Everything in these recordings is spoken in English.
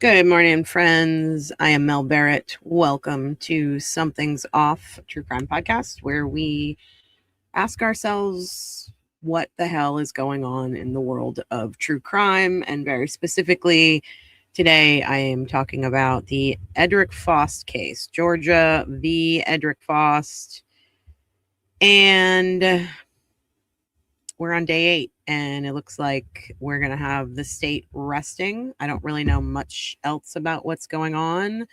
Good morning, friends. I am Mel Barrett. Welcome to Something's Off True Crime Podcast, where we ask ourselves what the hell is going on in the world of true crime. And very specifically, today I am talking about the Edrick Faust case, Georgia v. Edrick Faust. And we're on day 8, and it looks like we're going to have the state resting. I don't really know much else about what's going on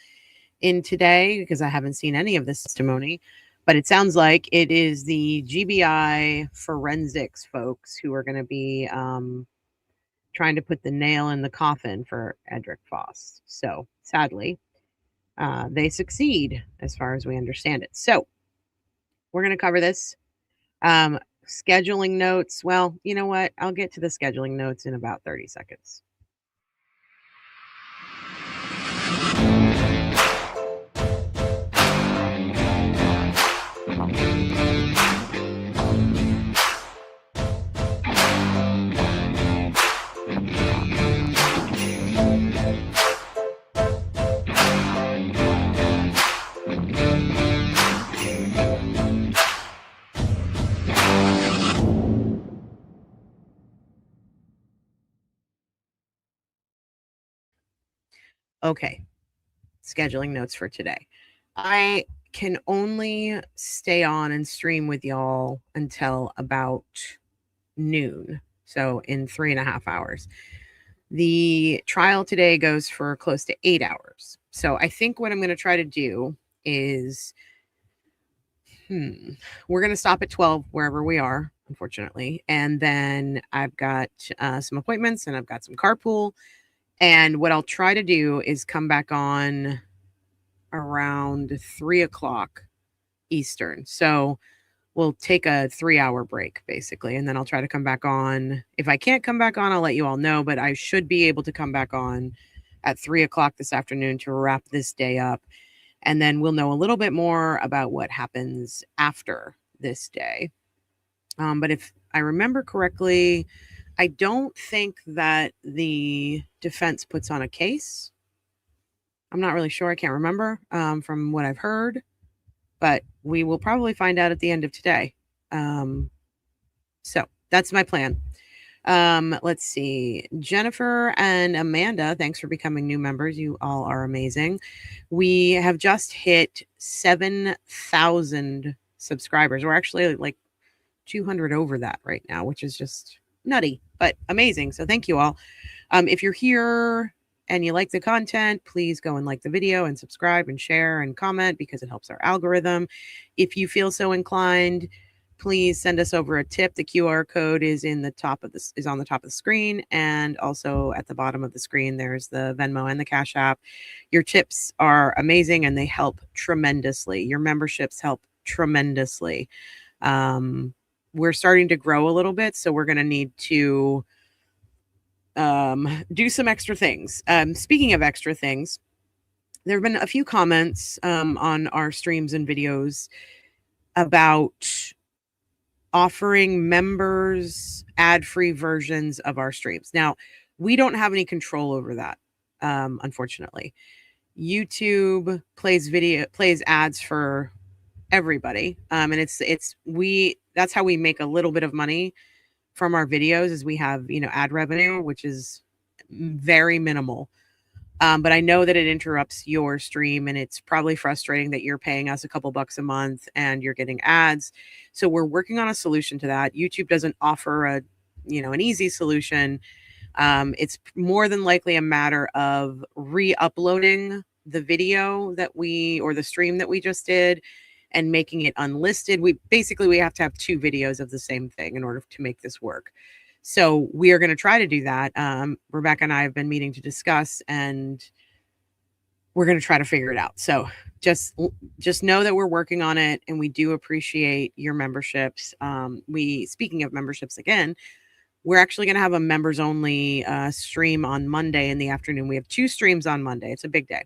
in today because I haven't seen any of this testimony, but it sounds like it is the GBI forensics folks who are going to be trying to put the nail in the coffin for Edrick Faust. So sadly, they succeed as far as we understand it. So we're going to cover this. Scheduling notes. Well, you know what? I'll get to the scheduling notes in about 30 seconds. Okay, scheduling notes for today. I can only stay on and stream with y'all until about noon, so in 3.5 hours. The trial today goes for close to 8 hours. So I think what I'm going to try to do is we're going to stop at 12 wherever we are, unfortunately. And then I've got some appointments and I've got some carpool. And what I'll try to do is come back on around 3 o'clock Eastern. So we'll take a 3-hour break, basically. And then I'll try to come back on. If I can't come back on, I'll let you all know. But I should be able to come back on at 3 o'clock this afternoon to wrap this day up. And then we'll know a little bit more about what happens after this day. But if I remember correctly, I don't think that the defense puts on a case. I'm not really sure. I can't remember from what I've heard, but we will probably find out at the end of today. So that's my plan. Let's see. Jennifer and Amanda, thanks for becoming new members. You all are amazing. We have just hit 7,000 subscribers. We're actually like 200 over that right now, which is just nutty, but amazing. So thank you all. If you're here and you like the content, please go and like the video and subscribe and share and comment because it helps our algorithm. If you feel so inclined, please send us over a tip. The QR code is on the top of the screen, and also at the bottom of the screen there's the Venmo and the Cash App. Your tips are amazing and they help tremendously. Your memberships help tremendously. We're starting to grow a little bit, so we're going to need to do some extra things. Speaking of extra things, there have been a few comments on our streams and videos about offering members ad-free versions of our streams. Now, we don't have any control over that, unfortunately. YouTube plays ads for everybody, and that's how we make a little bit of money from our videos, is we have ad revenue, which is very minimal. But I know that it interrupts your stream, and it's probably frustrating that you're paying us a couple bucks a month and you're getting ads. So we're working on a solution to that. YouTube doesn't offer an easy solution. It's more than likely a matter of re-uploading the video or the stream that we just did and making it unlisted. We have to have 2 videos of the same thing in order to make this work. So we are going to try to do that. Rebecca and I have been meeting to discuss, and we're going to try to figure it out. So just know that we're working on it, and we do appreciate your memberships. Speaking of memberships again, we're actually going to have a members only stream on Monday in the afternoon. We have 2 streams on Monday. It's a big day.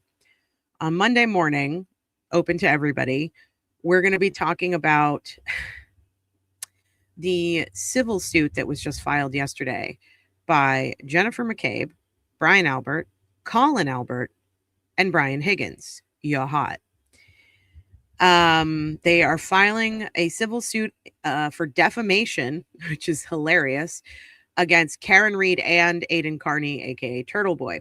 On Monday morning, open to everybody, we're going to be talking about the civil suit that was just filed yesterday by Jennifer McCabe, Brian Albert, Colin Albert, and Brian Higgins. You're hot. They are filing a civil suit for defamation, which is hilarious, against Karen Reed and Aiden Carney, aka Turtle Boy.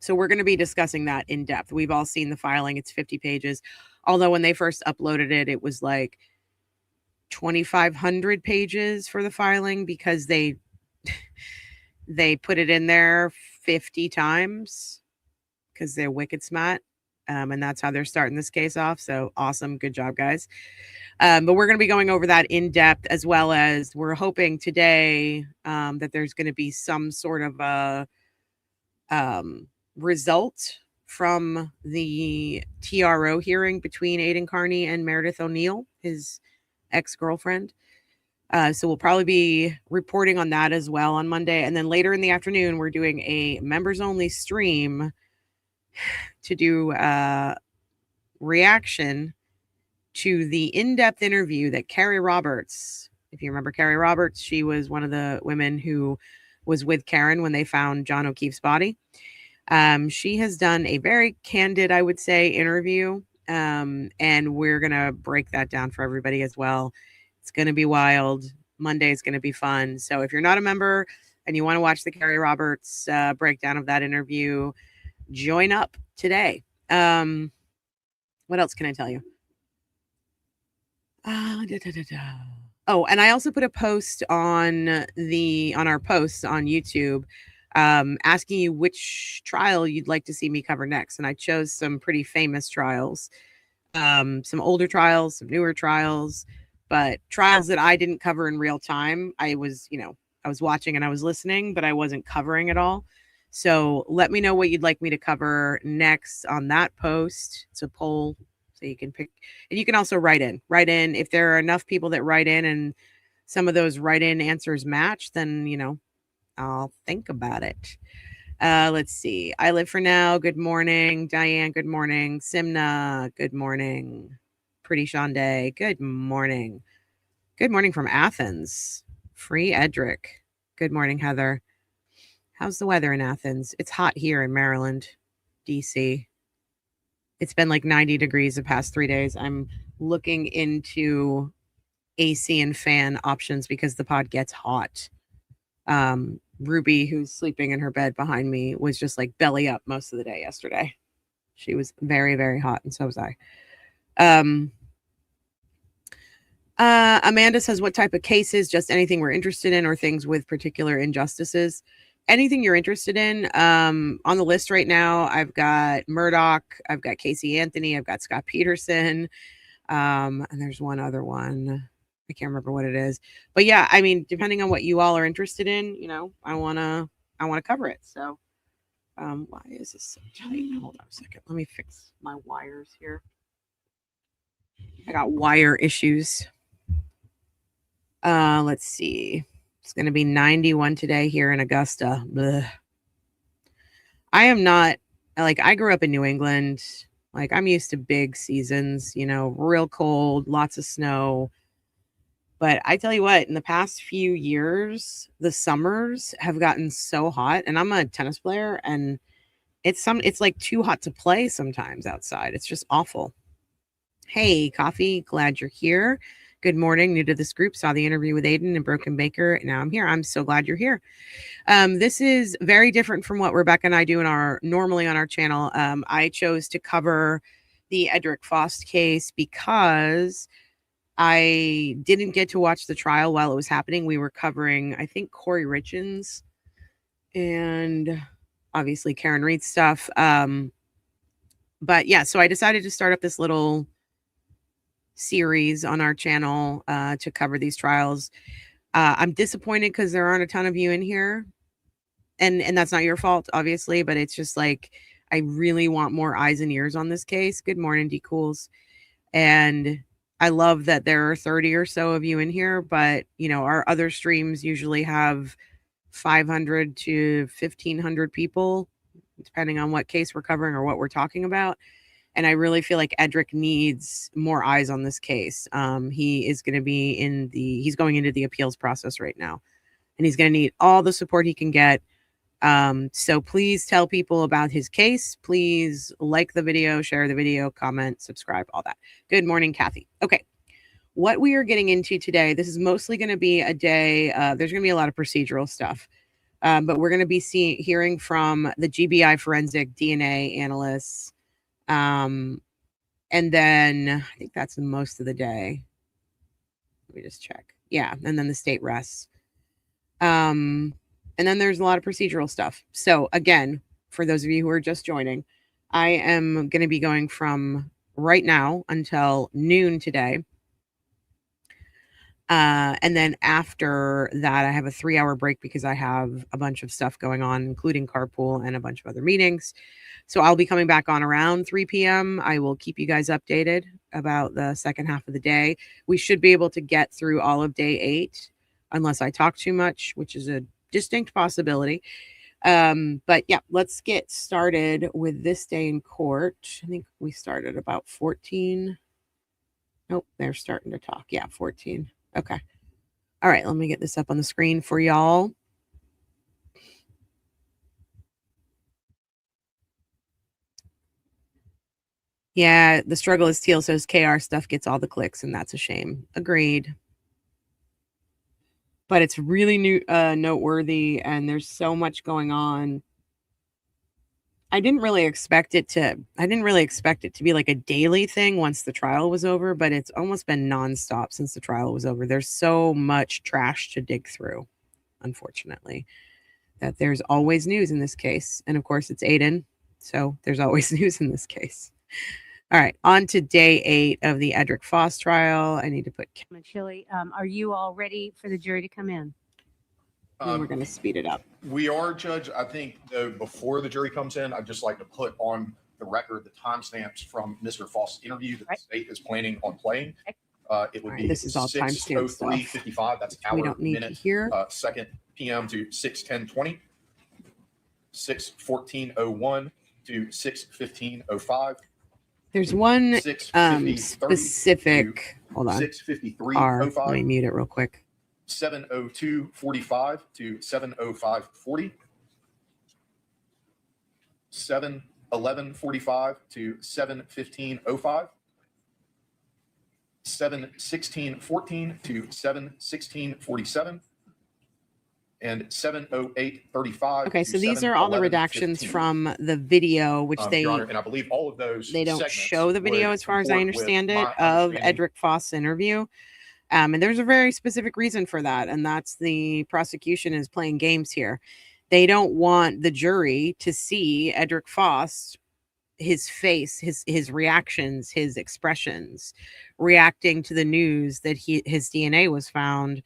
So we're going to be discussing that in depth. We've all seen the filing. It's 50 pages. Although when they first uploaded it, it was like 2,500 pages for the filing because they put it in there 50 times because they're wicked smart. And that's how they're starting this case off. So awesome. Good job, guys. But we're going to be going over that in depth, as well as we're hoping today that there's going to be some sort of a result from the TRO hearing between Aiden Carney and Meredith O'Neill, his ex-girlfriend. So we'll probably be reporting on that as well on Monday. And then later in the afternoon, we're doing a members-only stream to do a reaction to the in-depth interview that Carrie Roberts, if you remember Carrie Roberts, she was one of the women who was with Karen when they found John O'Keefe's body. She has done a very candid, I would say, interview. And we're going to break that down for everybody as well. It's going to be wild. Monday is going to be fun. So if you're not a member and you want to watch the Carrie Roberts breakdown of that interview, join up today. What else can I tell you? Oh, and I also put a post on our posts on YouTube asking you which trial you'd like to see me cover next. And I chose some pretty famous trials, some older trials, some newer trials, but trials that I didn't cover in real time. I was watching and I was listening, but I wasn't covering it all. So let me know what you'd like me to cover next on that post. It's a poll, so you can pick, and you can also write in if there are enough people that write in and some of those write-in answers match, then, I'll think about it. Let's see. I Live for Now. Good morning. Diane. Good morning. Simna. Good morning. Pretty Shonday. Good morning. Good morning from Athens. Free Edrick. Good morning, Heather. How's the weather in Athens? It's hot here in Maryland, DC. It's been like 90 degrees the past 3 days. I'm looking into AC and fan options because the pod gets hot. Ruby, who's sleeping in her bed behind me, was just like belly up most of the day yesterday. She was very, very hot, and so was I. Amanda says, what type of cases? Just anything we're interested in or things with particular injustices? Anything you're interested in. On the list right now, I've got Murdoch, I've got Casey Anthony, I've got Scott Peterson, and there's one other one. I can't remember what it is. But yeah, I mean, depending on what you all are interested in, I wanna cover it. So why is this so tight? Hold on a second. Let me fix my wires here. I got wire issues. Let's see. It's going to be 91 today here in Augusta. Blech. I am not, I grew up in New England. I'm used to big seasons, real cold, lots of snow. But I tell you what, in the past few years, the summers have gotten so hot. And I'm a tennis player, and it's like too hot to play sometimes outside. It's just awful. Hey, Coffee, glad you're here. Good morning. New to this group. Saw the interview with Aiden and Broken Baker. Now I'm here. I'm so glad you're here. This is very different from what Rebecca and I do normally on our channel. I chose to cover the Edrick Faust case because I didn't get to watch the trial while it was happening. We were covering, I think, Corey Richins and obviously Karen Reed stuff. But yeah, so I decided to start up this little series on our channel to cover these trials. I'm disappointed because there aren't a ton of you in here, and that's not your fault, obviously, but it's just I really want more eyes and ears on this case. Good morning, D Cools. And I love that there are 30 or so of you in here, but our other streams usually have 500 to 1,500 people, depending on what case we're covering or what we're talking about. And I really feel like Edrick needs more eyes on this case. He is going to be he's going into the appeals process right now, and he's going to need all the support he can get So please tell people about his case. Please like the video, share the video, comment, subscribe, all that. Good morning, Kathy. Okay. What we are getting into today, this is mostly going to be a day, there's going to be a lot of procedural stuff, but we're going to be hearing from the GBI forensic DNA analysts. And then I think that's most of the day. Let me just check. Yeah. And then the state rests. And then there's a lot of procedural stuff. So again, for those of you who are just joining, I am going to be going from right now until noon today. And then after that, I have a 3-hour break because I have a bunch of stuff going on, including carpool and a bunch of other meetings. So I'll be coming back on around 3 p.m. I will keep you guys updated about the second half of the day. We should be able to get through all of day 8, unless I talk too much, which is a distinct possibility. But yeah, let's get started with this day in court. I think we started about 14. Nope, they're starting to talk. Yeah, 14. Okay. All right, let me get this up on the screen for y'all. Yeah, the struggle is Teal says KR stuff gets all the clicks, and that's a shame. Agreed. But it's really noteworthy, and there's so much going on. I didn't really expect it to be like a daily thing once the trial was over, but it's almost been nonstop since the trial was over. There's so much trash to dig through, unfortunately, that there's always news in this case. And of course, it's Aiden, so there's always news in this case. All right, on to day 8 of the Edrick Faust trial. I need to put Chili. Are you all ready for the jury to come in? We're going to speed it up. We are, Judge. I think, though, before the jury comes in, I'd just like to put on the record the timestamps from Mr. Faust's interview that the state is planning on playing. It would be this is all timestamp stuff. 6:03:55. That's hour, we don't need minute, to hear. 2nd p.m. to 6:10:20, 6:14:01 to 6:15:05. There's one specific. Hold on. 6:53:05. Let me mute it real quick. 7:02:45 to 7:05:40, 7:11:45 to 7:15:05, 7:16:14 to 7:16:47, and 7:08:35. Okay, so these are all the redactions from the video, which they, Your Honor, and I believe all of those they don't show the video as far as I understand it of Edrick Faust's interview. And there's a very specific reason for that. And that's the prosecution is playing games here. They don't want the jury to see Edrick Faust, his face, his reactions, his expressions, reacting to the news that his DNA was found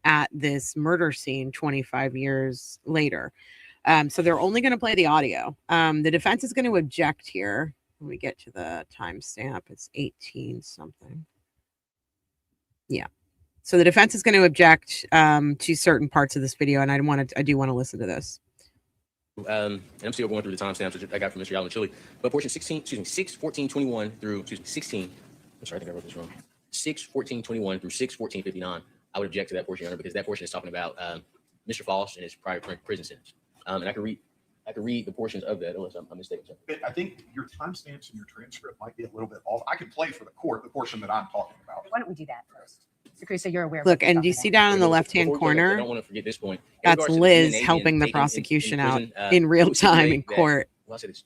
at this murder scene 25 years later. So they're only going to play the audio. The defense is going to object here. When we get to the timestamp, it's 18 something. Yeah. So the defense is going to object to certain parts of this video, and I do want to listen to this. And I'm still going through the timestamps I got from Mr. Allen Chili, but portion 6:14:21 through 16. I'm sorry, I think I wrote this wrong. 6:14:21 through 6:14:59. I would object to that portion, Your Honor, because that portion is talking about Mr. Faust and his prior prison sentence. And I can read the portions of that unless I'm mistaken. I think your timestamps in your transcript might be a little bit off. I can play for the court the portion that I'm talking about. Why don't we do that first? So you're aware. Look, and do you see down in the left-hand corner? I don't want to forget this point. That's Liz helping the prosecution out in real time in court. Well, I'll say this.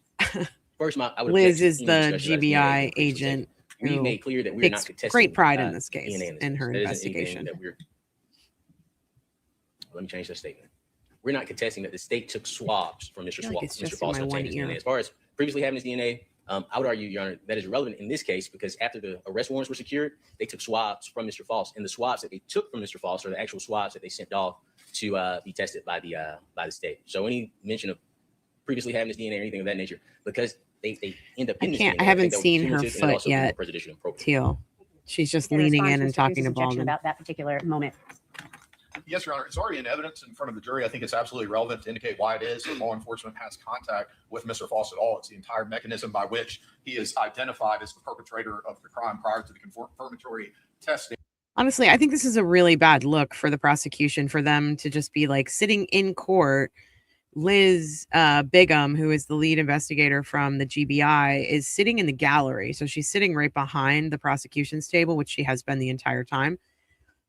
First, Liz is the GBI agent we made clear that we're not contesting great pride in this case in her investigation. Let me change that statement. We're not contesting that the state took swabs from Mr. Faust to obtain his DNA. As far as previously having his DNA, I would argue, Your Honor, that is relevant in this case because after the arrest warrants were secured, they took swabs from Mr. Faust, and the swabs that they took from Mr. Faust are the actual swabs that they sent off to be tested by the state. So any mention of previously having his DNA or anything of that nature, because they end up in I haven't seen her foot yet. Teal, she's just leaning in and talking to Baldwin about that particular moment. Yes, Your Honor. It's already in evidence in front of the jury. I think it's absolutely relevant to indicate why it is that law enforcement has contact with Mr. Faust at all. It's the entire mechanism by which he is identified as the perpetrator of the crime prior to the confirmatory testing. Honestly, I think this is a really bad look for the prosecution, for them to just be like sitting in court Liz Bigham, who is the lead investigator from the GBI, is sitting in the gallery. So she's sitting right behind the prosecution's table, which she has been the entire time.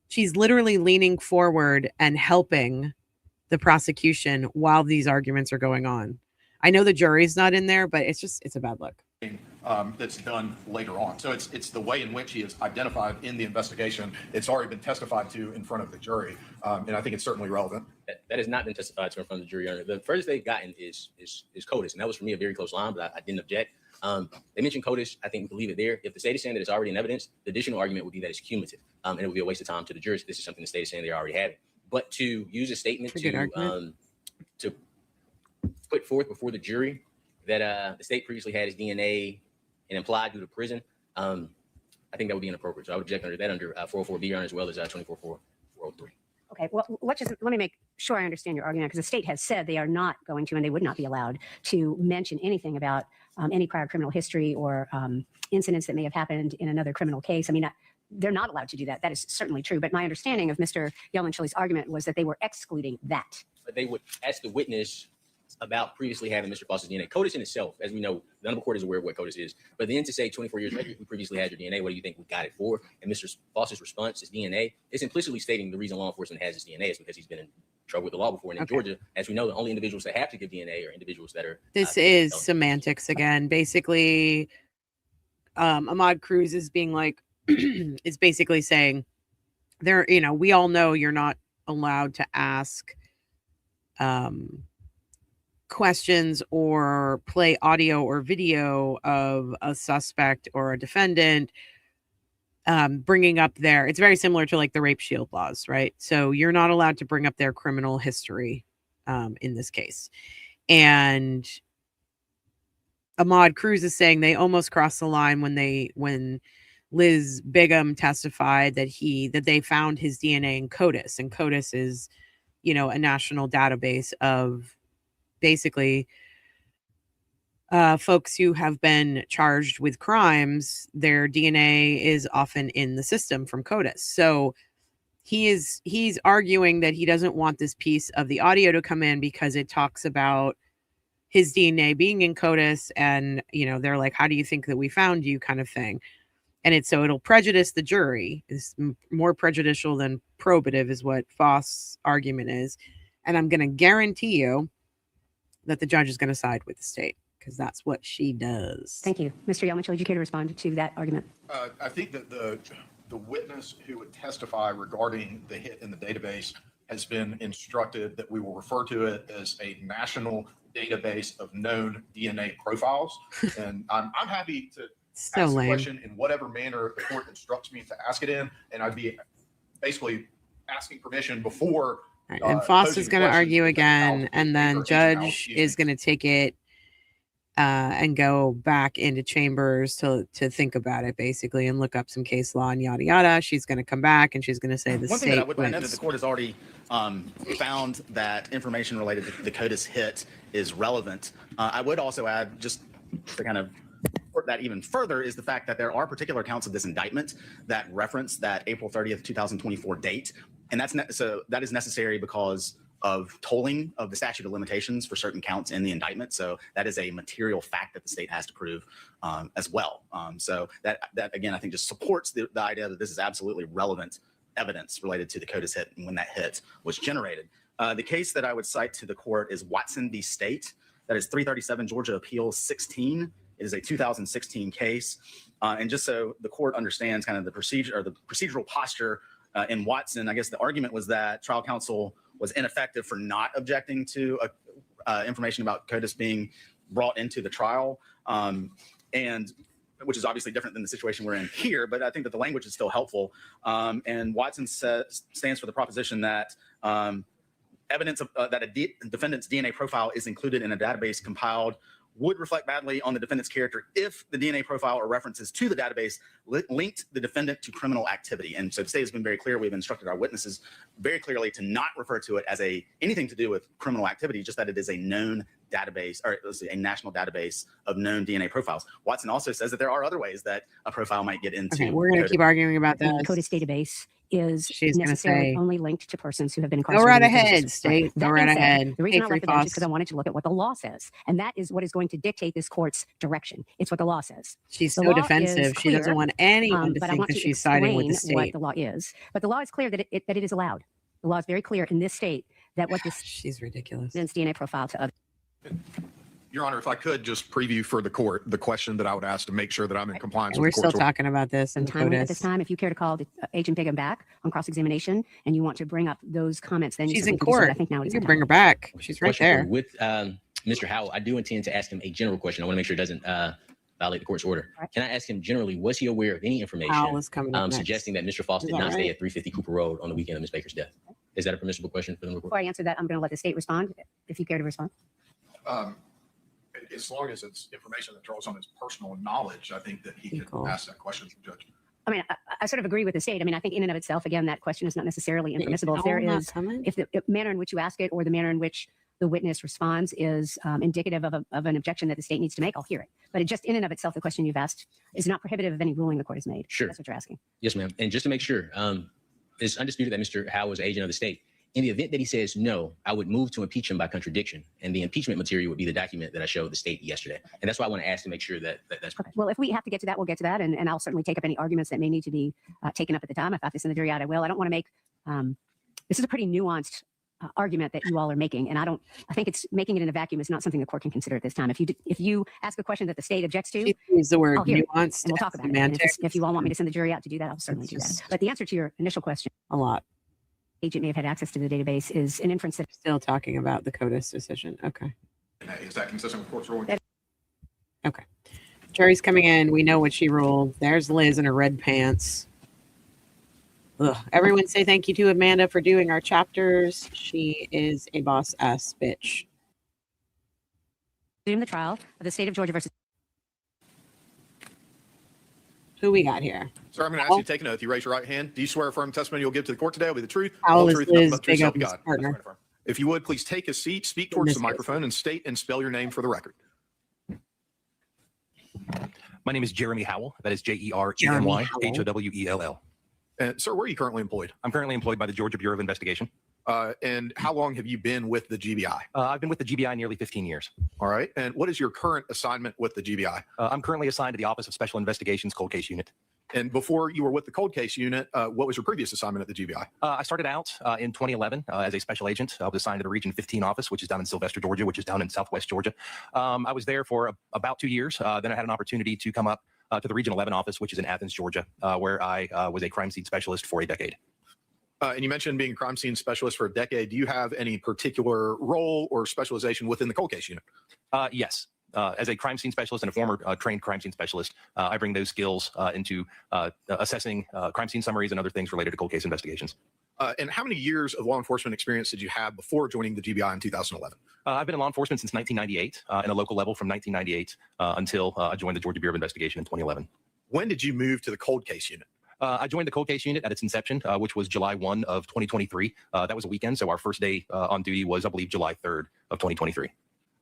She's literally leaning forward and helping the prosecution while these arguments are going on. I know the jury's not in there, but it's a bad look. That's done later on. So it's the way in which he is identified in the investigation. It's already been testified to in front of the jury. And I think it's certainly relevant. That has not been testified to in front of the jury, Your Honor. The furthest they've gotten is CODIS. And that was for me a very close line, but I didn't object. They mentioned CODIS. I think we can leave it there. If the state is saying that it's already in evidence, the additional argument would be that it's cumulative. And it would be a waste of time to the jurors. This is something the state is saying they already have. But to use a statement to put forth before the jury that the state previously had his DNA and implied due to prison, I think that would be inappropriate. So I would object under that under 404B, Your Honor, as well as 24403. Okay, well, let me make sure I understand your argument, because the state has said they are not going to, and they would not be allowed to mention anything about any prior criminal history or incidents that may have happened in another criminal case. I mean, they're not allowed to do that. That is certainly true. But my understanding of Mr. Yelman-Chili's argument was that they were excluding that. But they would ask the witness about previously having Mr. Faust's DNA. CODIS in itself, as we know, none of the court is aware of what CODIS is. But then to say 24 years later, we previously had your DNA, what do you think we got it for? And Mr. Faust's response, his DNA, is implicitly stating the reason law enforcement has his DNA is because he's been in trouble with the law before. And in Georgia, as we know, the only individuals that have to give DNA are individuals that are. This is semantics again. Basically, Ahmad Cruz is being like, is basically saying there, we all know you're not allowed to ask questions or play audio or video of a suspect or a defendant, bringing up it's very similar to like the rape shield laws, right? So you're not allowed to bring up their criminal history in this case. And Ahmad Cruz is saying they almost crossed the line when Liz Bigham testified that they found his DNA in CODIS, and CODIS is, a national database of basically folks who have been charged with crimes. Their DNA is often in the system from CODIS. So he's arguing that he doesn't want this piece of the audio to come in because it talks about his DNA being in CODIS, and they're like, how do you think that we found you, kind of thing. And it'll prejudice the jury. It's more prejudicial than probative is what Faust's argument is. And I'm going to guarantee you that the judge is going to side with the state, because that's what she does. Thank you. Mr. Yelman-Chili, would you care to respond to that argument? I think that the witness who would testify regarding the hit in the database has been instructed that we will refer to it as a national database of known DNA profiles. And I'm happy to ask the question in whatever manner the court instructs me to ask it in, and I'd be basically asking permission before. Right. And Faust is going to argue again, and then judge is going to take it and go back into chambers to think about it, basically, and look up some case law and yada yada. She's going to come back and she's going to say the One state thing that I would wins. know that the court has already found that information related to the CODIS hit is relevant. I would also add, just to kind of support that even further, is the fact that there are particular counts of this indictment that reference that April 30th, 2024 date. And that is necessary because of tolling of the statute of limitations for certain counts in the indictment. So that is a material fact that the state has to prove as well. So that again, I think just supports the idea that this is absolutely relevant evidence related to the CODIS hit and when that hit was generated. The case that I would cite to the court is Watson v. State. That is 337 Georgia Appeals 16. It is a 2016 case. And just so the court understands kind of the procedure or the procedural posture in Watson, I guess the argument was that trial counsel was ineffective for not objecting to information about CODIS being brought into the trial, and which is obviously different than the situation we're in here, but I think that the language is still helpful. And Watson stands for the proposition that evidence of, that a defendant's DNA profile is included in a database compiled would reflect badly on the defendant's character if the DNA profile or references to the database linked the defendant to criminal activity. And so the state has been very clear. We've instructed our witnesses very clearly to not refer to it as anything to do with criminal activity, just that it is a known database, or let's say a national database of known DNA profiles. Watson also says that there are other ways that a profile might get into. Okay, we're going to keep arguing about The this. CODIS database is She's gonna necessarily say- only linked to persons who have been Go incarcerated. right in the justice ahead, system. State. That Go right being said, ahead. The reason I Hey, left the bench is Faust. because I wanted to look at what the law says, and that is what is going to dictate this court's direction. It's what the law says. She's The so law defensive. is She doesn't clear, want anyone to but I think want that to she's siding with the explain what state. the law is. But the law is clear that it is allowed. The law is very clear in this state that what this She's ridiculous. sends DNA profile to other. Your Honor, if I could just preview for the court the question that I would ask to make sure that I'm in compliance We're with the still court's order. talking about this in the Time at this CODIS. time, if you care to call Agent Bigham back on cross-examination and you want to bring up those comments, then you She's certainly in can do so, but court. I think now You is can the bring time. her back. She's right Question for there. you. With Mr. Howell, I do intend to ask him a general question. I want to make sure it doesn't violate the court's order. Right. Can I ask him generally, was he aware of any information Howell is coming up next. suggesting that Mr. Faust Is did that not stay right? at 350 Cooper Road on the weekend of Ms. Baker's death? Is that a permissible question for the report? Before I answer that, I'm going to let the state respond, if you care to respond. As long as it's information that draws on his personal knowledge, I think that he could Hinkle. ask that question to the judge. I mean, I sort of agree with the state. I mean, I think in and of itself, again, that question is not necessarily impermissible. If Oh, there not is, coming? if the manner in which you ask it or the manner in which the witness responds is indicative of an objection that the state needs to make, I'll hear it. But it just in and of itself, the question you've asked is not prohibitive of any ruling the court has made. Sure. That's what you're asking. Yes, ma'am. And just to make sure, it's undisputed that Mr. Howell was an agent of the state. In the event that he says no, I would move to impeach him by contradiction. And the impeachment material would be the document that I showed the state yesterday. And that's why I want to ask to make sure that's Okay. Well, if we have to get to that, we'll get to that. And I'll certainly take up any arguments that may need to be taken up at the time. If I have to send the jury out, I will. I don't want to make, this is a pretty nuanced argument that you all are making. And I think it's making it in a vacuum is not something the court can consider at this time. If you ask a question that the state objects to, She used the word I'll hear it, nuanced and we'll talk about it. And semantics if you all want me to send the jury out to do that, I'll certainly do that. just- But the answer to your initial question, a lot. agent may have had access to the database, is an inference that Still talking about the CODIS decision. Okay. Is that consistent with court's ruling? Okay. Jury's coming in. We know what she ruled. There's Liz in her red pants. Ugh. Everyone say thank you to Amanda for doing our chapters. She is a boss ass bitch. resume the trial of the state of Georgia versus Who we got here? Sir, I'm going to ask you to take an oath. You raise your right hand. Do you swear a firm testimony you'll give to the court today will be the truth? Howell whole is truth, nothing Liz but the truth, Big so help you Open's God? partner. That's right, affirm. If you would, please take a seat, speak towards this the case. microphone, and state and spell your name for the record. My name is Jeremy Howell. That is Jeremy Jeremy-Howell. And sir, where are you currently employed? I'm currently employed by the Georgia Bureau of Investigation. And how long have you been with the GBI? I've been with the GBI nearly 15 years. All right. And what is your current assignment with the GBI? I'm currently assigned to the Office of Special Investigations Cold Case Unit. And before you were with the cold case unit, what was your previous assignment at the GBI? I started out in 2011 as a special agent. I was assigned to the Region 15 office, which is down in Sylvester, Georgia, which is down in Southwest Georgia. I was there for about 2 years. Then I had an opportunity to come up to the Region 11 office, which is in Athens, Georgia, where I was a crime scene specialist for a decade. And you mentioned being a crime scene specialist for a decade. Do you have any particular role or specialization within the cold case unit? Yes. As a crime scene specialist and a former trained crime scene specialist, I bring those skills into assessing crime scene summaries and other things related to cold case investigations. And how many years of law enforcement experience did you have before joining the GBI in 2011? I've been in law enforcement since 1998, in a local level from 1998 until I joined the Georgia Bureau of Investigation in 2011. When did you move to the cold case unit? I joined the cold case unit at its inception, which was July 1 of 2023. That was a weekend, so our first day on duty was, I believe, July 3rd of 2023.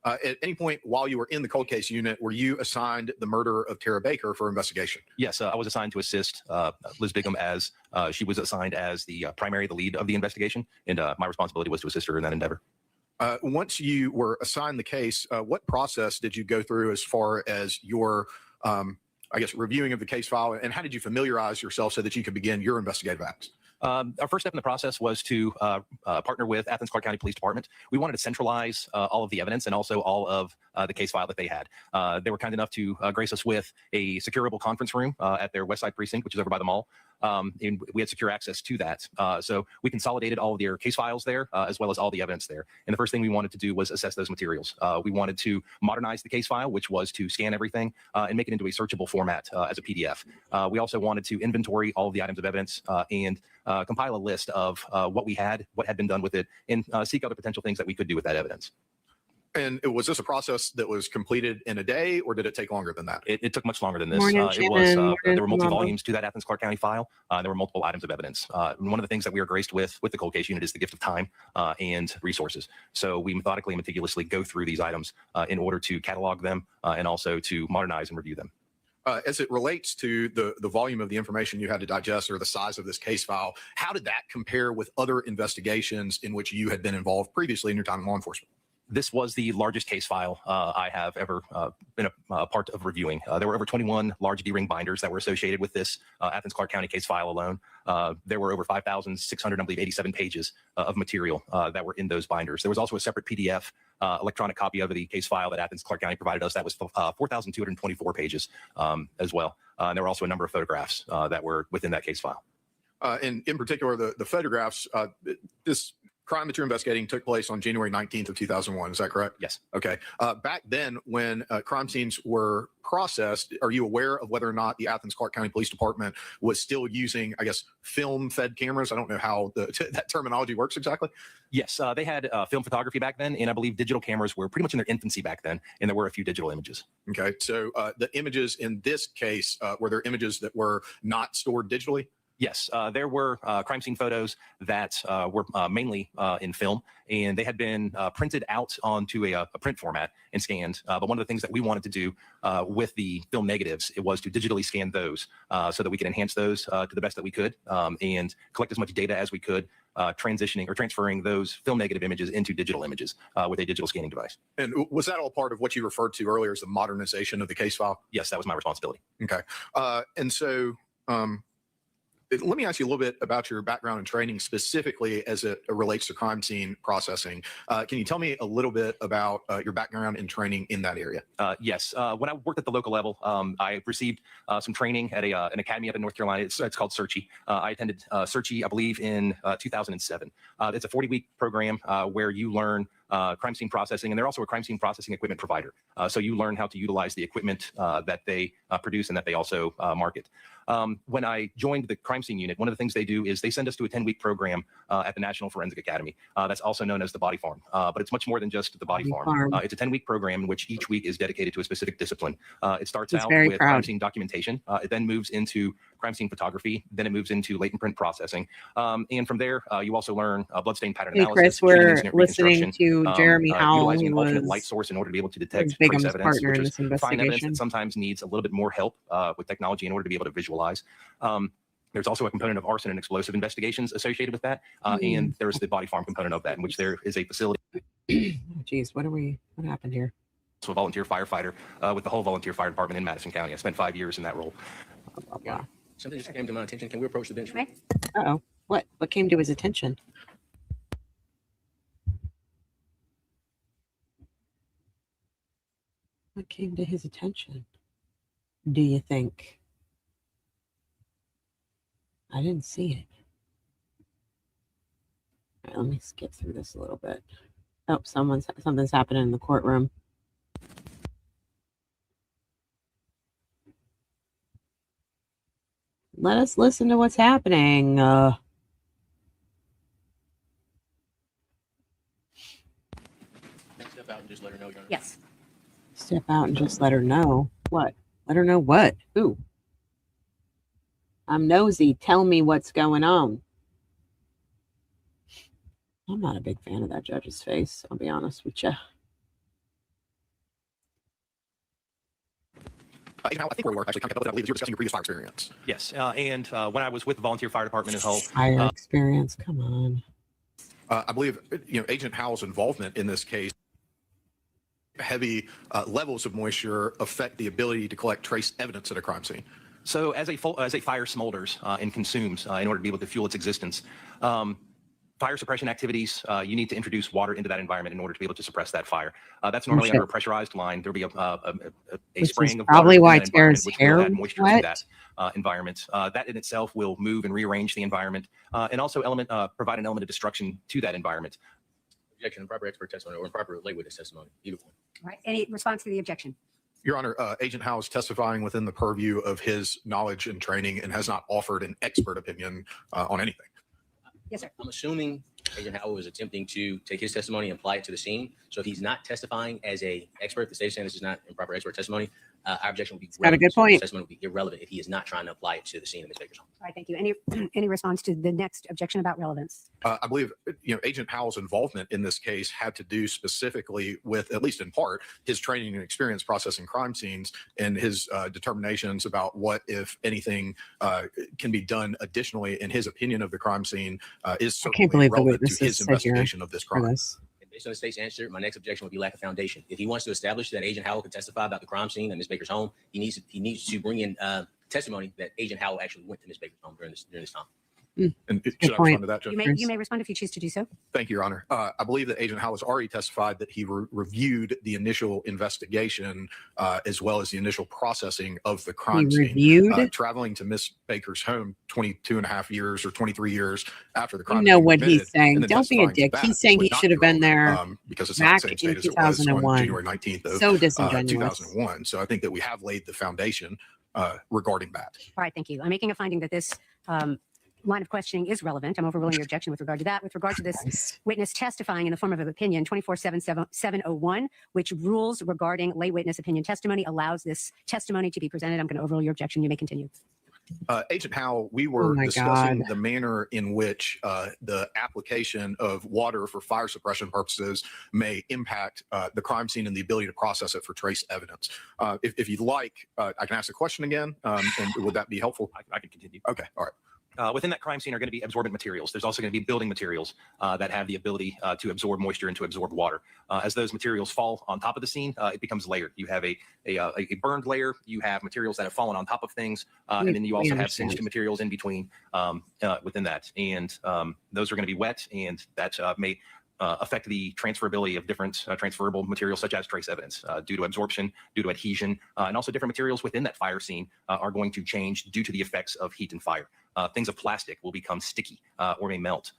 At any point while you were in the cold case unit, were you assigned the murder of Tara Baker for investigation? Yes, I was assigned to assist Liz Bigham as she was assigned as the the lead of the investigation, and my responsibility was to assist her in that endeavor. Once you were assigned the case, what process did you go through as far as your, I guess, reviewing of the case file, and how did you familiarize yourself so that you could begin your investigative acts? Our first step in the process was to partner with Athens Clarke County Police Department. We wanted to centralize all of the evidence and also all of the case file that they had. They were kind enough to grace us with a securable conference room at their West Side precinct, which is over by the mall. And we had secure access to that. So we consolidated all of their case files there, as well as all the evidence there. And the first thing we wanted to do was assess those materials. We wanted to modernize the case file, which was to scan everything and make it into a searchable format as a PDF. We also wanted to inventory all of the items of evidence and compile a list of what we had, what had been done with it, and seek other potential things that we could do with that evidence. Was this a process that was completed in a day, or did it take longer than that? It took much longer than this. Morning, It was Shannon. there were Morning, multi Mama. volumes to that Athens Clarke County file. There were multiple items of evidence. And one of the things that we are graced with the cold case unit is the gift of time and resources. So we methodically and meticulously go through these items in order to catalog them and also to modernize and review them. As it relates to the volume of the information you had to digest or the size of this case file, how did that compare with other investigations in which you had been involved previously in your time in law enforcement? This was the largest case file I have ever been a part of reviewing. There were over 21 large D-ring binders that were associated with this Athens Clarke County case file alone. There were over 5,600, I believe, 87 pages of material that were in those binders. There was also a separate PDF electronic copy of the case file that Athens Clarke County provided us that was 4,224 pages as well. And there were also a number of photographs that were within that case file. And in particular, the photographs, this crime that you're investigating took place on January 19th of 2001. Is that correct? Yes. Okay. Back then, when crime scenes were processed, are you aware of whether or not the Athens Clarke County Police Department was still using, I guess, film-fed cameras? I don't know how that terminology works exactly. Yes, they had film photography back then, and I believe digital cameras were pretty much in their infancy back then, and there were a few digital images. Okay. So the images in this case, were there images that were not stored digitally? Yes, there were crime scene photos that were mainly in film, and they had been printed out onto a print format and scanned. But one of the things that we wanted to do with the film negatives, it was to digitally scan those so that we could enhance those to the best that we could and collect as much data as we could, transitioning or transferring those film negative images into digital images with a digital scanning device. And was that all part of what you referred to earlier as the modernization of the case file? Yes, that was my responsibility. Okay. And so let me ask you a little bit about your background and training specifically as it relates to crime scene processing. Can you tell me a little bit about your background and training in that area? Yes. When I worked at the local level, I received some training at an academy up in North Carolina. It's called Searchy. I attended Searchy, I believe, in 2007. It's a 40-week program where you learn crime scene processing, and they're also a crime scene processing equipment provider. So you learn how to utilize the equipment that they produce and that they also market. When I joined the crime scene unit, one of the things they do is they send us to a 10-week program at the National Forensic Academy. That's also known as the Body Farm, but it's much more than just the Body Farm. It's a 10-week program in which each week is dedicated to a specific discipline. It starts out with crime scene documentation. It then moves into crime scene photography. Then it moves into latent print processing. And from there, you also learn bloodstain pattern analysis. Chris, we're listening to Jeremy Howell, utilizing an who alternate was light source in order to be able to detect Big trace M's evidence, partner which in is this fine evidence investigation. that sometimes needs a little bit more help with technology in order to be able to visualize. There's also a component of arson and explosive investigations associated with that. And there's the Body Farm component of that, in which there is a facility. Geez, what happened here? So a volunteer firefighter with the whole volunteer fire department in Madison County. I spent 5 years in that role. Yeah. Something just came to my attention. Can we approach the bench? Right. Uh-oh. What came to his attention? What came to his attention? Do you think? I didn't see it. All right, let me skip through this a little bit. Oh, something's happening in the courtroom. Let us listen to what's happening. Step out and just let her know, Your Honor. Yes. Step out and just let her know. What? Let her know what? Who? I'm nosy. Tell me what's going on. I'm not a big fan of that judge's face, I'll be honest with you. I think where we were actually kind of, I believe you were discussing your previous fire experience. Yes. And when I was with the volunteer fire department in Hull, Fire experience. Come on. I believe, Agent Howell's involvement in this case, heavy levels of moisture affect the ability to collect trace evidence at a crime scene. so as a fire smolders and consumes in order to be able to fuel its existence, fire suppression activities, you need to introduce water into that environment in order to be able to suppress that fire. That's normally under a pressurized line. There'll be a spraying of probably water why in that environment, Tara's which will hair add was moisture wet. to that environment. That in itself will move and rearrange the environment and also provide an element of destruction to that environment. Objection, improper expert testimony or improper lay witness testimony. Either one. All right. Any response to the objection? Your Honor, Agent Howell is testifying within the purview of his knowledge and training and has not offered an expert opinion on anything. Yes, sir. I'm assuming Agent Howell was attempting to take his testimony and apply it to the scene. So if he's not testifying as a expert, the state is saying this is not improper expert testimony. Our objection would be got a good point. His testimony would be irrelevant if he is not trying to apply it to the scene of Ms. Baker's home. All right, thank you. Any response to the next objection about relevance? I believe, Agent Howell's involvement in this case had to do specifically with, at least in part, his training and experience processing crime scenes and his determinations about what, if anything, can be done additionally, in his opinion of the crime scene, is certainly relevant to his investigation of this crime. Based on the state's answer, my next objection would be lack of foundation. If he wants to establish that Agent Howell could testify about the crime scene at Ms. Baker's home, he needs to bring in testimony that Agent Howell actually went to Ms. Baker's home during this time. And should I respond to that, Judge? You may respond if you choose to do so. Thank you, Your Honor. I believe that Agent Howell has already testified that he reviewed the initial investigation as well as the initial processing of the crime scene. Traveling to Miss Baker's home 22 and a half years or 23 years after the crime. You know what he's saying. Don't be a dick. He's saying he should have been there because it's back not the same in state as it was on 2001. January 19th of So disingenuous. 2001. So I think that we have laid the foundation regarding that. All right, thank you. I'm making a finding that this line of questioning is relevant. I'm overruling your objection with regard to that. With regard to this witness testifying in the form of an opinion, 24-7-701, which rules regarding lay witness opinion testimony, allows this testimony to be presented. I'm going to overrule your objection. You may continue. Agent Howell, we were discussing the manner in which the application of water for fire suppression purposes may impact the crime scene and the ability to process it for trace evidence. If you'd like, I can ask the question again, and would that be helpful? I can continue. Okay, all right. Within that crime scene are going to be absorbent materials. There's also going to be building materials that have the ability to absorb moisture and to absorb water. As those materials fall on top of the scene, it becomes layered. You have a burned layer. You have materials that have fallen on top of things, and then you also have singed materials in between within that. And those are going to be wet, and that may affect the transferability of different transferable materials such as trace evidence due to absorption, due to adhesion, and also different materials within that fire scene are going to change due to the effects of heat and fire. Things of plastic will become sticky or may melt.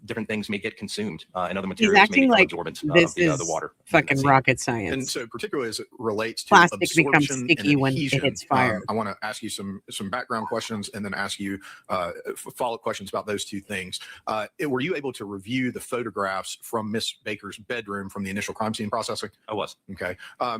Different things may get consumed, and other materials may become absorbent via the water. Fucking rocket science. And so, particularly as it relates to plastic absorption becomes sticky and when adhesion, it hits fire. I want to ask you some background questions and then ask you follow-up questions about those two things. Were you able to review the photographs from Miss Baker's bedroom from the initial crime scene processing? I was. Okay.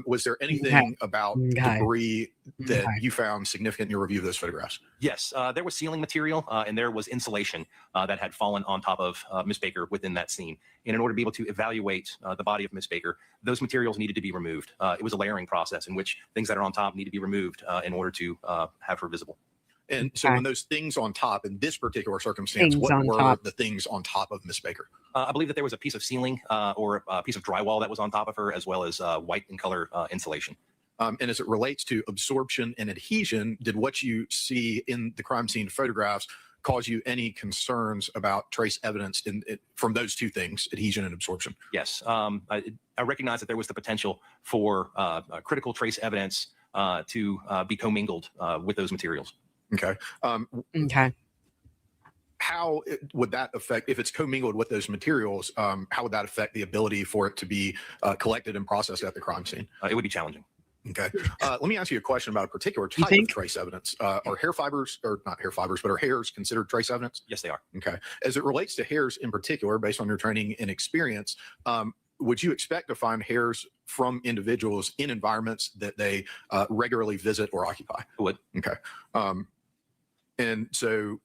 Was there anything about debris that you found significant in your review of those photographs? Yes, there was ceiling material and there was insulation that had fallen on top of Miss Baker within that scene. And in order to be able to evaluate the body of Miss Baker, those materials needed to be removed. It was a layering process in which things that are on top need to be removed in order to have her visible. And so when those things on top, in this particular circumstance, what were the things on top of Miss Baker? I believe that there was a piece of ceiling or a piece of drywall that was on top of her, as well as white in color insulation. And as it relates to absorption and adhesion, did what you see in the crime scene photographs cause you any concerns about trace evidence from those two things, adhesion and absorption? Yes. I recognize that there was the potential for critical trace evidence to be commingled with those materials. Okay. Okay. How would that affect, if it's commingled with those materials, how would that affect the ability for it to be collected and processed at the crime scene? It would be challenging. Okay. Let me ask you a question about a particular type of trace evidence. Are hair fibers, or not hair fibers, but are hairs considered trace evidence? Yes, they are. Okay. As it relates to hairs in particular, based on your training and experience, would you expect to find hairs from individuals in environments that they regularly visit or occupy? I would. Okay. And so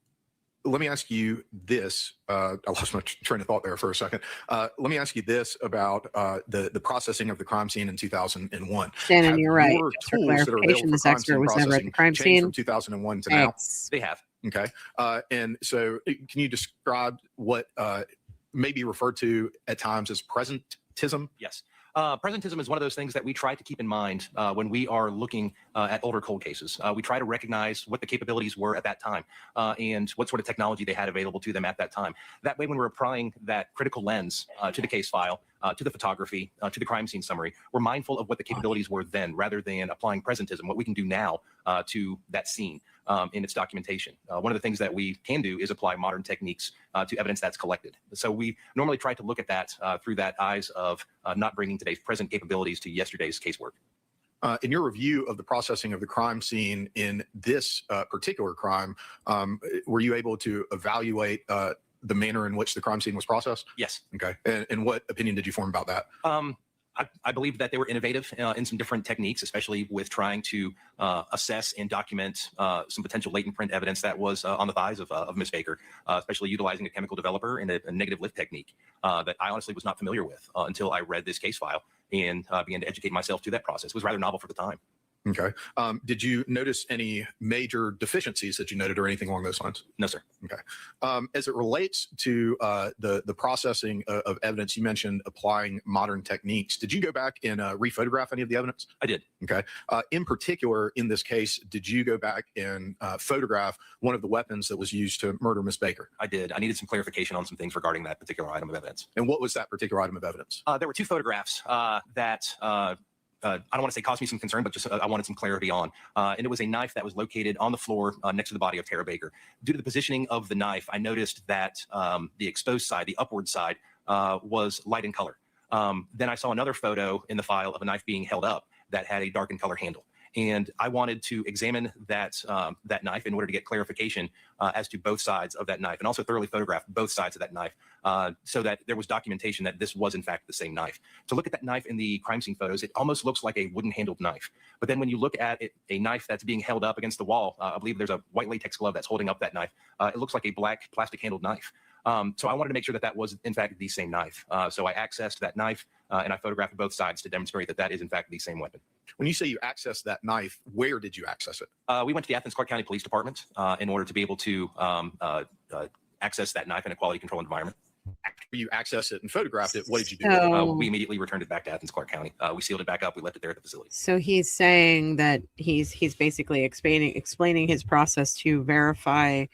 let me ask you this. I lost my train of thought there for a second. Let me ask you this about the processing of the crime scene in 2001. Shannon, you're right. Just for clarification, this expert was never at the crime scene. From 2001 to now. They have. Okay. And so can you describe what may be referred to at times as presentism? Yes. Presentism is one of those things that we try to keep in mind when we are looking at older cold cases. We try to recognize what the capabilities were at that time and what sort of technology they had available to them at that time. That way, when we're applying that critical lens to the case file, to the photography, to the crime scene summary, we're mindful of what the capabilities were then, rather than applying presentism, what we can do now to that scene in its documentation. One of the things that we can do is apply modern techniques to evidence that's collected. So we normally try to look at that through that eyes of not bringing today's present capabilities to yesterday's casework. In your review of the processing of the crime scene in this particular crime, were you able to evaluate the manner in which the crime scene was processed? Yes. Okay. And what opinion did you form about that? I believe that they were innovative in some different techniques, especially with trying to assess and document some potential latent print evidence that was on the thighs of Ms. Baker, especially utilizing a chemical developer and a negative lift technique that I honestly was not familiar with until I read this case file and began to educate myself to that process. It was rather novel for the time. Okay. Did you notice any major deficiencies that you noted or anything along those lines? No, sir. Okay. As it relates to the processing of evidence, you mentioned applying modern techniques. Did you go back and rephotograph any of the evidence? I did. Okay. In particular, in this case, did you go back and photograph one of the weapons that was used to murder Miss Baker? I did. I needed some clarification on some things regarding that particular item of evidence. And what was that particular item of evidence? There were two photographs that I don't want to say caused me some concern, but just I wanted some clarity on. And it was a knife that was located on the floor next to the body of Tara Baker. Due to the positioning of the knife, I noticed that the exposed side, the upward side, was light in color. Then I saw another photo in the file of a knife being held up that had a dark in color handle. And I wanted to examine that knife in order to get clarification as to both sides of that knife, and also thoroughly photograph both sides of that knife so that there was documentation that this was in fact the same knife. To look at that knife in the crime scene photos, it almost looks like a wooden handled knife. But then when you look at it, a knife that's being held up against the wall, I believe there's a white latex glove that's holding up that knife. It looks like a black plastic handled knife. So I wanted to make sure that that was in fact the same knife. So I accessed that knife and I photographed both sides to demonstrate that that is in fact the same weapon. When you say you accessed that knife, where did you access it? We went to the Athens Clarke County Police Department in order to be able to access that knife in a quality control environment. After you accessed it and photographed it, what did you do? We immediately returned it back to Athens Clarke County. We sealed it back up. We left it there at the facility. So he's saying that he's basically explaining his process to verify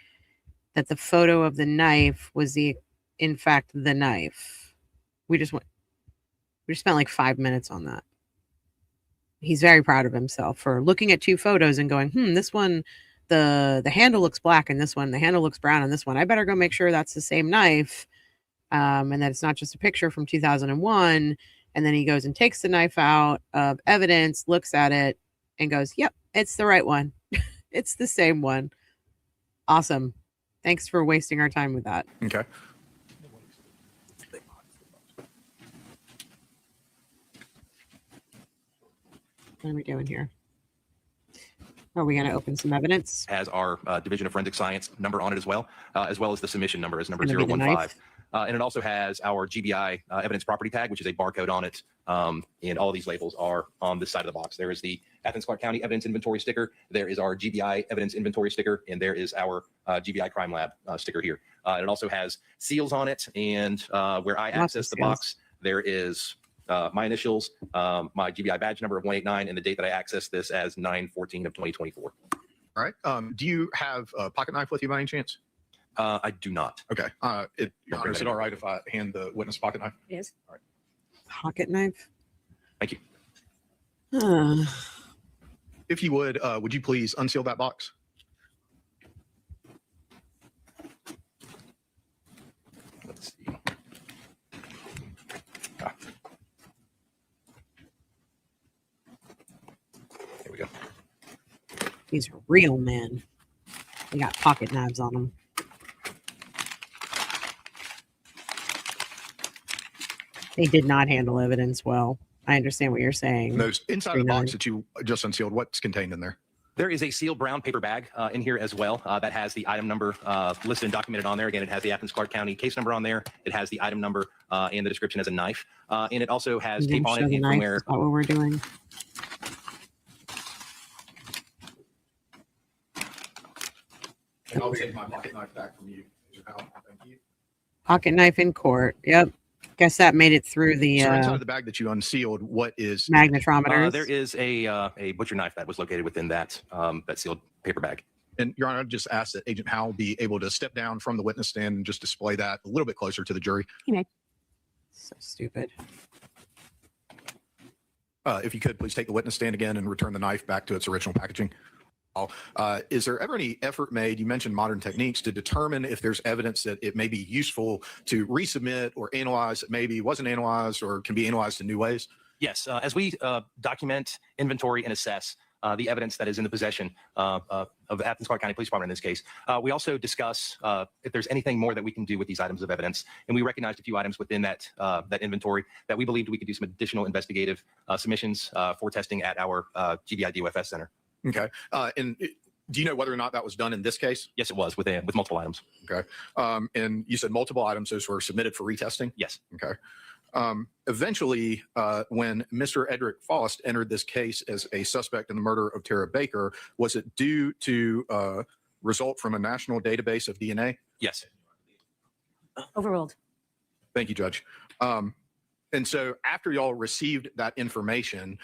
that the photo of the knife was in fact the knife. We just spent like 5 minutes on that. He's very proud of himself for looking at two photos and going, this one, the handle looks black, and this one, the handle looks brown, and this one, I better go make sure that's the same knife. And that it's not just a picture from 2001. And then he goes and takes the knife out of evidence, looks at it, and goes, yep, it's the right one. It's the same one. Awesome. Thanks for wasting our time with that. Okay. What are we doing here? Are we going to open some evidence? Has our Division of Forensic Science number on it as well as the submission number is number Gonna be the 015. knife? And it also has our GBI evidence property tag, which is a barcode on it. And all these labels are on this side of the box. There is the Athens Clarke County evidence inventory sticker. There is our GBI evidence inventory sticker. And there is our GBI crime lab sticker here. And it also has seals on it. And where I access the box, there is my initials, my GBI badge number of 189, and the date that I accessed this as 9/14 of 2024. All right. Do you have a pocket knife with you by any chance? I do not. Okay. Your Honor, is it all right if I hand the witness a pocket knife? It is. All right. Pocket knife? Thank you. If you would you please unseal that box? Let's see. Here we go. These are real men. They got pocket knives on them. They did not handle evidence well. I understand what you're saying. Those inside of the box that you just unsealed, what's contained in there? There is a sealed brown paper bag in here as well that has the item number listed and documented on there. Again, it has the Athens Clarke County case number on there. It has the item number and the description as a knife. And it also has tape on it from where. Is that what we're doing? And I'll take my pocket knife back from you. Thank you. Pocket knife in court. Yep. Guess that made it through the So inside of the bag that you unsealed, what is magnetometers. There is a butcher knife that was located within that that sealed paper bag. And Your Honor, I'd just ask that Agent Howell be able to step down from the witness stand and just display that a little bit closer to the jury. You may. So stupid. If you could, please take the witness stand again and return the knife back to its original packaging. Is there ever any effort made, you mentioned modern techniques, to determine if there's evidence that it may be useful to resubmit or analyze that maybe wasn't analyzed or can be analyzed in new ways? Yes, as we document, inventory, and assess the evidence that is in the possession of Athens Clarke County Police Department in this case. We also discuss if there's anything more that we can do with these items of evidence, and we recognized a few items within that inventory that we believed we could do some additional investigative submissions for testing at our GBI DOFS center. Okay. Do you know whether or not that was done in this case? Yes, it was with multiple items. Okay. And you said multiple items, those were submitted for retesting? Yes. Okay. Eventually, when Mr. Edrick Faust entered this case as a suspect in the murder of Tara Baker, was it due to result from a national database of DNA? Yes. Overruled. Thank you, Judge. And so after y'all received that information,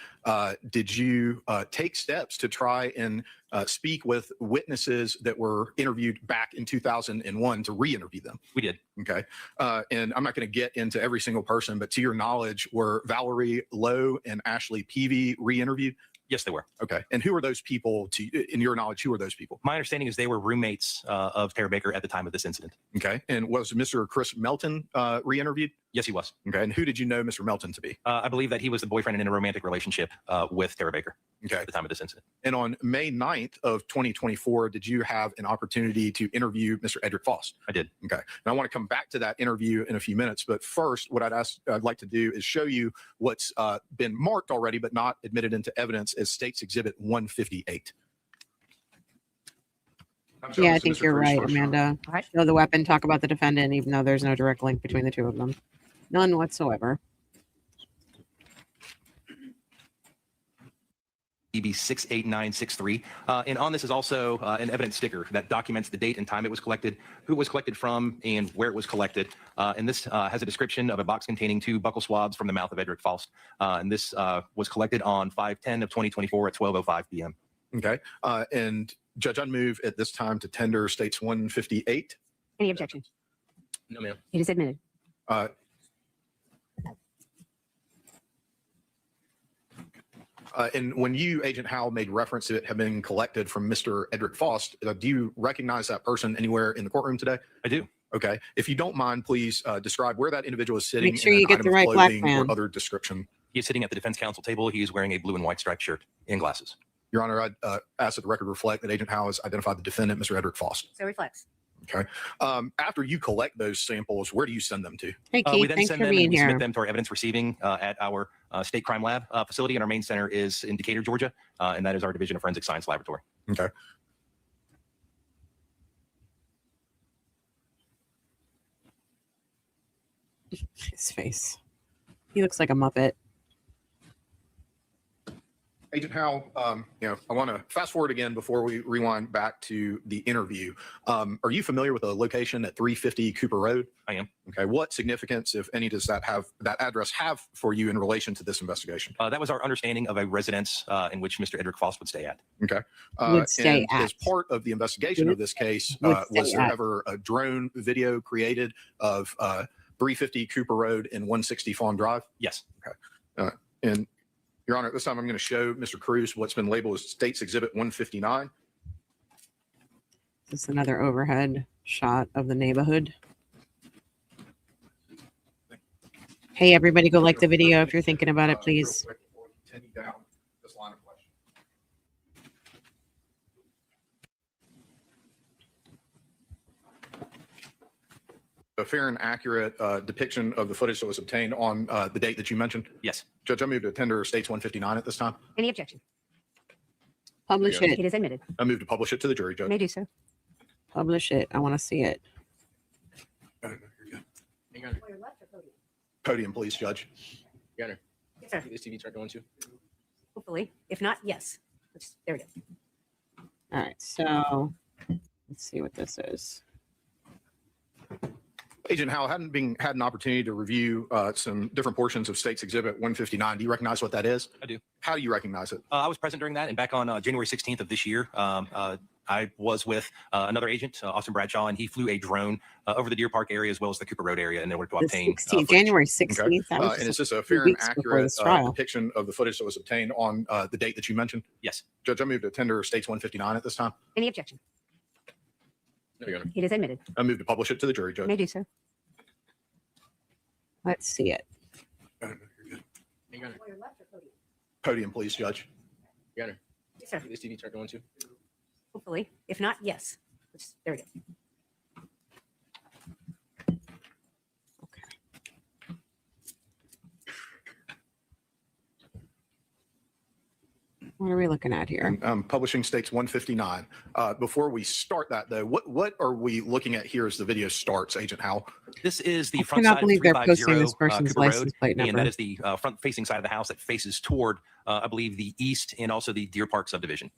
did you take steps to try and speak with witnesses that were interviewed back in 2001 to re-interview them? We did. Okay. And I'm not going to get into every single person, but to your knowledge, were Valerie Lowe and Ashley Peavy re-interviewed? Yes, they were. Okay. And who are those people, in your knowledge, who are those people? My understanding is they were roommates of Tara Baker at the time of this incident. Okay. And was Mr. Chris Melton re-interviewed? Yes, he was. Okay. And who did you know Mr. Melton to be? I believe that he was the boyfriend in a romantic relationship with Tara Baker Okay. at the time of this incident. And on May 9th of 2024, did you have an opportunity to interview Mr. Edrick Faust? I did. Okay. And I want to come back to that interview in a few minutes. But first, what I'd like to do is show you what's been marked already, but not admitted into evidence as State's Exhibit 158. Yeah, I think you're right, Amanda. All right. Show the weapon, talk about the defendant, even though there's no direct link between the two of them. None whatsoever. EB 68963. And on this is also an evidence sticker that documents the date and time it was collected, who it was collected from, and where it was collected. And this has a description of a box containing 2 buccal swabs from the mouth of Edrick Faust. And this was collected on 5/10 of 2024 at 12:05 p.m. Okay. And Judge, I'd move at this time to tender States 158. Any objection? No, ma'am. It is admitted. And when you, Agent Howell, made reference to it have been collected from Mr. Edrick Faust, do you recognize that person anywhere in the courtroom today? I do. Okay. If you don't mind, please describe where that individual is sitting. Make sure and you an get the item of right black clothing man. or other description. He is sitting at the defense counsel table. He is wearing a blue and white striped shirt and glasses. Your Honor, I'd ask that the record reflect that Agent Howell has identified the defendant, Mr. Edrick Faust. So reflects. Okay. After you collect those samples, where do you send them to? Hey, We Keith, then thanks send for them being and we submit here. them to our evidence receiving at our state crime lab facility, and our main center is in Decatur, Georgia, and that is our Division of Forensic Science Laboratory. Okay. His face. He looks like a Muppet. Agent Howell, I want to fast forward again before we rewind back to the interview. Are you familiar with a location at 350 Cooper Road? I am. Okay. What significance, if any, does that address have for you in relation to this investigation? That was our understanding of a residence in which Mr. Edrick Faust would stay at. Okay. Would stay and at. as part of the investigation of this case, Would was stay there at. ever a drone video created of 350 Cooper Road and 160 Fawn Drive? Yes. And Your Honor, at this time, I'm going to show Mr. Cruz what's been labeled as State's Exhibit 159. This is another overhead shot of the neighborhood. Hey, everybody, go like the video if you're thinking about it, please. Real quick before we continue down this line of question. A fair and accurate depiction of the footage that was obtained on the date that you mentioned. Yes. Judge, I move to tender States 159 at this time. Any objection? Publish It it. is admitted. I move to publish it to the jury, You Judge. may do so. Publish it. I want to see it. Your Honor, Podium, please, Judge. Your Honor, Yes, sir. this TV turned on too. Hopefully. If not, yes. There we go. All right. So let's see what this is. Agent Howell, had an opportunity to review some different portions of State's Exhibit 159. Do you recognize what that is? I do. How do you recognize it? I was present during that, and back on January 16th of this year, I was with another agent, Austin Bradshaw, and he flew a drone over the Deer Park area as well as the Cooper Road area in order to The obtain 16th, footage. January 16th. That was And is just this a few fair and weeks before accurate this trial. depiction of the footage that was obtained on the date that you mentioned? Yes. Judge, I move to tender States 159 at this time. Any objection? No, Your Honor. It is admitted. I move to publish it to the jury, You Judge. may do so. Let's see it. Your Honor. Podium, please, Judge. Your Honor. Yes, sir. This TV turned on too. Hopefully. If not, yes. There we go. What are we looking at here? Publishing states 159. Before we start that, though, what are we looking at here as the video starts, Agent Howell? This is the I front cannot side believe of they're 350 posting this person's Cooper Road, license plate and number. that is the front-facing side of the house that faces toward, I believe, the east and also the Deer Park subdivision.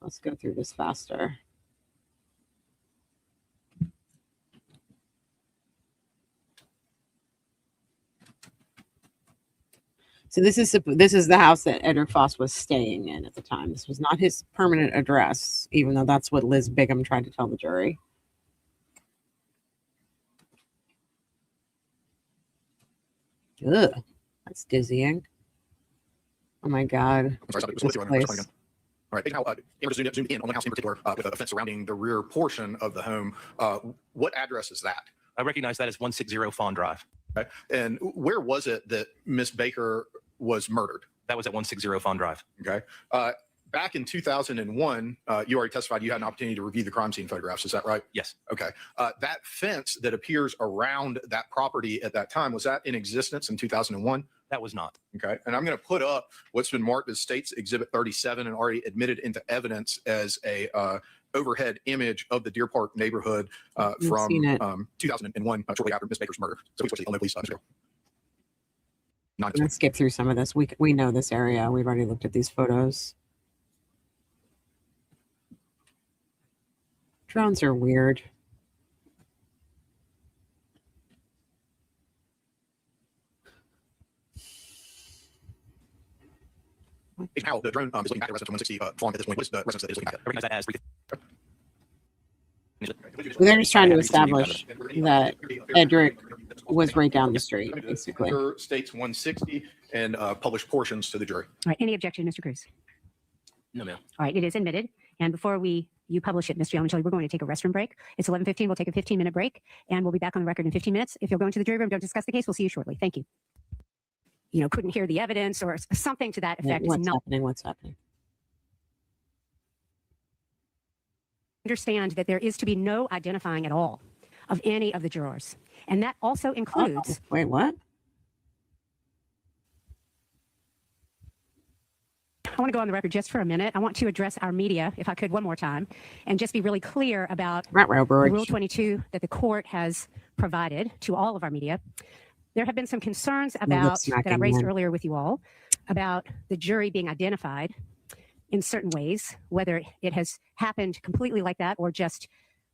Let's go through this faster. So this is the house that Edrick Faust was staying in at the time. This was not his permanent address, even though that's what Liz Bigham tried to tell the jury. Ugh, that's dizzying. Oh my God. I'm sorry, This place. All right, Agent Howell, zoomed in on the house in particular with a fence surrounding the rear portion of the home. What address is that? I recognize that as 160 Fawn Drive. Okay. And where was it that Miss Baker was murdered? That was at 160 Fawn Drive. Okay. Back in 2001, you already testified you had an opportunity to review the crime scene photographs. Is that right? Yes. Okay. That fence that appears around that property at that time, was that in existence in 2001? That was not. Okay. And I'm going to put up what's been marked as State's Exhibit 37 and already admitted into evidence as a overhead image of the Deer Park neighborhood from 2001, shortly after Miss Baker's murder. So we switch the only police officer. Let's skip through some of this. We know this area. We've already looked at these photos. Drones are weird. How the drone is looking at the residence 160 farm at this point. What is the residence that is looking at? I recognize that as 350. They're just trying to establish that Edrick was right down the street, basically. States 160 and published portions to the jury. All right. Any objection, Mr. Cruz? No, ma'am. All right. It is admitted. And before you publish it, Mr. Yelmicheli, we're going to take a restroom break. It's 11:15. We'll take a 15-minute break, and we'll be back on the record in 15 minutes. If you'll go into the jury room, don't discuss the case. We'll see you shortly. Thank you. You know, couldn't hear the evidence or something to that effect. What's happening? What's happening? Understand that there is to be no identifying at all of any of the jurors. And that also includes... Wait, what? I want to go on the record just for a minute. I want to address our media, if I could, one more time, and just be really clear about Rule 22 that the court has provided to all of our media. There have been some concerns about that I raised earlier with you all about the jury being identified in certain ways, whether it has happened completely like that or just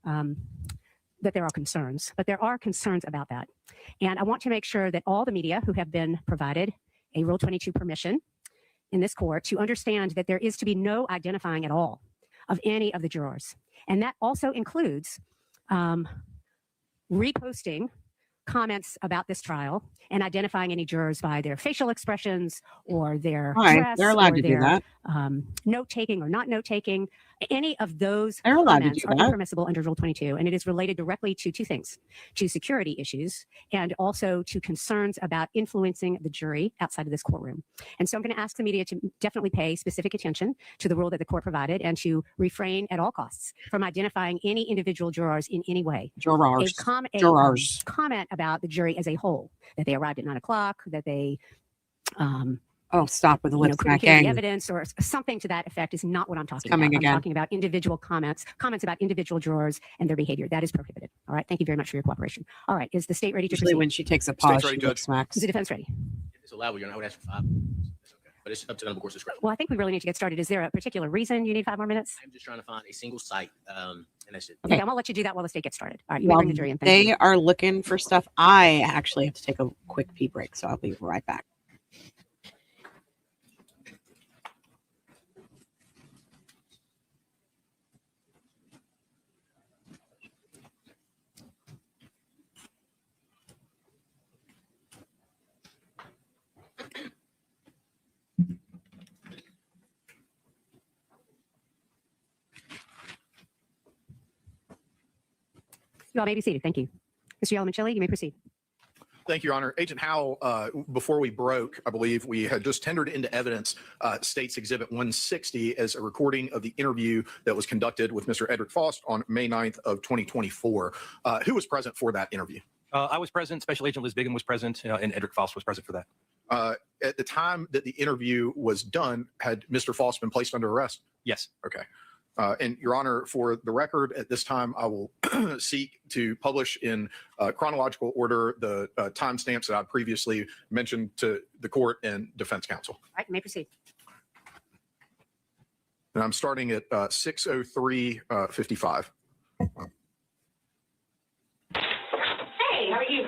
that there are concerns. But there are concerns about that. And I want to make sure that all the media who have been provided a Rule 22 permission in this court to understand that there is to be no identifying at all of any of the jurors. And that also includes reposting comments about this trial and identifying any jurors by their facial expressions or their dress. They're allowed or to their, do that. Note-taking or not note-taking. Any of those They're allowed to comments do are that. impermissible under Rule 22, and it is related directly to two things, to security issues and also to concerns about influencing the jury outside of this courtroom. And so I'm going to ask the media to definitely pay specific attention to the rule that the court provided and to refrain at all costs from identifying any individual jurors in any way. Jurors. A comment about the jury as a whole, that they arrived at 9 o'clock, that they Oh, stop with the lip couldn't hear the smacking. evidence or something to that effect is not what I'm talking coming about. again. I'm talking about individual comments about individual jurors and their behavior. That is prohibited. All right. Thank you very much for your cooperation. All right. Is the state ready to Usually proceed? when she takes a pause, ready, she Judge. lip smacks. Is the defense ready? If it's allowed, Your Honor, I would ask for 5 minutes. That's okay. But it's up to them, of course, discretion. Well, I think we really need to get started. Is there a particular reason you need 5 more minutes? I'm just trying to find a single site, and that's it. Okay. I'm going to let you do that while the state gets started. All right. You may While bring the jury in. Thank you. they are looking for stuff, I actually have to take a quick pee break, so I'll be right back. You all may be seated. Thank you. Mr. Yellowman-Chile, you may proceed. Thank you, Your Honor. Agent Howell, before we broke, I believe we had just tendered into evidence State's Exhibit 160 as a recording of the interview that was conducted with Mr. Edrick Faust on May 9th of 2024. Who was present for that interview? I was present. Special Agent Liz Biggin was present, and Edrick Faust was present for that. At the time that the interview was done, had Mr. Faust been placed under arrest? Yes. Okay. And Your Honor, for the record, at this time, I will seek to publish in chronological order the timestamps that I previously mentioned to the court and defense counsel. All right, you may proceed. And I'm starting at 6:03:55. Hey, how are you?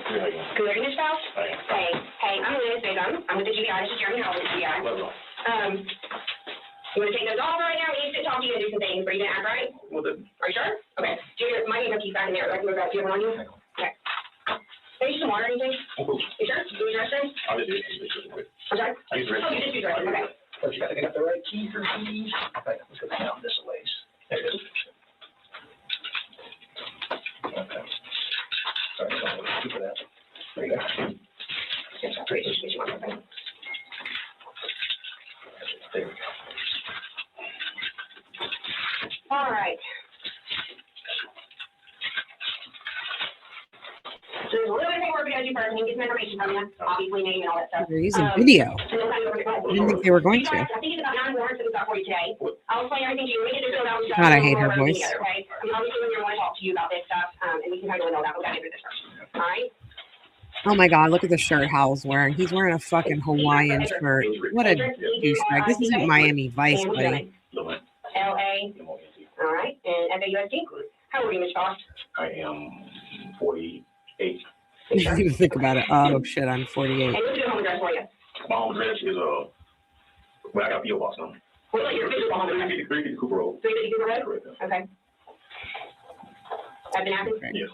Good, Ms. Faust? Hey, I'm Liz Biggum. I'm with the GBI. This is Jeremy Howell with the GBI. You want to take those off right now? We need to talk to you and do some things. Are you going to act right? Well, then, Are you sure? Okay. Do you mind if you back in there? I can move back to you on you? Okay. Can you some water or anything? You sure? Do you use your restroom? I'll just use it. I'm sorry? I use the Oh, you just use your restroom. Okay. But you got the right key for these. Okay, let's go down this a ways. There it is. Okay. Sorry, so for that. There you go. Yes, great. Just give you one more thing. There we go. All right. So there's a little bit of paperwork we got to do first. We can get some information from you, obviously name and all that stuff. They're using video. And then we'll kind of go over I didn't think they were going to. I think it's about 9 warrants that we got for you today. I'll explain everything to you. We can just go down. God, I hate her voice. Together, okay? I mean, obviously, we're going to want to talk to you about this stuff, and we can kind of go into all that. We've got to do this first. All right? Oh my God, look at the shirt Howell's wearing. He's wearing a fucking Hawaiian shirt. What a douchebag. This isn't Miami Vice, And buddy. L.A. All right. And F.A.U.S.D. How old are you, Ms. Faust? I am 48. You didn't even think about it. Oh shit, I'm 48. And what's your home address for you? My home address is, well, I got a P.O. box number. What's your official home address? 350 Cooper Road. 350 Cooper Road? Correct. Okay. I've been Athens? Yes.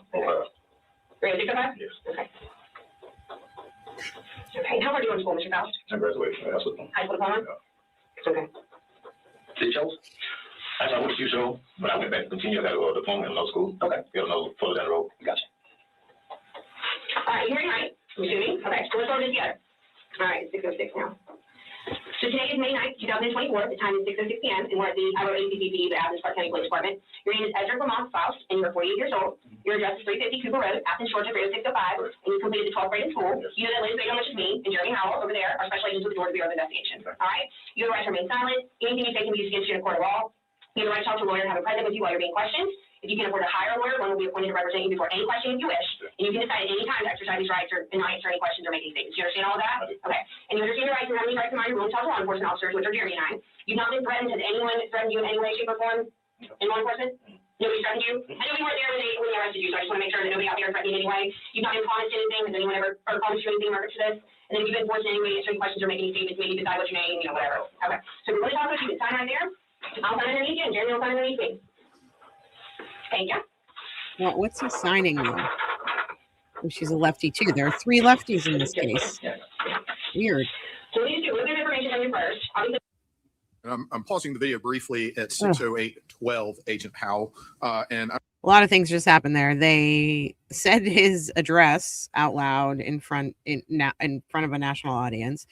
365? Yes. Okay. Okay. How far are you going to school, Mr. Faust? I graduated. That's what High school diploma? Okay. Did you? I went to USO, but I went back to continue. I got a diploma in law school. Okay. Got another further down the road. Gotcha. All right, you hearing right? You see me? Okay, so let's go this together. All right, 6:06 now. So today is May 9th, 2024. The time is 6:06 p.m. and we're at the ACPP, the Athens Park County Police Department. Your name is Edrick Faust, and you're 48 years old. Your address is 350 Cooper Road, Athens, Georgia, 30605, and you completed the 12th grade in school. You know that Liz Biggum, which is me, and Jeremy Howell over there are special agents with the Georgia Bureau of Investigation. All right? You have the right to remain silent. Anything you say can be used against you in a court of law. You have the right to talk to a lawyer and have a present with you while you're being questioned. If you can afford to hire a lawyer, one will be appointed to represent you before any question if you wish. And you can decide at any time to exercise these rights or not answer any questions or make any statements. You understand all of that? Okay. And you understand your rights and have any rights in mind you're willing to talk to law enforcement officers, which are Jeremy and I. You've not been threatened. Has anyone threatened you in any way, shape, or form in law enforcement? Nobody threatened you? I know we weren't there when they arrested you, so I just want to make sure that nobody out there threatened you in any way. You've not been promised anything. Has anyone ever promised you anything in regards to this? And then if you've been forced in any way to answer any questions or make any statements, maybe decide what your name, whatever. Okay. So if you want to talk about you, can sign right there. I'll sign underneath you, and Jeremy will sign underneath me. Thank you. Well, what's he signing though? Oh, she's a lefty too. There are 3 lefties in this case. Weird. So we need to do a little bit of information on you first. Obviously, And I'm pausing the video briefly at 6:08:12, Agent Howell. And A lot of things just happened there. They said his address out loud in front of a national audience.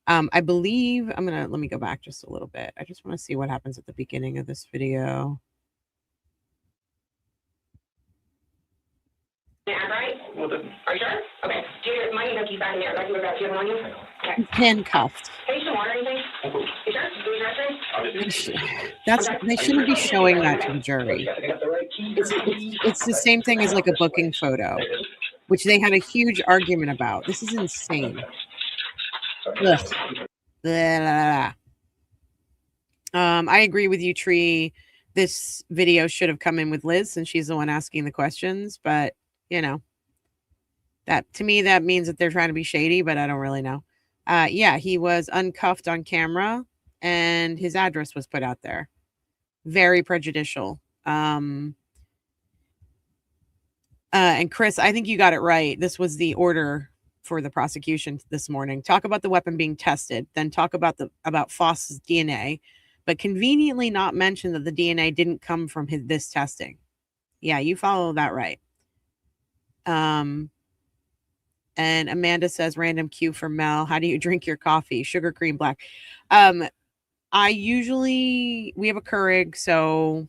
I believe let me go back just a little bit. I just want to see what happens at the beginning of this video. yeah, right? Well, then, Are you sure? Okay. Do you mind if you back in there? I can move back to you on you. Okay. He's handcuffed. Can you some water or anything? You sure? Do you use your restroom? I'll just use it. They shouldn't be showing that to the jury. I got the right key for these. It's the same thing as like a booking photo, which they had a huge argument about. This is insane. Ugh. Blah. I agree with you, Tree. This video should have come in with Liz since she's the one asking the questions, but you know, that to me, that means that they're trying to be shady, but I don't really know. Yeah, he was uncuffed on camera and his address was put out there. Very prejudicial. And Chris, I think you got it right. This was the order for the prosecution this morning. Talk about the weapon being tested, then talk about Faust's DNA, but conveniently not mention that the DNA didn't come from this testing. Yeah, you follow that right. And Amanda says, random cue for Mel. How do you drink your coffee? Sugar, cream, black. We have a Keurig, so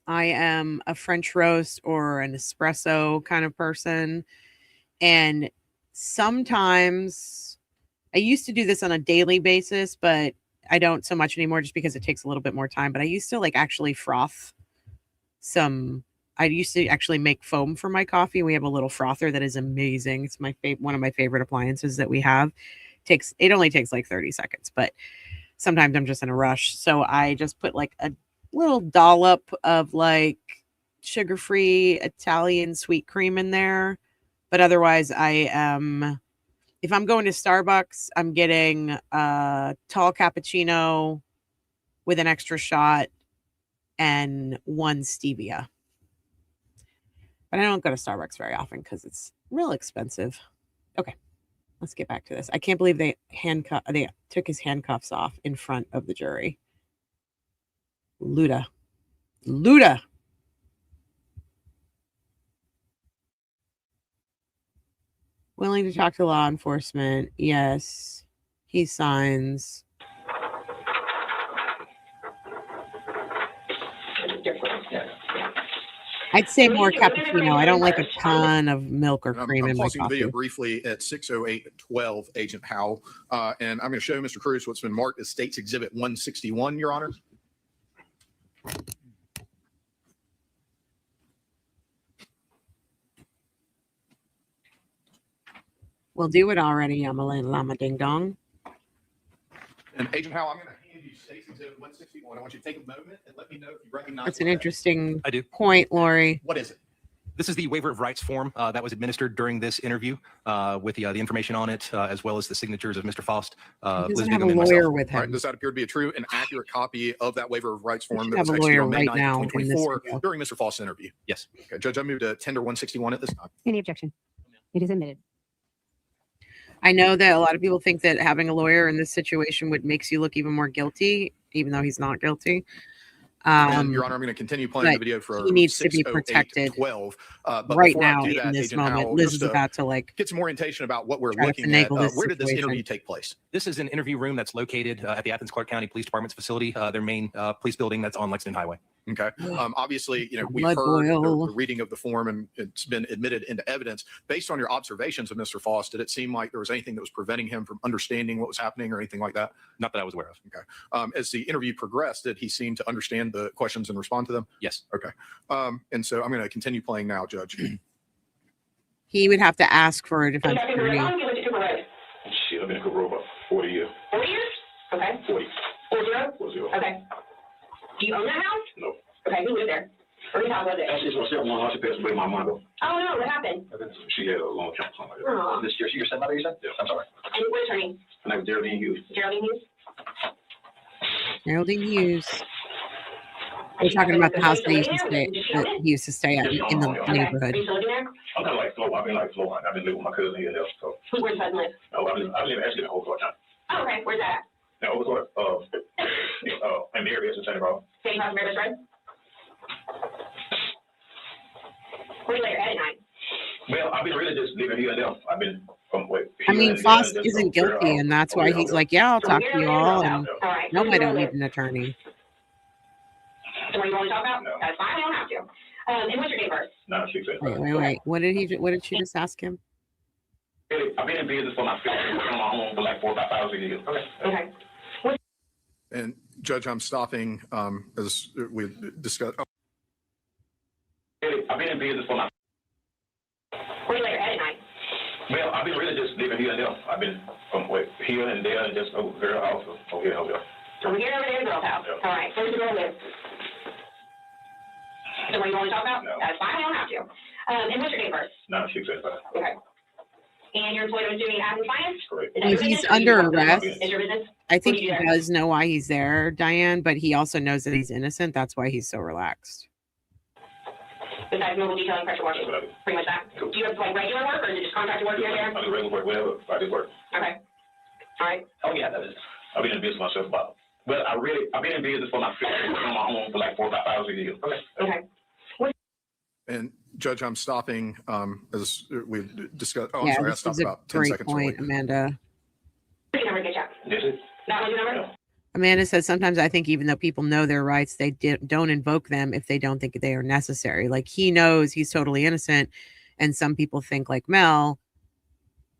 I am a French roast or an espresso kind of person. And sometimes I used to do this on a daily basis, but I don't so much anymore just because it takes a little bit more time. But I used to actually froth I used to actually make foam for my coffee. We have a little frother that is amazing. It's my one of my favorite appliances that we have. It only takes 30 seconds, but sometimes I'm just in a rush. So I just put a little dollop of sugar-free Italian sweet cream in there. But otherwise if I'm going to Starbucks, I'm getting a tall cappuccino with an extra shot and 1 stevia. But I don't go to Starbucks very often because it's real expensive. Okay, let's get back to this. I can't believe they took his handcuffs off in front of the jury. Luda. Willing to talk to law enforcement. Yes. He signs. I'd say more cappuccino. I don't like a ton of milk or cream in my pausing the coffee. video briefly at 6:08:12, Agent Howell, and I'm going to show Mr. Cruz what's been marked as State's Exhibit 161, Your Honor. We'll do it already, Yamala Lama Ding Dong. And Agent Howell, I'm going to hand you State's Exhibit 161. I want you to take a moment and let me know if you recognize. That's an interesting I do. point, Lori. What is it? This is the waiver of rights form that was administered during this interview with the information on it, as well as the signatures of Mr. Faust. He doesn't Liz have a Bingham, and lawyer myself. with All right, him. does that appear to be a true and accurate copy of that waiver of rights form should that was have a executed lawyer on May right 9th, now in this 2024 video. during Mr. Faust's interview? Yes. Okay, Judge, I move to tender 161 at this time. Any objection? It is admitted. I know that a lot of people think that having a lawyer in this situation makes you look even more guilty, even though he's not guilty. And Your Honor, I'm going to continue playing the video for he needs to be protected 6:08:12. But right before I now do in that, this Agent moment. Howell, Liz just is to about to get some more orientation about what we're try to looking at. finagle this Where did this situation. interview take place? This is an interview room that's located at the Athens Clarke County Police Department's facility, their main police building that's on Lexington Highway. Okay. Obviously, we've Blood heard boil. the reading of the form and it's been admitted into evidence. Based on your observations of Mr. Faust, did it seem like there was anything that was preventing him from understanding what was happening or anything like that? Not that I was aware of. Okay. As the interview progressed, did he seem to understand the questions and respond to them? Yes. Okay. And so I'm going to continue playing now, Judge. He would have to ask for a defense attorney. Shit, I've been in Cooper about 40 years. 40 years? Okay. 40. 40? 40. Okay. Do you own that house? No. Okay, who lived there? Or whose house was it? Actually, it's my stepmom. She passed away my mom. Oh, no, what happened? She had a long time. Something like that. Oh. This year, she your stepmother, you said? Yeah, I'm sorry. And what is her name? Her name is Geraldine Hughes. Geraldine Hughes? Geraldine Hughes. We're talking about the house that he used to stay at in the neighborhood. Are you still living there? I'm kind of like Flo. I've been like Flo. I've been living with my cousin here now. So, Where's your cousin live? no, I live actually in Overcourt now. Oh, okay, where's that? Now, Overcourt, in the area of St. Paul. Same house, Rivers Road? Where do you lay your head at night? Well, I've been really just living here and there. I've been from I mean, Faust isn't guilty, and that's why he's like, yeah, I'll talk to you all. And All right. no, I don't need an attorney. So what do you want to talk about? No. That's fine, I don't have to. And what's your date of birth? No, she said. Wait. What did she just ask him? I've been in business for myself. I've been on my own for like 4 or 5 years. Okay. Okay. And Judge, I'm stopping as we discussed. Oh. I've been in business for myself. Where do you lay your head at night? Well, I've been really just living here and there. I've been from here and there and just over there also. Over here, over there. Over here, over there, the girl's house. Yeah. All right, where's the girl live? So what do you want to talk about? No. That's fine, I don't have to. And what's your date of birth? No, she said that. Okay. And you're employed with doing Athens Finance? Correct. Is that your He's business, or under do you work arrest. for- Is your business? I think What do he you do? does know why he's there, Diane, but he also knows that he's innocent. That's why he's so relaxed. Besides mobile detailing, pressure washing, That's what I do. pretty much that. Do you have like regular work, or is it just contracted work here and there? I do regular work, whatever. I do work. Okay. All right. Oh, yeah, that is. I've been in business myself about. Well, I've been in business for myself. I've been on my own for like 4 or 5 years. Okay. Okay. And Judge, I'm stopping as we discussed. Oh, I'm Yeah, sorry. I this stopped is a about 10 great seconds point, early. Amanda. Number, good job. This is, That was your number? Amanda says sometimes I think even though people know their rights, they don't invoke them if they don't think they are necessary. Like he knows he's totally innocent, and some people think like Mel,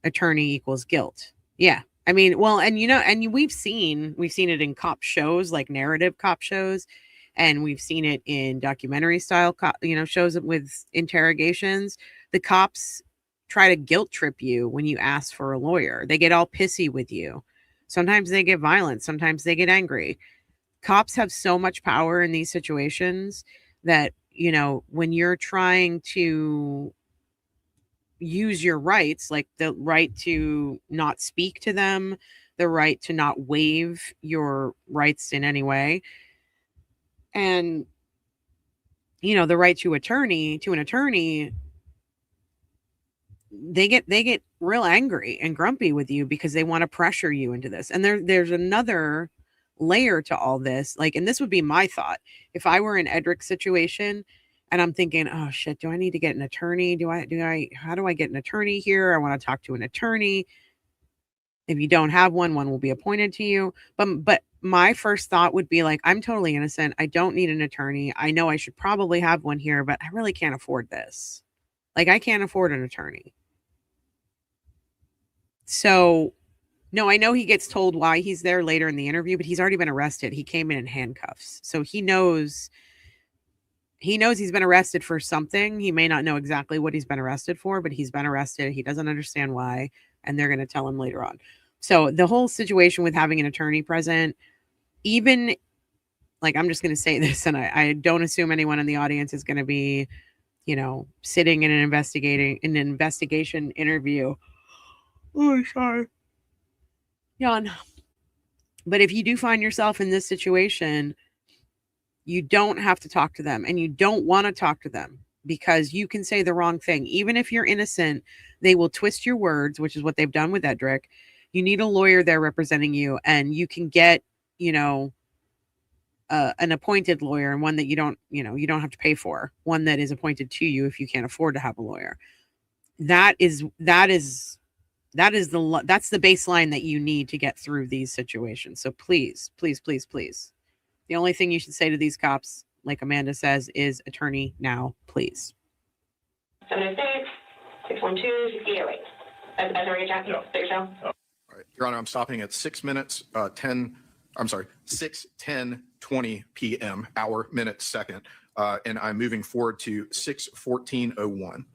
attorney equals guilt. Yeah, I mean, well, and you know, and we've seen it in cop shows, like narrative cop shows, and we've seen it in documentary style shows with interrogations. The cops try to guilt trip you when you ask for a lawyer. They get all pissy with you. Sometimes they get violent, sometimes they get angry. Cops have so much power in these situations that, you know, when you're trying to use your rights, like the right to not speak to them, the right to not waive your rights in any way, and, you know, the right to an attorney, they get real angry and grumpy with you because they want to pressure you into this. And there's another layer to all this. Like, and this would be my thought if I were in Edrick's situation and I'm thinking, oh shit, do I need to get an attorney? How do I get an attorney here? I want to talk to an attorney. If you don't have one will be appointed to you. But my first thought would be like, I'm totally innocent. I don't need an attorney. I know I should probably have one here, but I really can't afford this. Like, I can't afford an attorney. So, no, I know he gets told why he's there later in the interview, but he's already been arrested. He came in handcuffs. So he knows he's been arrested for something. He may not know exactly what he's been arrested for, but he's been arrested. He doesn't understand why, and they're going to tell him later on. So the whole situation with having an attorney present, even like, I'm just going to say this, and I don't assume anyone in the audience is going to be, you know, sitting in an investigation interview. Oh, sorry. Yawn. But if you do find yourself in this situation, you don't have to talk to them, and you don't want to talk to them because you can say the wrong thing. Even if you're innocent, they will twist your words, which is what they've done with Edrick. You need a lawyer there representing you, and you can get, you know, an appointed lawyer, and one that you don't have to pay for, one that is appointed to you if you can't afford to have a lawyer. That's the baseline that you need to get through these situations. So please, please, please, please. The only thing you should say to these cops, like Amanda says, is attorney now, please. 706, 612, 6808. That's the best number to get you? Bigger show? All right, Your Honor, I'm stopping at 6:10:20 p.m. hour, minute, second, and I'm moving forward to 6:14:01.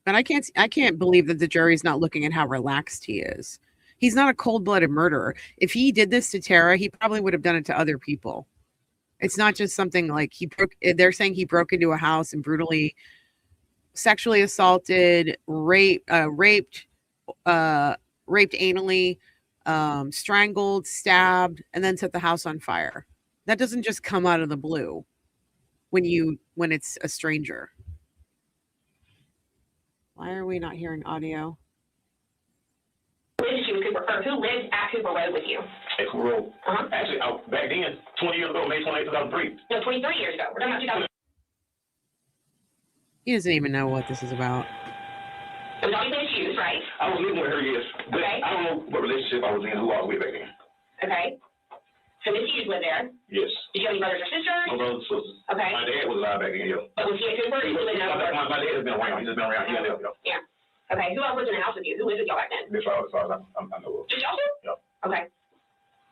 But I can't believe that the jury's not looking at how relaxed he is. He's not a cold-blooded murderer. If he did this to Tara, he probably would have done it to other people. It's not just something like they're saying he broke into a house and brutally sexually assaulted, raped anally, strangled, stabbed, and then set the house on fire. That doesn't just come out of the blue when it's a stranger. Why are we not hearing audio? Who lived at Cooper Road with you? at Cooper Road. Actually, back then, 20 years ago, May 28, 2003. No, 23 years ago. We're talking about 2000. He doesn't even know what this is about. It was obviously his shoes, right? I was living with her, yes. But Okay. I don't know what relationship I was in, who I was with back then. Okay. So Miss Hughes lived there. Yes. Did you have any brothers or sisters? My brothers and sisters. Okay. My dad was alive back then, yeah. But was he at Cooper? Or he lived in Cooper? My dad has been around. He's just been around. He left, yeah. Yeah. Okay. Who else lived in the house with you? Who lived with y'all back then? As far as I know of. Just y'all two? Yeah. Okay.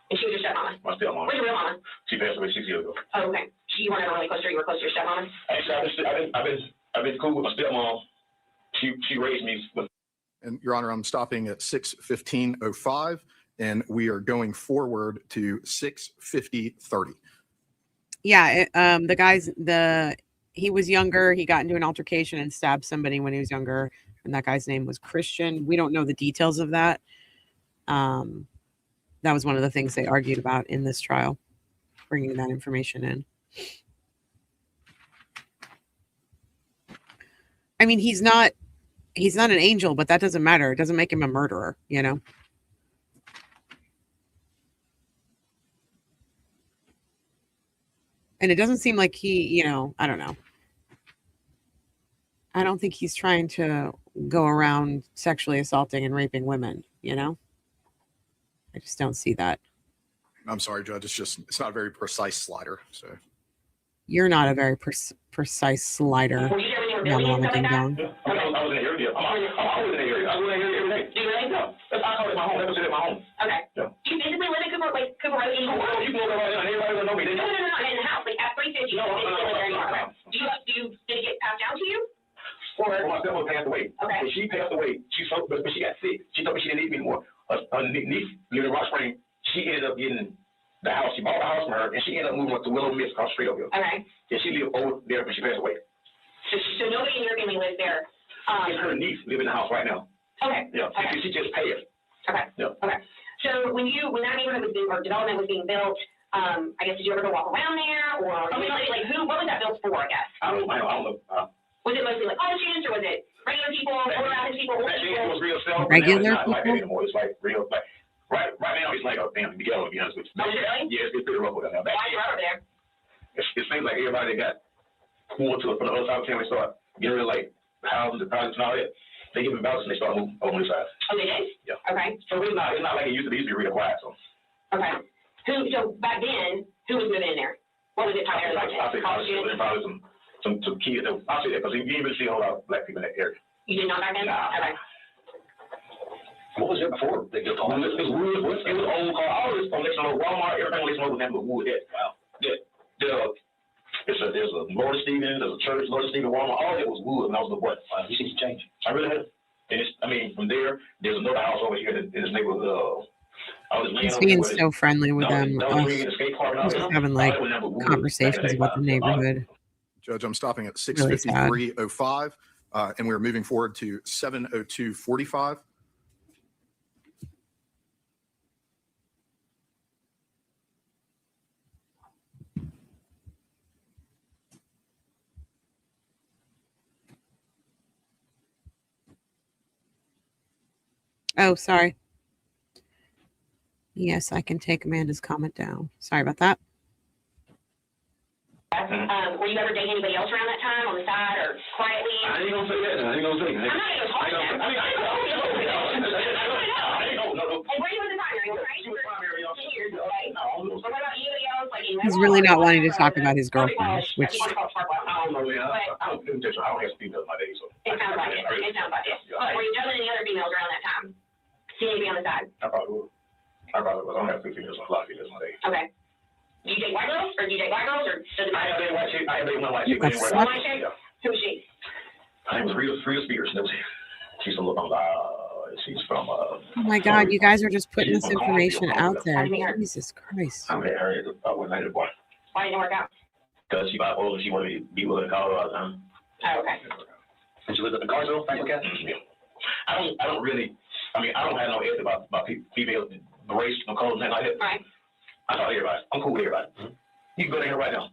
And she was your stepmama? My stepmom. Where's your real mama? She passed away 6 years ago. Oh, okay. You weren't ever really close to her? You were close to your stepmama? Actually, I've been cool with my stepmom. She raised me with. And Your Honor, I'm stopping at 6:15:05, and we are going forward to 6:50:30. Yeah, he was younger. He got into an altercation and stabbed somebody when he was younger, and that guy's name was Christian. We don't know the details of that. That was one of the things they argued about in this trial, bringing that information in. I mean, he's not an angel, but that doesn't matter. It doesn't make him a murderer, you know? And it doesn't seem like he, I don't know. I don't think he's trying to go around sexually assaulting and raping women, I just don't see that. I'm sorry, Judge. It's not a very precise slider. So You're not a very precise slider. Were you there when you were Young building and mama stuff ding like that? dong. I was in the area. I'm always in the area. I go in the area every day. Do you really? Yeah. I call it my home. That's at my home. Okay. Yeah. Do you physically live in Cooper Road? Oh, you can go there right now. Everybody will know me. No, in the house, like at 350. No, You no, there you are. no. Did it get passed down to you? Or Well, my stepmother passed away. Okay. When she passed away, but when she got sick, she told me she didn't need me anymore. Her niece lived in Rock Spring. She ended up getting the house. She bought the house from her, and she ended up moving up to Willow Mist across the street over here. okay. And she lived over there when she passed away. So nobody in your family lives there. It's her niece living in the house right now. Okay. Yeah. Okay. She just paid. Okay. Yeah. Okay. So when that neighborhood was being, or development was being built, I guess, did you ever go walk around there, or what was that built for? I guess. I don't know. Was it mostly like college students, or was it regular people, older average people, older That people? was real self. Regular It's not like that people? anymore. It's like real. Like right now, it's like a damn ghetto. To be honest with you. Oh, is it really? Yeah, it's pretty rough with that now. Why are you over there? It seems like everybody that got moved to it from the other side of the family start getting rid of like houses and projects and all that. They give them balance and they start moving over this side. Oh, they did? Yeah. Okay. So it's not like it used to be. It used to be real quiet. So Okay. So back then, who was living in there? What was it I primarily? say college students and probably some kids. I'll say that because you didn't even see a whole lot of black people in that area. You did not back then? Nah. Okay. What was there before? They just called it was wood. It was old car. All this from Walmart. Everything was nothing but wood. Wow. There's a Lord Stephen, there's a church, Lord Stephen, Walmart. All that was wood, and that was the what? You see the change. I really have. And from there's another house over here in this neighborhood. He's being so friendly with them. He's just having like conversations about the neighborhood. Judge, I'm stopping at Really sad. 6:53:05, and we're moving forward to 7:02:45. Oh, sorry. Yes, I can take Amanda's comment down. Sorry about that. Were you ever dating anybody else around that time on the side or quietly? I ain't gonna say that. I ain't gonna say that. I'm not gonna talk to them. I know. And where you was the primary, right? She was primary, y'all. 10 years, okay. No, What about anybody else? Like, He's really not wanting to talk about his girlfriend, which I don't know, man. I don't have females my day, so. It sounds like it. It sounds like it. But were you juggling any other females around that time? See anybody on the side? I probably would. I don't have two females, a lot of females my day. Okay. Do you date white girls, or do you date black girls, or does it I matter? have one white chick. I have one white chick. The Anyway, fuck? White chick? Yeah. Who is she? Her name was Rita Spears. That was it. She's from she's from oh my God, you guys are just putting this information out there. Jesus Christ. I met her one night at the bar. Why didn't it work out? Because she bipolar and she wanted me to be with her call her all the time. Oh, okay. And she lived up in Carsville, Franklin County. Yeah. I don't really, I don't have no edge about females, the race, no color, nothing like that. Right. I talk to everybody. I'm cool with everybody. You can go down here right now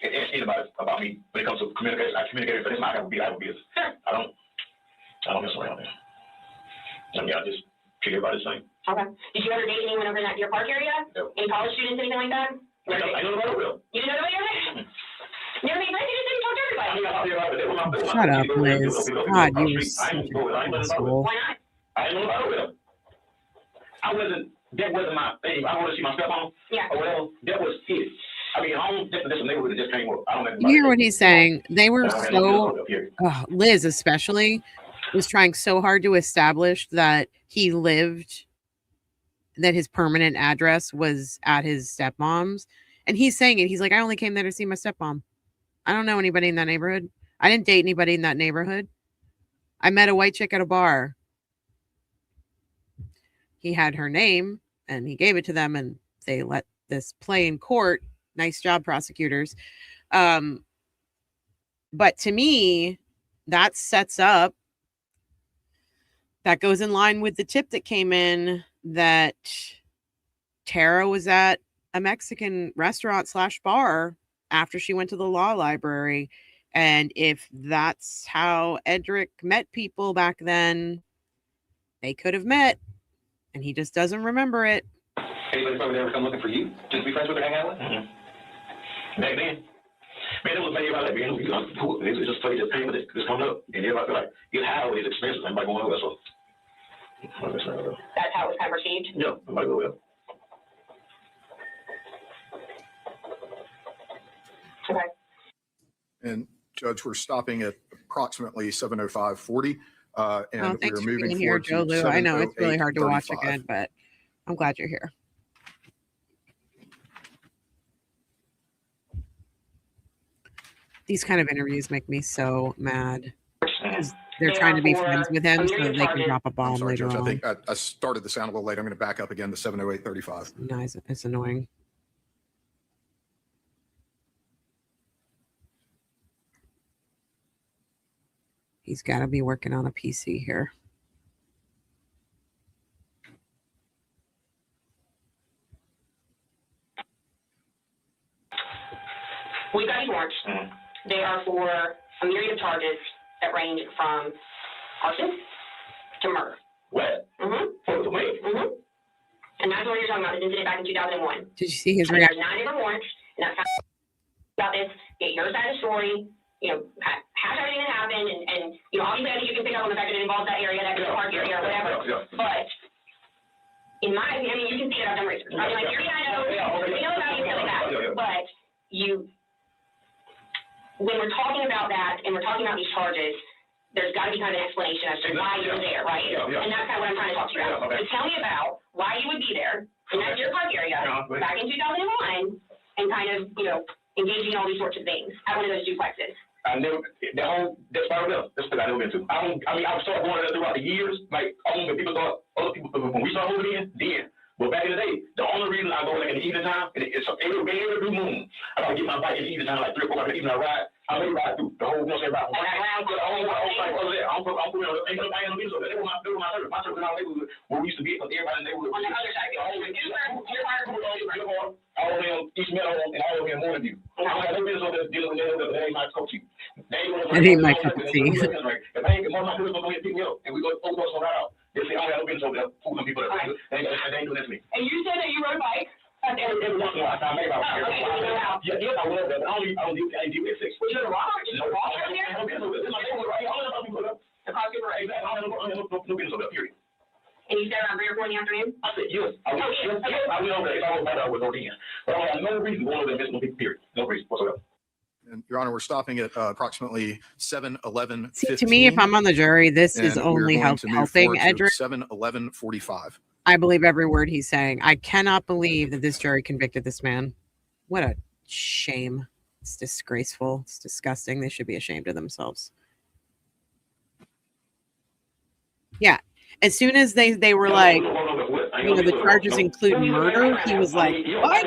and ask anybody about me when it comes to communication. I communicate with them. I have a business. Sure. I don't mess around there. I just treat everybody the same. Okay. Did you ever date anyone over in that Deer Park area? No. Any college students, anything like that? I know nobody will. You didn't know nobody over there? You never made friends? You just didn't talk to everybody? Shut up, Liz. God, you were such an asshole. Why not? I didn't know nobody will. That wasn't my thing. I want to see my stepmom. Yeah. Or whatever. That was it. That's a neighborhood that just came up. I don't know. You hear what he's saying? They were I don't have no so, business up here. Liz especially, was trying so hard to establish that he lived, that his permanent address was at his stepmom's. And he's saying it. He's like, I only came there to see my stepmom. I don't know anybody in that neighborhood. I didn't date anybody in that neighborhood. I met a white chick at a bar. He had her name and he gave it to them and they let this play in court. Nice job, prosecutors. But to me, that sets up, that goes in line with the tip that came in that Tara was at a Mexican restaurant / bar after she went to the law library. And if that's how Edrick met people back then, they could have met. And he just doesn't remember it. Anybody from there ever come looking for you? Just to be friends with or hang out with? Back then, man, it was like everybody like, man, it's just funny, this payment that's coming up, and everybody feel like, get Howell is expensive, everybody going over, so. That's how it was kind of received? Yeah, everybody go well. Okay. And Judge, we're stopping at approximately 7:05:40. And thanks we're for moving being here, forward Joe to Lou. I know it's really hard to watch 7:08:35. again, but I'm glad you're here. These kind of interviews make me so mad because they're trying to be friends with him so they can drop a I'm bomb sorry, later Judge. I on. think I started the sound a little late. I'm going to back up again to 7:08:35. Nice. It's annoying. He's got to be working on a PC here. We've got these warrants. They are for a myriad of charges that range from arson to murder. What? For me? And that's what you're talking about, this incident back in 2001. Did you see his And there's reaction? 9 different warrants, and that's how about this, get your side of the story, you know, hash everything that happened, and you know, obviously I think you can pick up on the fact that it involves that area, that park area, or whatever. But in my opinion, I mean, you can see it, I've done research. I mean, like, I know, we know about you, stuff like that. But when we're talking about that, and we're talking about these charges, there's got to be kind of an explanation as to why you're there, right? And that's kind of what I'm trying to talk to you about. So tell me about why you would be there in that Deer Park area back in 2001 and kind of, you know, engaging in all these sorts of things at one of those duplexes. I never, that's part of it. That's what I never been to. I mean, I started going there throughout the years. Like, when people thought, other people, when we started moving in, then. But back in the day, the only reason I go like in the evening time, and it's every blue moon, I gotta get my bike in the evening time, like 3 or 4 o'clock in the evening, I ride. I may ride through the whole, you know what I'm saying, about. I'm putting on, ain't nobody in the middle of it. They were my service. My service in our neighborhood, where we used to be, because everybody in the neighborhood. On the other side, all of them, East Meadow, and all of them in Morning View. I don't have no business over there dealing with them, that ain't my cup of tea. That ain't my cup of tea. If I ain't, one of my dudes gonna come here and pick me up, and we go right out. They say, I don't have no business over there, fooling people. They ain't doing that to me. And you said that you rode a bike? Every once in a while, I maybe about yeah, I love that, but I don't do it 6. Was you a robber? Did you walk from there? No business over there. This is my neighborhood, right? I don't know people up. The prosecutor, right? I don't have no business over there, period. And you said around 3 or 4 in the afternoon? I said, yes. I went over there. If I was better, I would go in. But I have no reason going over there and missing no people, period. No reason whatsoever. And Your Honor, we're stopping at approximately 7:11:15. See, to me, if I'm on the jury, this is only helping Edrick. 7:11:45. I believe every word he's saying. I cannot believe that this jury convicted this man. What a shame. It's disgraceful. It's disgusting. They should be ashamed of themselves. Yeah. As soon as they were like, you know, the charges include murder, he was like, what?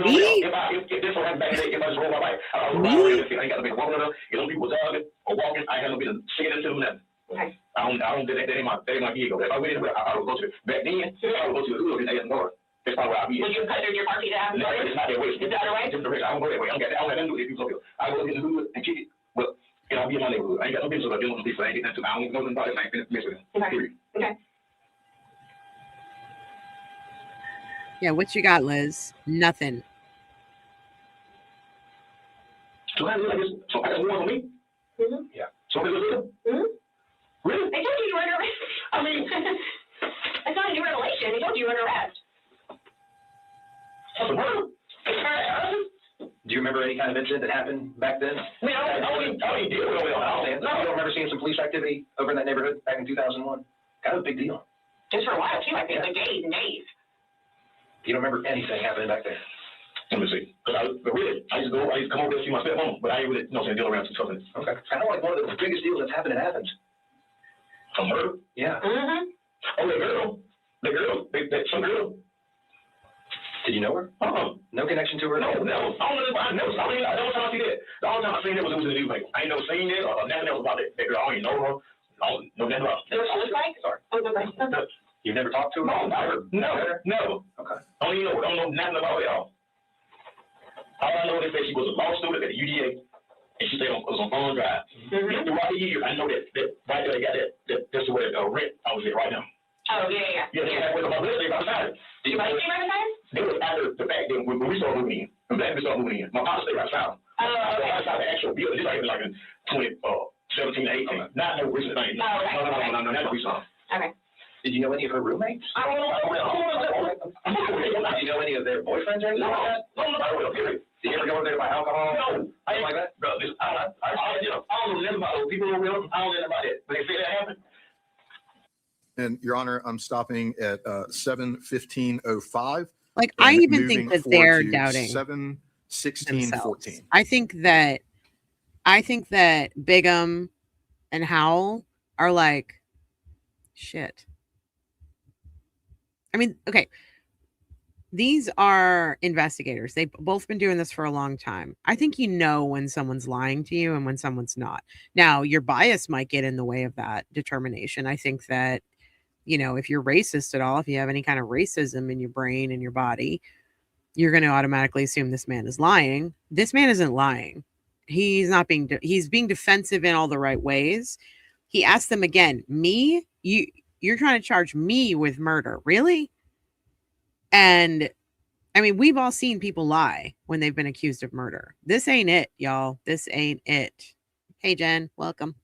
Me? Me? I don't do that. That ain't my gig. If I went anywhere, I would go to back then. I would go to the hood and they had north. That's not where I be. Would you cut through your party to have no, it's not that way. It's the other way. Different direction. I don't go that way. I don't have nothing to do with people over here. I go in the hood and kick it. Well, and I'll be in my neighborhood. I ain't got no business about dealing with people. I ain't getting into. I don't even know nothing about it. I ain't finna mess with them. Period. Okay. Yeah, what you got, Liz? Nothing. So I look like this. So I got more on me. Yeah. So this is it. Really? They told you were under arrest. I mean, it's not a new revelation. They told you were under arrest. Do you remember any kind of incident that happened back then? Man, I only deal with it. You don't remember seeing some police activity over in that neighborhood back in 2001? Kind of a big deal. Just for a while, too. I think like days and days. You don't remember anything happening back there? Let me see. Because I used to come over there and see my stepmom, but I ain't really, deal around too tough. Okay. Kind of like one of the biggest deals that's happened in Athens. A murder? Yeah. Mm-hmm. Oh, some girl. Did you know her? No connection to her? No. I don't know. I never saw her. The only time I see that, the only time I seen it was in the newspaper. I ain't never seen it or nothing else about that girl. I don't even know her. I don't know nothing about her. What she look like? Sorry. You never talked to her? No. Okay. I don't know nothing about it at all. All I know is that she was a law student at the UDA, and she stayed was on Farm Drive. Mm-hmm. Throughout the year, I know that right there they got that's where rent I was at right now. Oh, yeah. Yeah, they had with my birthday outside. Did you buy it right beside? They was after the fact that when we started moving in. And black people start moving in. My mom stayed right south. Outside the actual building. This like in 2017 to 18. Not no recent thing. No, not recent. Okay. Did you know any of her roommates? I don't know. Did you know any of their boyfriends or anything like that? No, period. Did you ever go over there to buy alcohol? No. I ain't like that. Bro, I don't know nothing about those people over there. I don't know nothing about it. But they say that happened. And Your Honor, I'm stopping at 7:15:05. Like, and I even moving think that forward they're to doubting 7:16:14. themselves. I think that Bigham and Howell are like, shit. I mean, okay. These are investigators. They've both been doing this for a long time. I think you know when someone's lying to you and when someone's not. Now, your bias might get in the way of that determination. I think that, if you're racist at all, if you have any kind of racism in your brain and your body, you're going to automatically assume this man is lying. This man isn't lying. He's being defensive in all the right ways. He asked them again, you're trying to charge me with murder. Really? And I mean, we've all seen people lie when they've been accused of murder. This ain't it, y'all. This ain't it. Hey, Jen, welcome.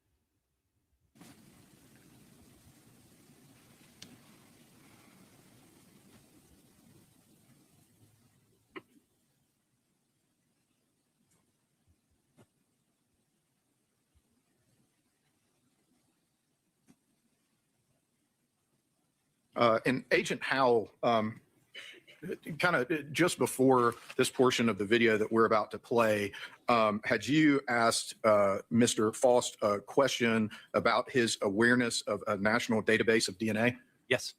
And Agent Howell, kind of just before this portion of the video that we're about to play, had you asked Mr. Faust a question about his awareness of a national database of DNA? Yes.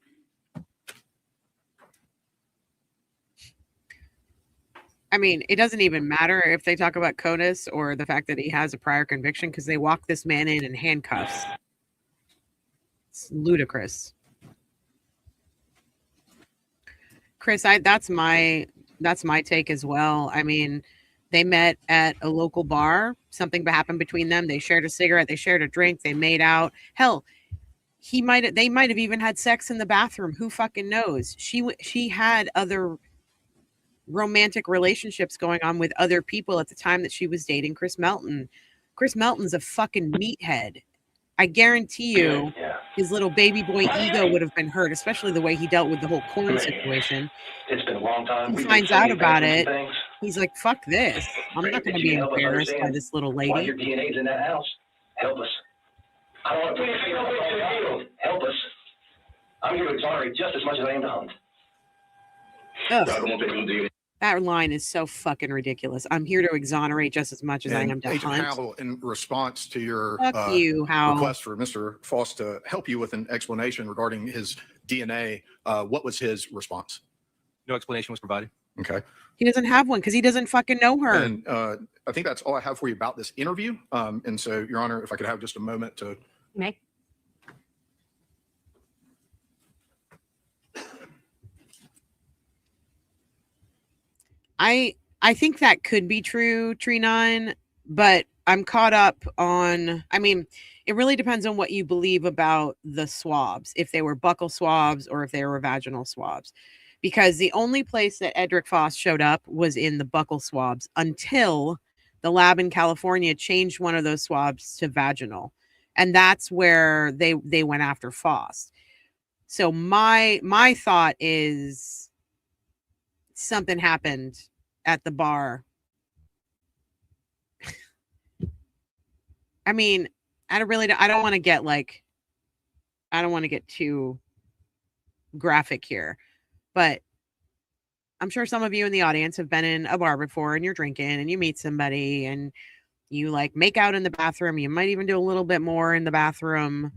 I mean, it doesn't even matter if they talk about CODIS or the fact that he has a prior conviction because they walk this man in handcuffs. It's ludicrous. Chris, that's my take as well. I mean, they met at a local bar. Something happened between them. They shared a cigarette. They shared a drink. They made out. Hell, they might have even had sex in the bathroom. Who fucking knows? She had other romantic relationships going on with other people at the time that she was dating Chris Melton. Chris Melton's a fucking meathead. I guarantee you his little baby boy ego would have been hurt, especially the way he dealt with the whole corn situation. It's been a long time. He finds out about it. He's like, fuck this. I'm not going to be embarrassed by this little Why lady. your DNA's in that house? Help us. I don't want to put your finger on the Help us. I'm here to exonerate just as much as I am to hunt. Ugh. That line is so fucking ridiculous. I'm here to exonerate just as much as I am to Agent hunt. Howell, in response to your request for Mr. Faust to help you with an explanation regarding his DNA, what was his response? No explanation was provided. Okay. He doesn't have one because he doesn't fucking know her. And I think that's all I have for you about this interview. And so, Your Honor, if I could have just a moment to... May. I think that could be true, Tree 9, but I'm caught up on, I mean, it really depends on what you believe about the swabs, if they were buccal swabs or if they were vaginal swabs. Because the only place that Edrick Faust showed up was in the buccal swabs until the lab in California changed one of those swabs to vaginal. And that's where they went after Faust. So my thought is something happened at the bar. I mean, I don't want to get too graphic here, but I'm sure some of you in the audience have been in a bar before and you're drinking and you meet somebody and you like make out in the bathroom. You might even do a little bit more in the bathroom.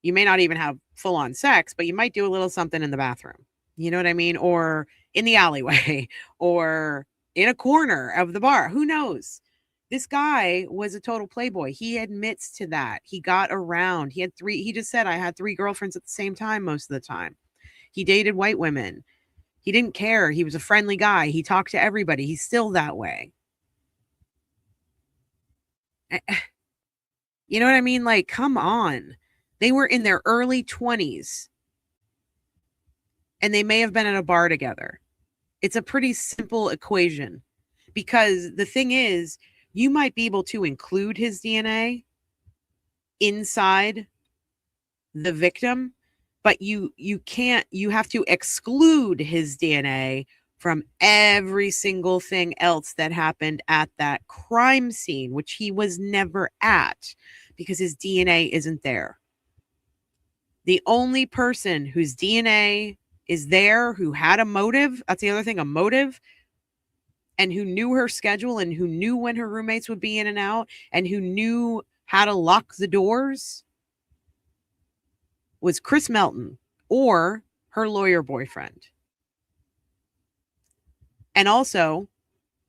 You may not even have full on sex, but you might do a little something in the bathroom. You know what I mean? Or in the alleyway or in a corner of the bar. Who knows? This guy was a total playboy. He admits to that. He got around. He just said, I had 3 girlfriends at the same time most of the time. He dated white women. He didn't care. He was a friendly guy. He talked to everybody. He's still that way. You know what I mean? Like, come on. They were in their early 20s. And they may have been at a bar together. It's a pretty simple equation. Because the thing is, you might be able to include his DNA inside the victim, but you can't, you have to exclude his DNA from every single thing else that happened at that crime scene, which he was never at because his DNA isn't there. The only person whose DNA is there, who had a motive, that's the other thing, a motive, and who knew her schedule and who knew when her roommates would be in and out and who knew how to lock the doors, was Chris Melton or her lawyer boyfriend. And also,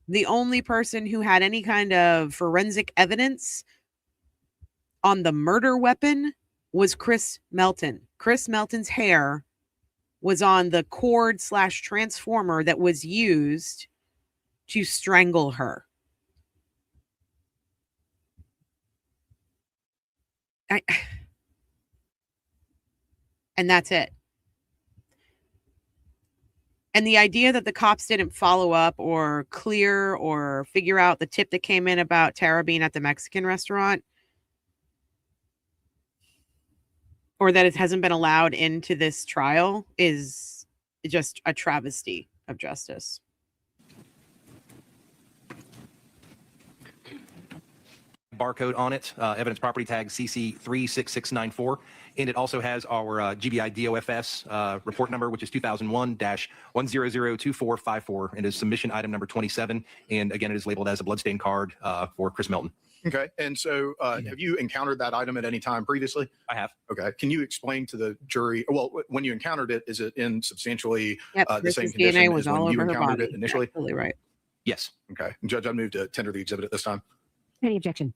the only person who had any kind of forensic evidence on the murder weapon was Chris Melton. Chris Melton's hair was on the cord/transformer that was used to strangle her. And that's it. And the idea that the cops didn't follow up or clear or figure out the tip that came in about Tara being at the Mexican restaurant, or that it hasn't been allowed into this trial, is just a travesty of justice. Barcode on it, evidence property tag CC36694. And it also has our GBI DOFS report number, which is 2001-1002454, and is submission item number 27. And again, it is labeled as a bloodstain card for Chris Melton. Okay. And so have you encountered that item at any time previously? I have. Okay. Can you explain to the jury, well, when you encountered it, is it in substantially the same Chris's condition DNA was as all when you over her encountered body. it initially? Absolutely right. Yes. Okay. Judge, I move to tender the exhibit at this time. Any objection?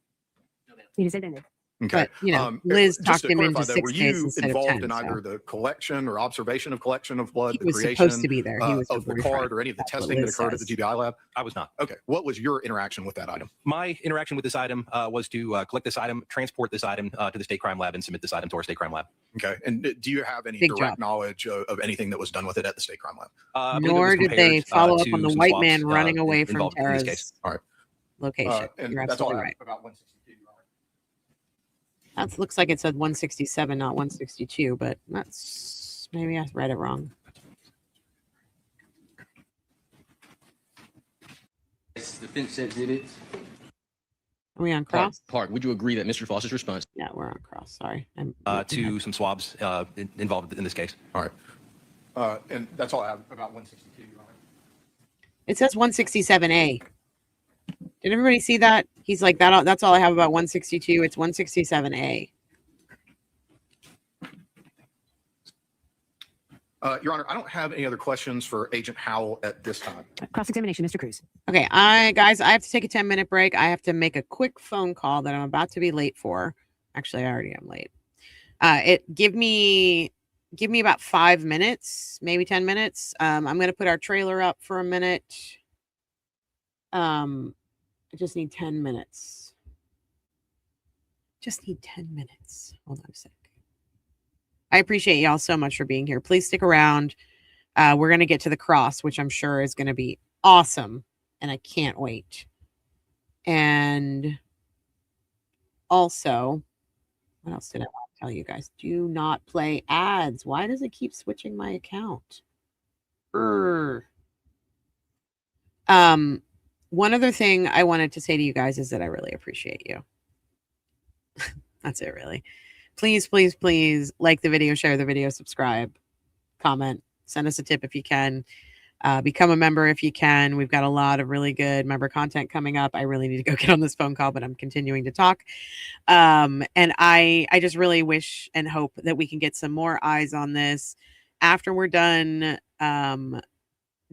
It is ended. Okay. But, Liz just talked to him clarify, into though, 6 were days you instead of involved 10. in either the collection or observation of collection of blood, He the was creation supposed to be there. He was of the boyfriend. card, or any of the That's what testing that Liz occurred at says. the GBI lab? I was not. Okay. What was your interaction with that item? My interaction with this item was to collect this item, transport this item to the state crime lab, and submit this item to our state crime lab. Okay. And do you have any Big direct job. knowledge of anything that was done with it at the state crime lab? I believe it was Nor did they compared, follow up to on the some white swabs, man running away from involved in this case. Tara's All right. location. And You're that's all absolutely I right. have about 162. Your Honor. That looks like it said 167, not 162, but that's, maybe I read it wrong. Defense exhibits. Are we on cross? Park, would you agree that Mr. Foster's response Yeah, we're on cross. Sorry. To some swabs involved in this case. All right. And that's all I have about 162. Your Honor. It says 167A. Did everybody see that? He's like, that's all I have about 162. It's 167A. Your Honor, I don't have any other questions for Agent Howell at this time. Cross-examination, Mr. Cruz. Okay, guys, I have to take a 10-minute break. I have to make a quick phone call that I'm about to be late for. Actually, I already am late. Give me about 5 minutes, maybe 10 minutes. I'm going to put our trailer up for a minute. I just need 10 minutes. Just need 10 minutes. Hold on a sec. I appreciate y'all so much for being here. Please stick around. We're going to get to the cross, which I'm sure is going to be awesome. And I can't wait. And also, what else did I want to tell you guys? Do not play ads. Why does it keep switching my account? One other thing I wanted to say to you guys is that I really appreciate you. That's it, really. Please, please, please like the video, share the video, subscribe, comment, send us a tip if you can. Become a member if you can. We've got a lot of really good member content coming up. I really need to go get on this phone call, but I'm continuing to talk. And I just really wish and hope that we can get some more eyes on this after we're done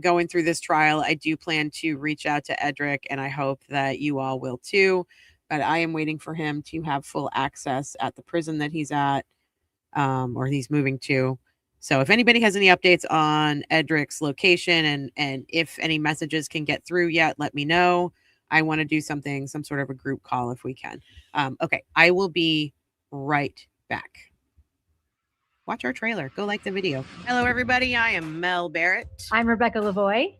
going through this trial. I do plan to reach out to Edrick, and I hope that you all will too. But I am waiting for him to have full access at the prison that he's at, or he's moving to. So if anybody has any updates on Edrick's location and if any messages can get through yet, let me know. I want to do some sort of a group call if we can. Okay, I will be right back. Watch our trailer. Go like the video. Hello, everybody. I am Mel Barrett. I'm Rebecca Lavoie.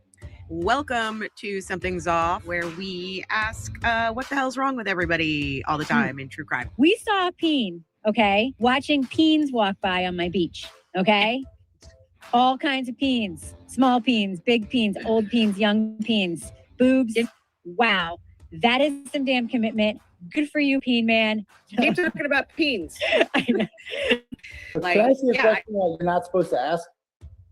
Welcome to Something's Off, where we ask what the hell's wrong with everybody all the time in true crime. We saw a peen, okay? Watching peens walk by on my beach, okay? All kinds of peens, small peens, big peens, old peens, young peens, boobs. Wow, that is some damn commitment. Good for you, peen man. Keep talking about peens. I know. Like, Can I see a yeah, question that you're not supposed to ask?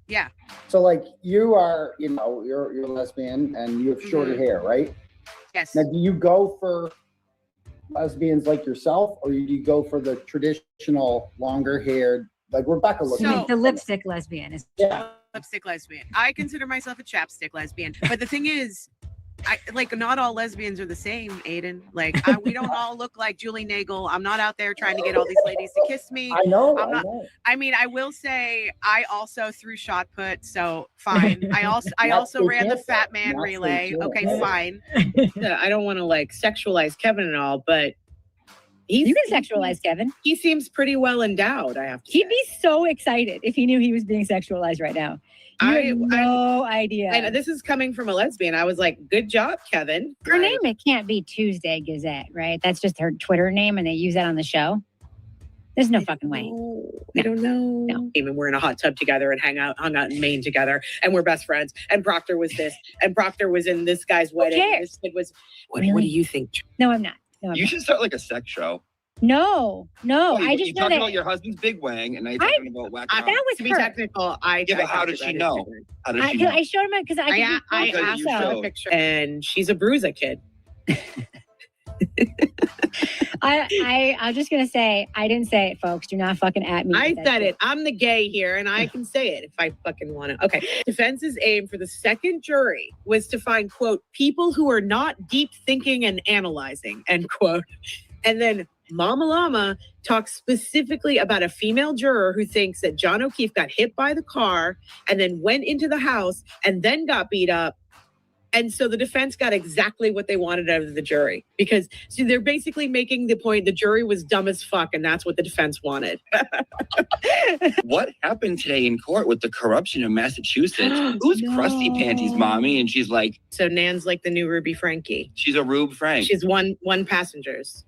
Yeah. So like you are, you're lesbian and you have shorter hair, right? Yes. Now, do you go for lesbians like yourself, or do you go for the traditional longer haired, like Rebecca looks? So- The lipstick lesbian is. Yeah. Lipstick lesbian. I consider myself a chapstick lesbian. But the thing is, not all lesbians are the same, Aiden. Like, we don't all look like Julie Nagel. I'm not out there trying to get all these ladies to kiss me. I know. I'm I not- know. I mean, I will say I also threw shot put, so fine. I also ran the fat man relay. Okay, fine. I don't want to sexualize Kevin and all, but You can sexualize Kevin. he seems pretty well endowed, I have to He'd say. be so excited if he knew he was being sexualized right now. You have no idea. And this is coming from a lesbian. I was like, good job, Kevin. Her name, it can't be Tuesday Gazette, right? That's just her Twitter name, and they use that on the show. There's no fucking way. I don't know. No. Even we're in a hot tub together and hung out in Maine together, and we're best friends. And Proctor was this, and Proctor was in this guy's wedding. and cares? This kid was. What Really? do you think? No, I'm not. No, I'm You not. should start like a sex show. No. I just you know talking that about your husband's big wang, and now you're talking about whacking that was To be her. technical, I. Yeah, but I how talked did she about it know? different. How does she know? I showed him because I I Because asked you her a showed. picture, and she's a bruiser kid. I'm just gonna say I didn't say it, folks. Do not fucking at me. I with that said shit. it. I'm the gay here, and I can say it if I fucking want to. Okay. Defense's aim for the second jury was to find, quote, people who are not deep thinking and analyzing, end quote. And then Mama Llama talks specifically about a female juror who thinks that John O'Keefe got hit by the car and then went into the house and then got beat up. And so the defense got exactly what they wanted out of the jury, because so they're basically making the point the jury was dumb as fuck, and that's what the defense wanted. What happened today in court with the corruption of Massachusetts? Who's Krusty Panties mommy? And she's like, So Nan's like the new Ruby Frankie. she's a Rube Frank. She's one passengers.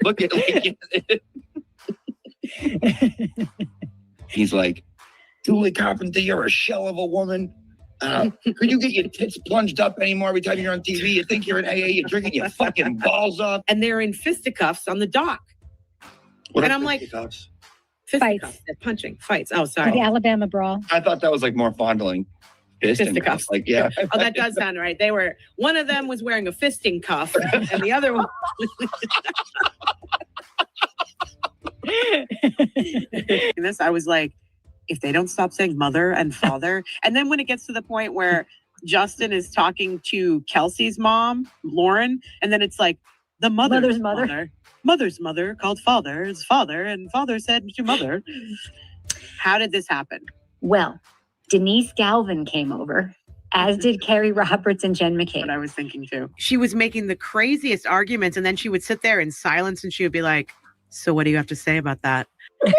Look at he's like, Julie Carpenter, you're a shell of a woman. Could you get your tits plunged up anymore every time you're on TV? You think you're in AA, you're drinking your fucking balls off. And they're in fisticuffs on the dock. What And are I'm like- fisticuffs? Fisticuffs. They're punching. Fights. Oh, sorry. The Alabama brawl. I thought that was like more fondling. Fisticuffs. Like, yeah. Oh, that does sound right. They were, one of them was wearing a fisting cuff, and the other one. This, I was like, if they don't stop saying mother and father, and then when it gets to the point where Justin is talking to Kelsey's mom, Lauren, and then it's like the mother's mother. Mother's mother called father's father, and father said to mother. How did this happen? Well, Denise Galvin came over, as did Carrie Roberts and Jen What McCabe. I was thinking too. She was making the craziest arguments, and then she would sit there in silence, and she would be like, "So what do you have to say about that?"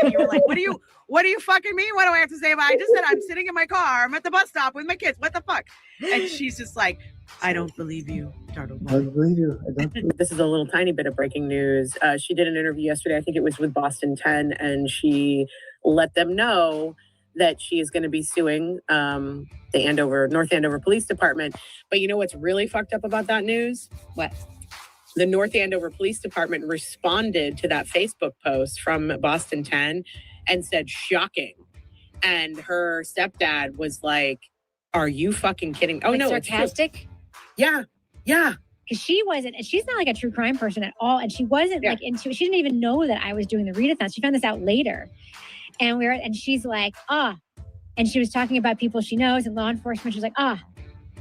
And you were like, "What do you fucking mean? What do I have to say about it? I just said I'm sitting in my car. I'm at the bus stop with my kids. What the fuck?" And she's just like, "I don't believe you, Turtle I Boy." believe you. I don't. This is a little tiny bit of breaking news. She did an interview yesterday. I think it was with Boston 10, and she let them know that she is going to be suing the North Andover Police Department. But you know what's really fucked up about that news? What? The North Andover Police Department responded to that Facebook post from Boston 10 and said, shocking. And her stepdad was like, are you fucking kidding? Oh, Like no, it's true. sarcastic. Yeah. Because she wasn't, and she's not like a true crime person at all. And she wasn't Yeah. like into it. She didn't even know that I was doing the readathon. She found this out later. And she's like, and she was talking about people she knows and law enforcement. She's like,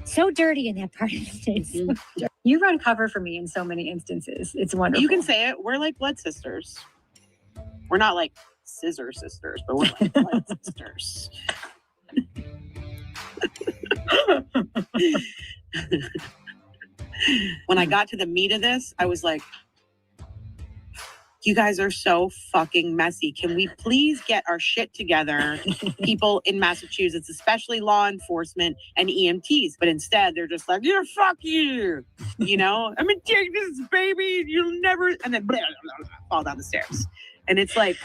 so dirty in that part of the state. So dirty. You run cover for me in so many instances. It's wonderful. You can say it. We're like blood sisters. We're not like scissor sisters, but we're like blood sisters. When I got to the meat of this, I was like, You guys are so fucking messy. Can we please get our shit together, people in Massachusetts, especially law enforcement and EMTs? But instead, they're just like, yeah, fuck you. You know, I'm gonna take this baby. You'll never, and then blah, blah, blah, fall down the stairs. And it's like,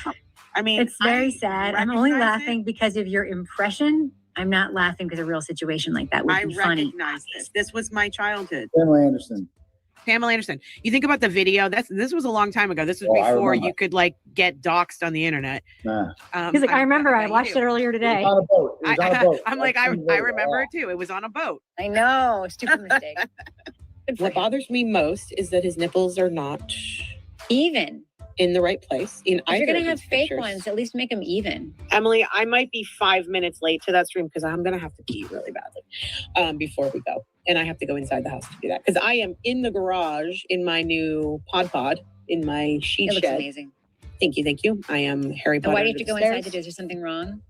I mean, It's very sad. I'm only laughing because of your impression. I'm not laughing because a real situation like that would I be funny. recognize this. This was my childhood. Pamela Anderson. Pamela Anderson. You think about the video. This was a long time ago. This was Oh, I before remember. you could like get doxxed on the internet. Nah. He's like, I remember. I bet you watched do. it earlier It today. was on a boat. It was on a boat. I'm like, I That's the remember video. it too. It was on a boat. I know. Stupid mistake. Good for What him. bothers me most is that his nipples are not Even. in the right place. In If you're either going of to have these fake pictures. ones, at least make them even. Emily, I might be 5 minutes late to that stream because I'm going to have to pee really badly before we go. And I have to go inside the house to do that because I am in the garage in my new pod in my sheet It looks shed. amazing. Thank you. Thank you. I am Harry And Potter. why do you have to go under the inside to do? stairs. Is there something wrong?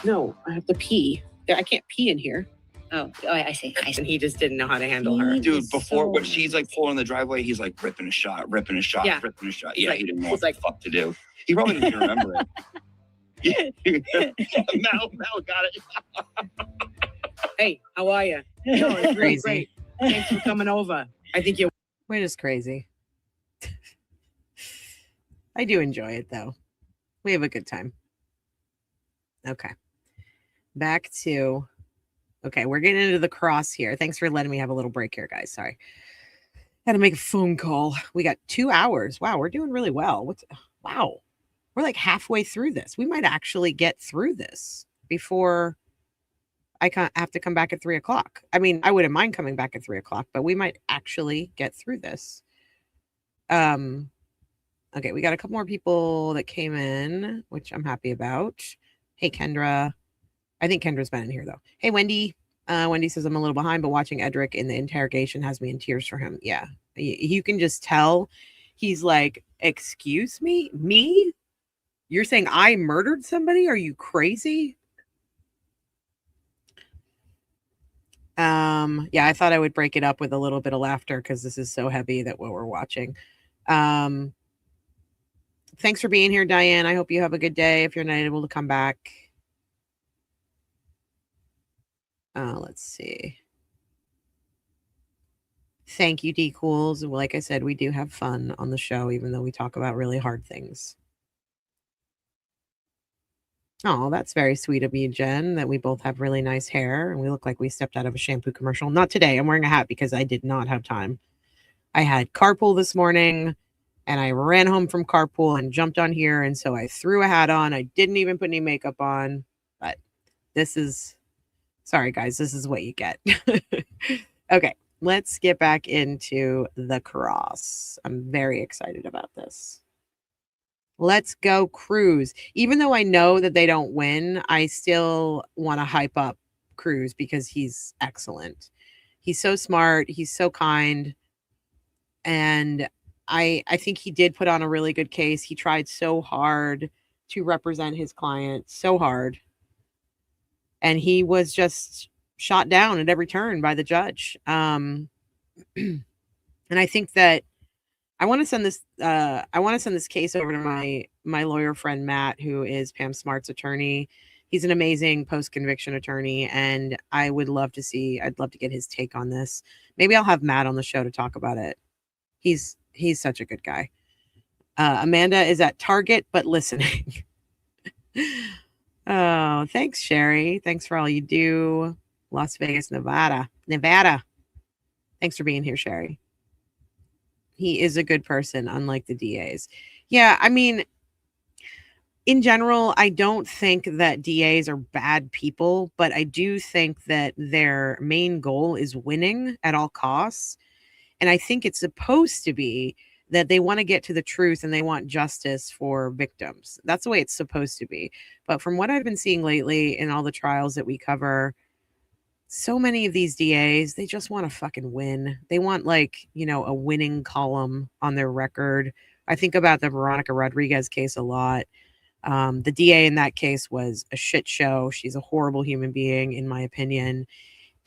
No, I have to pee. I can't pee in here. Oh, I see. I And see. he just didn't know how to handle her. Dude, before when she's like pulling in the driveway, he's like ripping a shot. Yeah. ripping a shot. He's Yeah, like- he didn't know he's what like- the fuck to do. He probably didn't even remember it. Mel got it. Hey, how are you? No, it's really Crazy. great. Thanks for coming over. I think you're We're just crazy. I do enjoy it though. We have a good time. Okay. Back to okay, we're getting into the cross here. Thanks for letting me have a little break here, guys. Sorry. Had to make a phone call. We got 2 hours. Wow, we're doing really well. Wow. We're like halfway through this. We might actually get through this before I have to come back at 3:00. I mean, I wouldn't mind coming back at 3:00, but we might actually get through this. Okay, we got a couple more people that came in, which I'm happy about. Hey, Kendra. I think Kendra's been in here though. Hey, Wendy. Wendy says I'm a little behind, but watching Edrick in the interrogation has me in tears for him. Yeah, you can just tell he's like, excuse me, me? You're saying I murdered somebody? Are you crazy? Yeah, I thought I would break it up with a little bit of laughter because this is so heavy that what we're watching. Thanks for being here, Diane. I hope you have a good day if you're not able to come back. Let's see. Thank you, D Cools. Like I said, we do have fun on the show, even though we talk about really hard things. Oh, that's very sweet of you, Jen, that we both have really nice hair and we look like we stepped out of a shampoo commercial. Not today. I'm wearing a hat because I did not have time. I had carpool this morning and I ran home from carpool and jumped on here. And so I threw a hat on. I didn't even put any makeup on, but this is, sorry guys, this is what you get. Okay, let's get back into the cross. I'm very excited about this. Let's go Cruz. Even though I know that they don't win, I still want to hype up Cruz because he's excellent. He's so smart. He's so kind. And I think he did put on a really good case. He tried so hard to represent his client, so hard. And he was just shot down at every turn by the judge. And I think that I want to send this case over to my lawyer friend Matt, who is Pam Smart's attorney. He's an amazing post-conviction attorney, and I'd love to get his take on this. Maybe I'll have Matt on the show to talk about it. He's such a good guy. Amanda is at Target but listening. Oh, thanks, Sherry. Thanks for all you do. Las Vegas, Nevada. Thanks for being here, Sherry. He is a good person, unlike the DAs. Yeah, I mean, in general, I don't think that DAs are bad people, but I do think that their main goal is winning at all costs. And I think it's supposed to be that they want to get to the truth and they want justice for victims. That's the way it's supposed to be. But from what I've been seeing lately in all the trials that we cover, so many of these DAs, they just want to fucking win. They want a winning column on their record. I think about the Veronica Rodriguez case a lot. The DA in that case was a shit show. She's a horrible human being, in my opinion.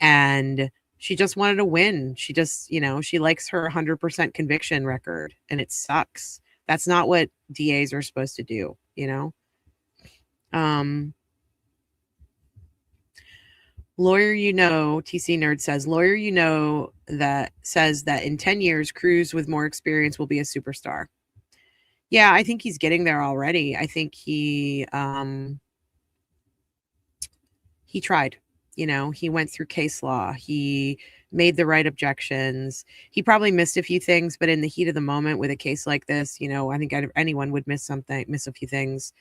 And she just wanted to win. She just, she likes her 100% conviction record and it sucks. That's not what DAs are supposed to do, you know? Lawyer, you know, TC Nerd says, lawyer, you know, that says that in 10 years, Cruz with more experience will be a superstar. Yeah, I think he's getting there already. I think he tried, you know, he went through case law. He made the right objections. He probably missed a few things, but in the heat of the moment with a case like this, you know, I think anyone would miss a few things.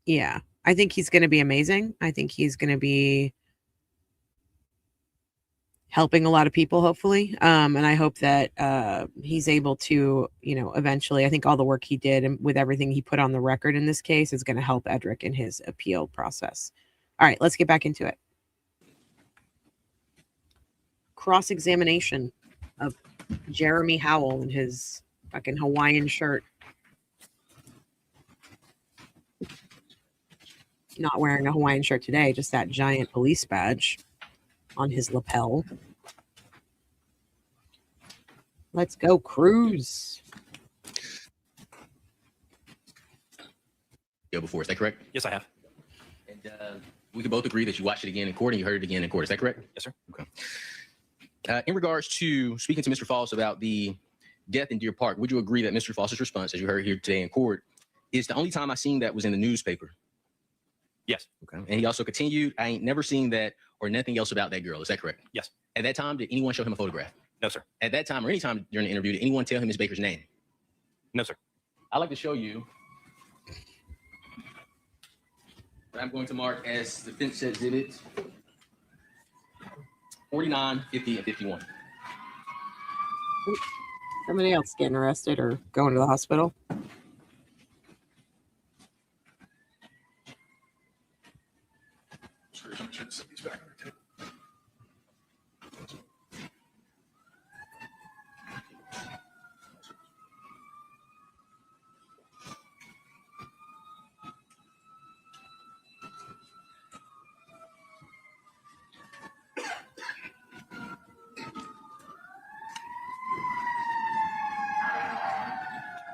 Yeah, I think he's going to be amazing. I think he's going to be helping a lot of people, hopefully. And I hope that he's able to, you know, eventually, I think all the work he did and with everything he put on the record in this case is going to help Edrick in his appeal process. All right, let's get back into it. Cross-examination of Jeremy Howell in his fucking Hawaiian shirt. Not wearing a Hawaiian shirt today, just that giant police badge on his lapel. Let's go, Cruz. Go before, is that correct? Yes, I have. And we can both agree that you watched it again in court and you heard it again in court. Is that correct? Yes, sir. Okay. In regards to speaking to Mr. Faust about the death in Deer Park, would you agree that Mr. Faust's response, as you heard here today in court, is the only time I seen that was in the newspaper? Yes. Okay. And he also continued, I ain't never seen that or nothing else about that girl. Is that correct? Yes. At that time, did anyone show him a photograph? No, sir. At that time or any time during the interview, did anyone tell him Ms. Baker's name? No, sir. I'd like to show you what I'm going to mark as defense exhibit 49, 50, and 51. Somebody else getting arrested or going to the hospital?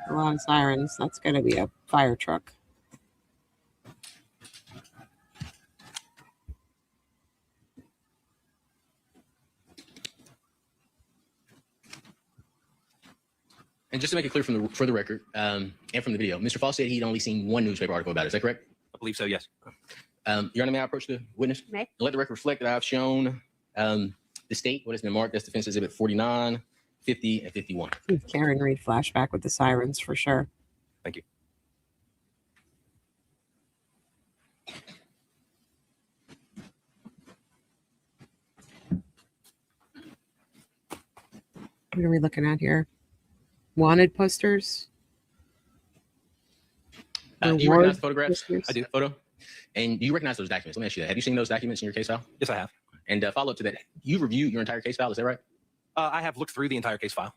A lot of sirens. That's going to be a fire truck. And just to make it clear for the record and from the video, Mr. Faust said he'd only seen one newspaper article about it. Is that correct? I believe so, yes. Your Honor, may I approach the witness? May. And let the record reflect that I've shown the state what has been marked as defense exhibit 49, 50, and 51. Karen Reed flashback with the sirens for sure. Thank you. What are we looking at here? Wanted posters? Do you recognize the photographs? Posters? I do. Photo. And do you recognize those documents? Let me ask you that. Have you seen those documents in your case file? Yes, I have. And follow up to that, you reviewed your entire case file, is that right? I have looked through the entire case file.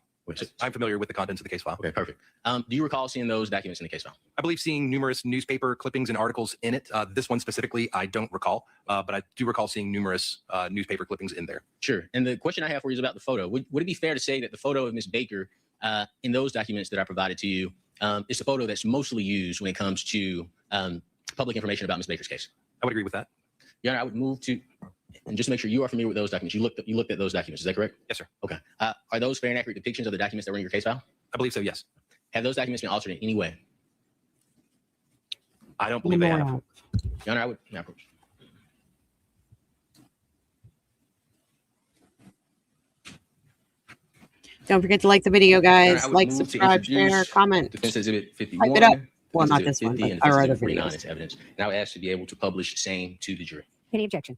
I'm familiar with the contents of the case file. Okay, perfect. Do you recall seeing those documents in the case file? I believe seeing numerous newspaper clippings and articles in it. This one specifically, I don't recall, but I do recall seeing numerous newspaper clippings in there. Sure. And the question I have for you is about the photo. Would it be fair to say that the photo of Ms. Baker in those documents that I provided to you is the photo that's mostly used when it comes to public information about Ms. Baker's case? I would agree with that. Your Honor, I would move to, and just make sure you are familiar with those documents. You looked at those documents. Is that correct? Yes, sir. Okay. Are those fair and accurate depictions of the documents that were in your case file? I believe so, yes. Have those documents been altered in any way? I don't believe they have. Your Honor, I would approach. Don't forget to like the video, guys. I would Like, move to subscribe, share, introduce comment. Defense Exhibit 51. Hype it up. Well, Defense not Exhibit this one, 50, but and our Defense other Exhibit 49 videos. as evidence. And I would ask to be able to publish the same to the jury. Any objection?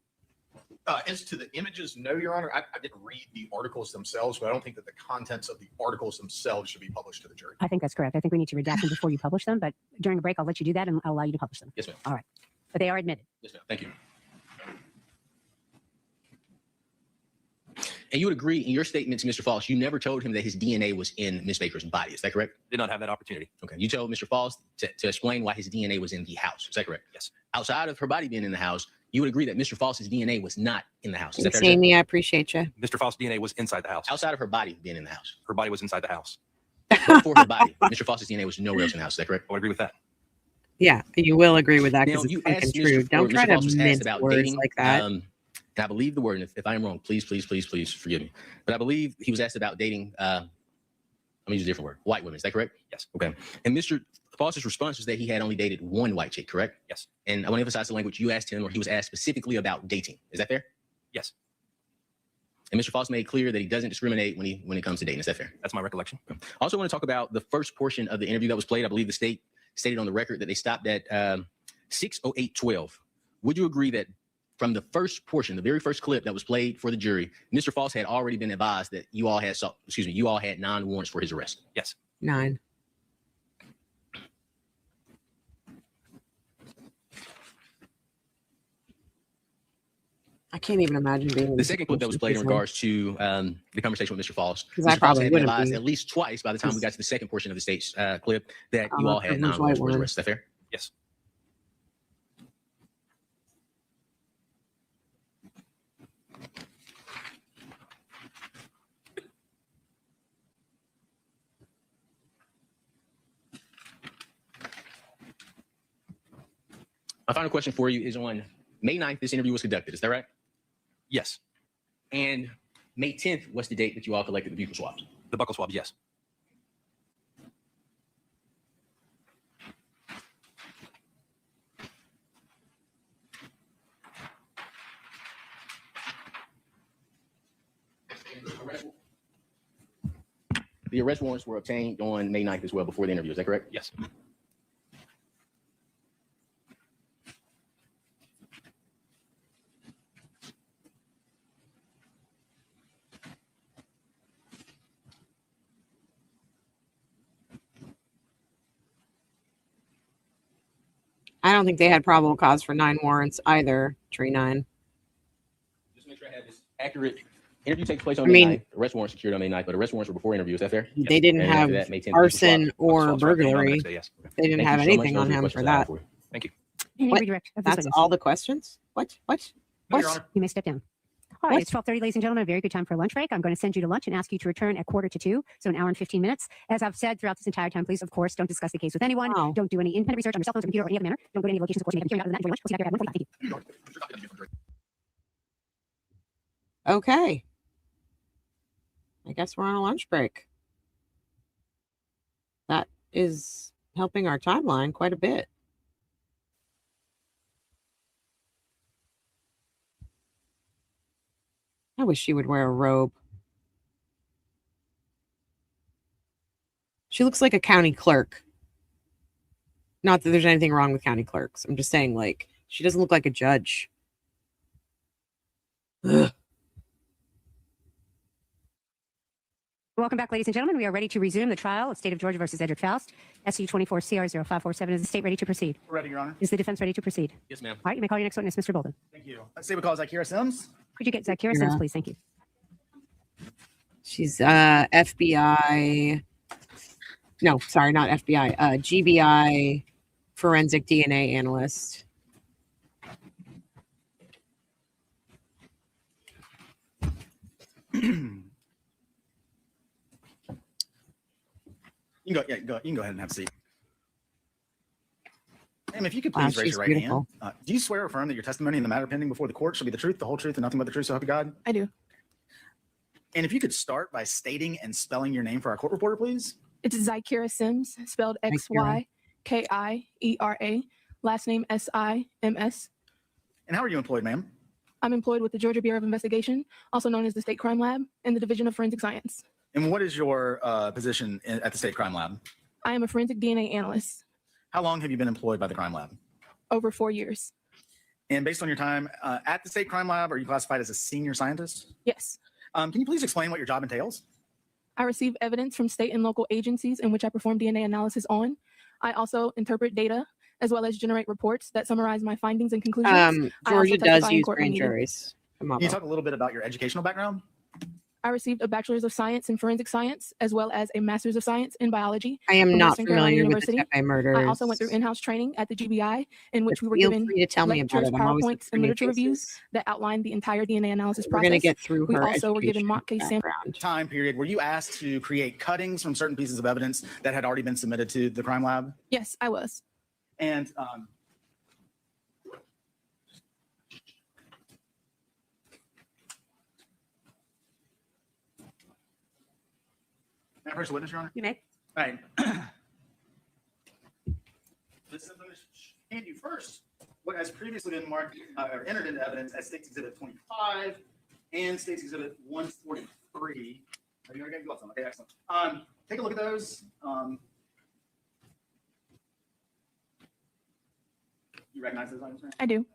As to the images, no, Your Honor. I didn't read the articles themselves, but I don't think that the contents of the articles themselves should be published to the jury. I think that's correct. I think we need to redact them before you publish them, but during a break, I'll let you do that and I'll allow you to publish them. Yes, ma'am. All right. But they are admitted. Yes, ma'am. Thank you. And you would agree in your statement to Mr. Faust, you never told him that his DNA was in Ms. Baker's body. Is that correct? Did not have that opportunity. Okay. You told Mr. Faust to explain why his DNA was in the house. Is that correct? Yes. Outside of her body being in the house, you would agree that Mr. Faust's DNA was not in the house. Is that fair to Thanks, say? Amy. I appreciate you. Mr. Faust's DNA was inside the house. Outside of her body being in the house. Her body was inside the house. But for her body, Mr. Faust's DNA was nowhere else in the house. Is that correct? I would agree with that. Yeah, you will agree with that Now, because it's you fucking asked true. Mr. Don't try Mr. to Faust was asked mince about words dating, like that. and I believe the word, and if I am wrong, please forgive me. But I believe he was asked about dating, I'm gonna use a different word, white women. Is that correct? Yes. Okay. And Mr. Faust's response was that he had only dated one white chick, correct? Yes. And I want to emphasize the language you asked him, or he was asked specifically about dating. Is that fair? Yes. And Mr. Faust made clear that he doesn't discriminate when it comes to dating. Is that fair? That's my recollection. I also want to talk about the first portion of the interview that was played. I believe the state stated on the record that they stopped at 6:08:12. Would you agree that from the first portion, the very first clip that was played for the jury, Mr. Faust had already been advised that you all had 9 warrants for his arrest? Yes. 9. I can't even imagine being The second clip that was played in regards to the conversation with Mr. Faust. Because Mr. I Faust probably had been wouldn't advised be. at least twice by the time we got to the second portion of the state's clip that I'm you a all had 9 privileged warrants for his white arrest. Is that fair? Yes. My final question for you is on May 9th, this interview was conducted. Is that right? Yes. And May 10th was the date that you all collected the buccal swabs. The buccal swabs, yes. The arrest warrants were obtained on May 9th as well before the interview. Is that correct? Yes. I don't think they had probable cause for 9 warrants either, Tree 9. Just make sure I have this accurate. Interview takes place on I May mean- 9th. Arrest warrants secured on May 9th, but arrest warrants were before interview. Is that fair? They didn't And have after that, May 10th, arson Buccal or swabs were obtained on the burglary. next day, yes. They didn't Thank have you so much. anything Those on are the him questions for I have that. you. Thank you. Any What? redirect of this That's witness. all the questions? What? No, Your Yes, Honor. you may step down. All right, What? it's 12:30, ladies and gentlemen. A very good time for a lunch break. I'm going to send you to lunch and ask you to return at 1:45, so an hour and 15 minutes. As I've said throughout this entire time, please, of course, don't discuss the case with anyone. Wow. Don't do any independent research on your cell phones or computer or any other manner. Don't go to any locations, of course, you may have a hearing out of that. Enjoy lunch. We'll see you back here at 1:45. Thank you. Okay. I guess we're on a lunch break. That is helping our timeline quite a bit. I wish she would wear a robe. She looks like a county clerk. Not that there's anything wrong with county clerks. I'm just saying, like, she doesn't look like a judge. Ugh. Welcome back, ladies and gentlemen. We are ready to resume the trial of State of Georgia versus Edrick Faust. SU 24CR0547. Is the state ready to proceed? We're ready, Your Honor. Is the defense ready to proceed? Yes, ma'am. All right, you may call your next witness, Mr. Bolden. Thank you. Let's say we call Zykiera Sims. Could you get Zykiera Sims, please? Thank you. She's FBI. No, sorry, not FBI. GBI forensic DNA analyst. You can go ahead and have a seat. Ma'am, if you could Wow, please raise she's your right beautiful. hand. Do you swear or affirm that your testimony in the matter pending before the court shall be the truth, the whole truth, and nothing but the truth, so help you God? I do. And if you could start by stating and spelling your name for our court reporter, please. It's Zykiera Sims, spelled Xykiera. Last name Sims. And how are you employed, ma'am? I'm employed with the Georgia Bureau of Investigation, also known as the State Crime Lab, in the Division of Forensic Science. And what is your position at the State Crime Lab? I am a forensic DNA analyst, How long have you been employed by the Crime Lab? over 4 years. And based on your time at the State Crime Lab, are you classified as a senior scientist? Yes. Can you please explain what your job entails? I receive evidence from state and local agencies in which I perform DNA analysis on. I also interpret data as well as generate reports that summarize my findings and conclusions. I also Georgia does testify in use court when grand needed. juries. Come on. Can you talk a little bit about your educational background? I received a bachelor's of science in forensic science, as well as a master's of science in biology. I am from not Western Carolina familiar with the University. Tepe murders. I also went through in-house training at the GBI, in which we were Feel given free to tell me about lectures, it. I'm always PowerPoints, and learning literature reviews cases. that outlined the entire DNA analysis We're process. going to get through We her also were given education mock case samples. background. Time period, were you asked to create cuttings from certain pieces of evidence that had already been submitted to the crime lab? Yes, I was. And may I approach the witness, Your Honor? You may. All right. This is going to hand you first what has previously been marked or entered into evidence as State's Exhibit 25 and State's Exhibit 143. Have you already got your gloves on? Okay, excellent. Take a look at those. You recognize those items, right? I do.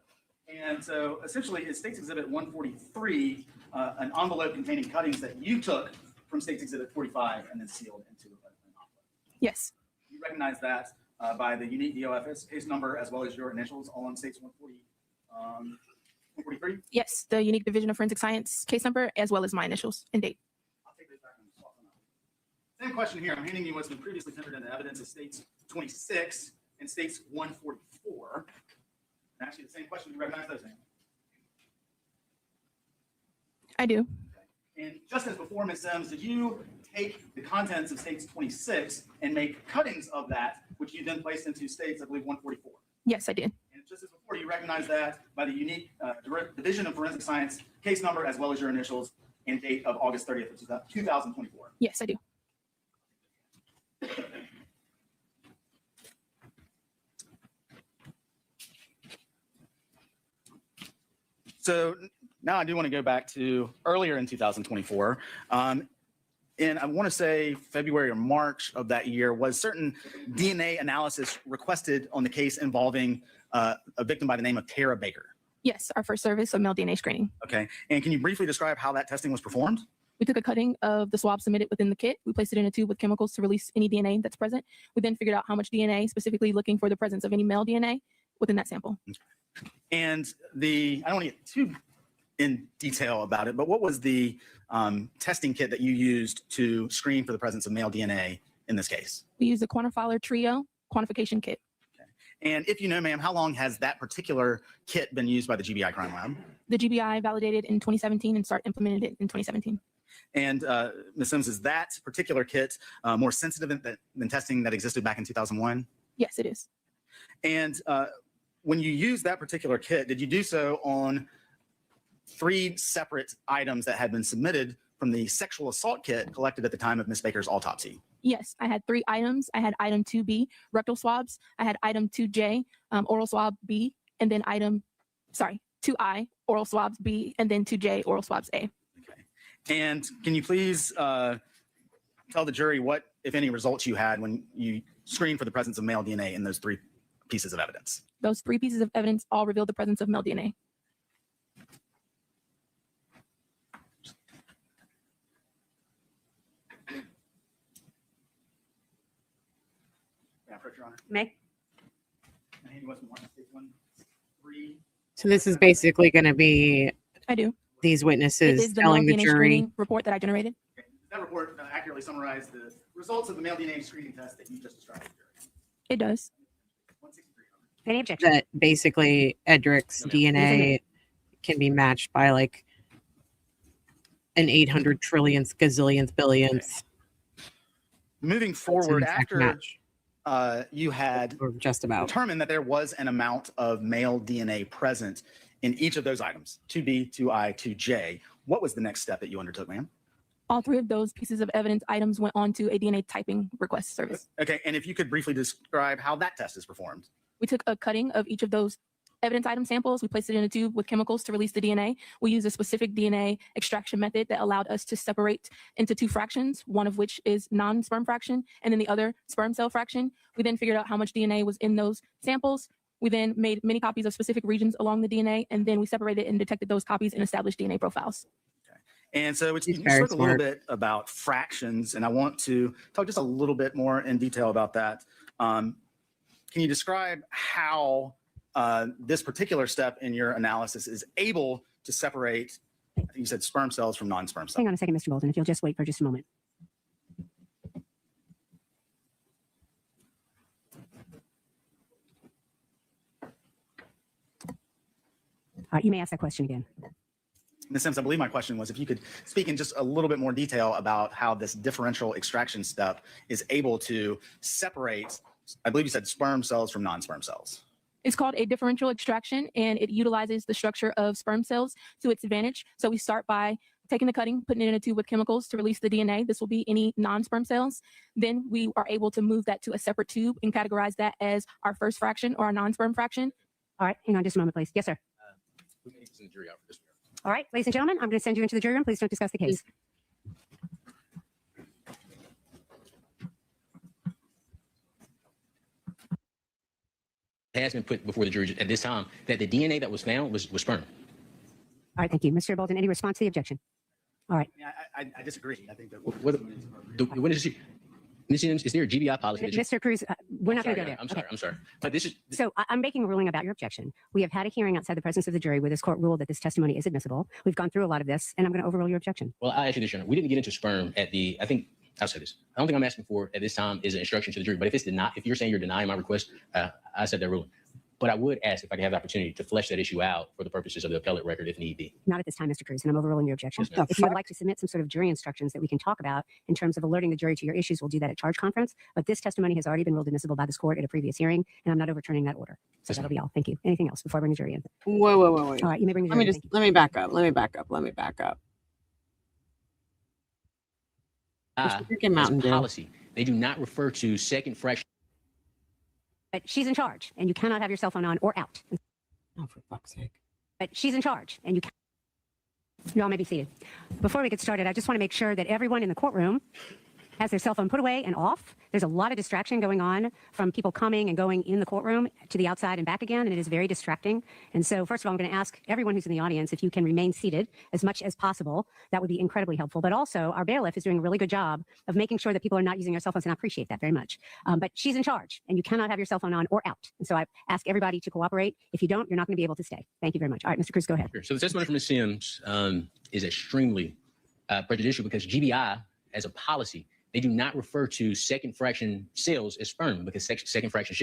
And so essentially, it's State's Exhibit 143, an envelope containing cuttings that you took from State's Exhibit 45 and then sealed into an envelope. Yes. You recognize that by the unique DOFS case number as well as your initials, all on State's 143? Yes, the unique division of forensic science case number, as well as my initials and date. I'll take those back and swap them out. Same question here. I'm handing you what's been previously entered into evidence as State's 26 and State's 144. And actually, the same question. You recognize those names? I do. And just as before, Ms. Sims, did you take the contents of State's 26 and make cuttings of that, which you then placed into State's, I believe, 144? Yes, I did. And just as before, you recognize that by the unique division of forensic science case number as well as your initials and date of August 30th of 2024? Yes, I do. So now I do want to go back to earlier in 2024. And I want to say February or March of that year was certain DNA analysis requested on the case involving a victim by the name of Tara Baker. Yes, our first service of male DNA screening. Okay. And can you briefly describe how that testing was performed? We took a cutting of the swab submitted within the kit. We placed it in a tube with chemicals to release any DNA that's present. We then figured out how much DNA, specifically looking for the presence of any male DNA within that sample. And I don't want to get too in detail about it, but what was the testing kit that you used to screen for the presence of male DNA in this case? We used a quantifier trio quantification kit. Okay. And if you know, ma'am, how long has that particular kit been used by the GBI Crime Lab? The GBI validated in 2017 and implemented it in 2017. And Ms. Sims, is that particular kit more sensitive than testing that existed back in 2001? Yes, it is. And when you use that particular kit, did you do so on 3 separate items that had been submitted from the sexual assault kit collected at the time of Ms. Baker's autopsy? Yes, I had 3 items. I had item 2B, rectal swabs. I had item 2J, oral swab B, and then 2I, oral swabs B, and then 2J, oral swabs A. Okay. And can you please tell the jury what, if any, results you had when you screened for the presence of male DNA in those 3 pieces of evidence? Those 3 pieces of evidence all revealed the presence of male DNA. Your Honor. May. So this is basically going to be I do. These It witnesses is the telling male the DNA jury. screening report that I generated. Okay. Does that report accurately summarize the results of the male DNA screening test that you just described to the jury? It does. 163. Any objection? That basically Edrick's DNA can be matched by like an 800 trillionth, gazillionth, billionth. Moving forward, exact after match. You had Or just about. determined that there was an amount of male DNA present in each of those items, 2B, 2I, 2J. What was the next step that you undertook, ma'am? All 3 of those pieces of evidence items went on to a DNA typing request service. Okay, and if you could briefly describe how that test is performed. We took a cutting of each of those evidence item samples. We placed it in a tube with chemicals to release the DNA. We used a specific DNA extraction method that allowed us to separate into 2 fractions, one of which is non-sperm fraction, and then the other sperm cell fraction. We then figured out how much DNA was in those samples. We then made many copies of specific regions along the DNA, and then we separated and detected those copies and established DNA profiles. And so you very spoke a little smart. bit about fractions, and I want to talk just a little bit more in detail about that. Can you describe how this particular step in your analysis is able to separate I think you said sperm cells from non-sperm cells. Hang on a second, Mr. Bolton, if you'll just wait for just a moment. All right, you may ask that question again. Ms. Sims, I believe my question was if you could speak in just a little bit more detail about how this differential extraction step is able to separate, I believe you said sperm cells from non-sperm cells. It's called a differential extraction, and it utilizes the structure of sperm cells to its advantage. So we start by taking the cutting, putting it in a tube with chemicals to release the DNA. This will be any non-sperm cells. Then we are able to move that to a separate tube and categorize that as our first fraction or our non-sperm fraction. All right, hang on just a moment, please. Yes, sir. We may need to send the jury out for this. All right, ladies and gentlemen, I'm going to send you into the jury room. Please don't discuss the case. It has been put before the jury at this time that the DNA that was found was sperm. All right, thank you. Mr. Bolton, any response to the objection? All right. I disagree. I think that When is this? Ms. Sims, is there a GBI policy? Mr. Cruz, we're not going to go there. I'm sorry. But this is So I'm making a ruling about your objection. We have had a hearing outside the presence of the jury where this court ruled that this testimony is admissible. We've gone through a lot of this, and I'm going to overrule your objection. well. I actually this, Your Honor. We didn't get into sperm at the. I think I'll say this. I don't think I'm asking for at this time is an instruction to the jury. But if it's denied, if you're saying you're denying my request, I said that ruling. But I would ask if I could have the opportunity to flesh that issue out for the purposes of the appellate record if need be. Not at this time, Mr. Cruz, and I'm overruling your objection. Yes, ma'am. If you would like to submit some sort of jury instructions that we can talk about in terms of alerting the jury to your issues, we'll do that at charge conference. But this testimony has already been ruled admissible by this court at a previous hearing, and I'm not overturning that order. So Yes, that'll be all. Thank you. Anything else before I bring the jury in? Whoa. All right, you may bring the jury in. Thank you. Let me back up. Mr. freaking As Mountain Dew. policy, they do not refer to second fraction. But she's in charge, and you cannot have your cell phone on or out. Oh, for fuck's sake. But she's in charge, and you can. You all may be seated. Before we get started, I just want to make sure that everyone in the courtroom has their cell phone put away and off. There's a lot of distraction going on from people coming and going in the courtroom to the outside and back again, and it is very distracting. And so, first of all, I'm going to ask everyone who's in the audience if you can remain seated as much as possible. That would be incredibly helpful. But also, our bailiff is doing a really good job of making sure that people are not using their cell phones, and I appreciate that very much. But she's in charge, and you cannot have your cell phone on or out. And so I ask everybody to cooperate. If you don't, you're not going to be able to stay. Thank you very much. All right, Mr. Cruz, go ahead. Sure. So the testimony from Ms. Sims is extremely prejudicial because GBI, as a policy, they do not refer to second fraction cells as sperm because second fraction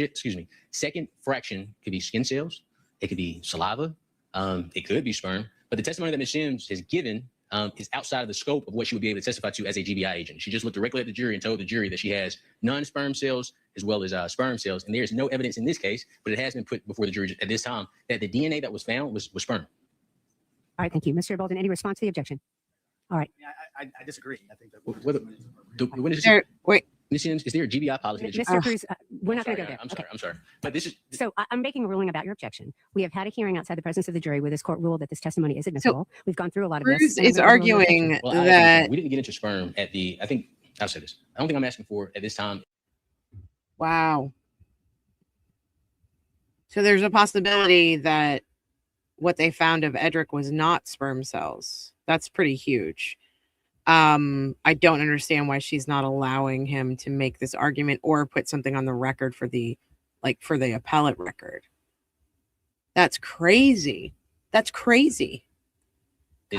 could be skin cells, it could be saliva, it could be sperm. But the testimony that Ms. Sims has given is outside of the scope of what she would be able to testify to as a GBI agent. She just looked directly at the jury and told the jury that she has non-sperm cells as well as sperm cells. And there's no evidence in this case, but it has been put before the jury at this time that the DNA that was found was sperm. All right, thank you. Mr. Bolton, any response to the objection? All right. I disagree. I think that. Wait. Ms. Sims, is there a GBI policy? That you, Mr. Cruz, we're not going to go there. I'm sorry. But this is. So I'm making a ruling about your objection. We have had a hearing outside the presence of the jury where this court ruled that this testimony is admissible. We've gone through a lot of Cruz this. and I'm is gonna overrule your arguing objection. that we didn't get into sperm at the. I think I'll say this. I don't think I'm asking for at this time. wow. So there's a possibility that what they found of Edrick was not sperm cells. That's pretty huge. I don't understand why she's not allowing him to make this argument or put something on the record for the appellate record. That's crazy. Is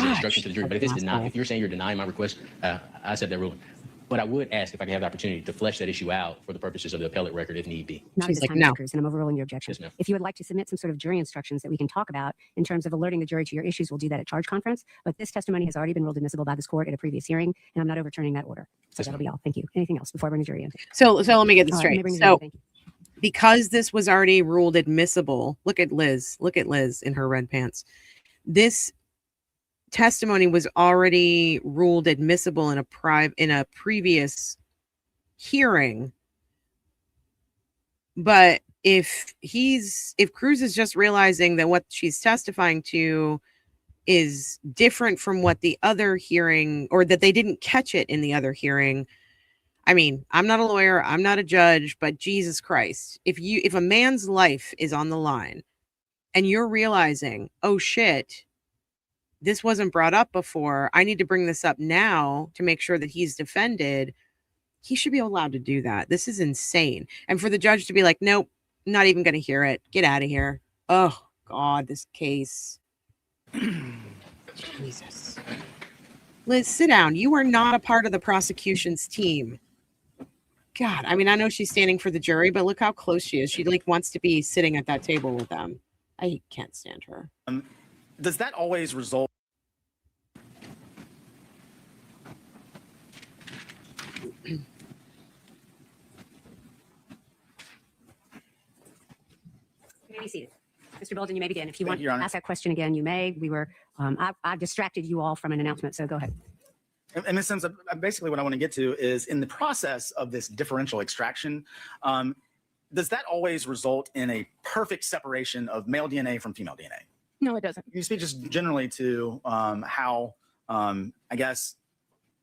an instruction to the jury. But if it's denied, if you're saying you're denying my request, I said that ruling. But I would ask if I could have the opportunity to flesh that issue out for the purposes of the appellate record if need be. Not at She's this like, time, no. Mr. Cruz, and I'm overruling your objection. Yes, ma'am. If you would like to submit some sort of jury instructions that we can talk about in terms of alerting the jury to your issues, we'll do that at charge conference. But this testimony has already been ruled admissible by this court at a previous hearing, and I'm not overturning that order. So Yes, that'll ma'am. be all. Thank you. Anything else before I bring the jury in? So let me get this All right, let me straight. bring the jury in. So Thank you. because this was already ruled admissible, look at Liz in her red pants. This testimony was already ruled admissible in a previous hearing. But if Cruz is just realizing that what she's testifying to is different from what the other hearing, or that they didn't catch it in the other hearing. I mean, I'm not a lawyer, I'm not a judge, but Jesus Christ, if a man's life is on the line and you're realizing, oh shit, this wasn't brought up before, I need to bring this up now to make sure that he's defended, he should be allowed to do that. This is insane. And for the judge to be like, nope, not even going to hear it. Get out of here. Oh God, this case. Jesus. Liz, sit down. You are not a part of the prosecution's team. God, I mean, I know she's standing for the jury, but look how close she is. She like wants to be sitting at that table with them. I can't stand her. Does that always result? You may be seated. Mr. Bolden, you may begin. If you Thank want you, Your to Honor. ask that question again, you may. We were, I've distracted you all from an announcement, so go ahead. In this sense, basically what I want to get to is in the process of this differential extraction, does that always result in a perfect separation of male DNA from female DNA? No, it doesn't. You speak just generally to how, I guess,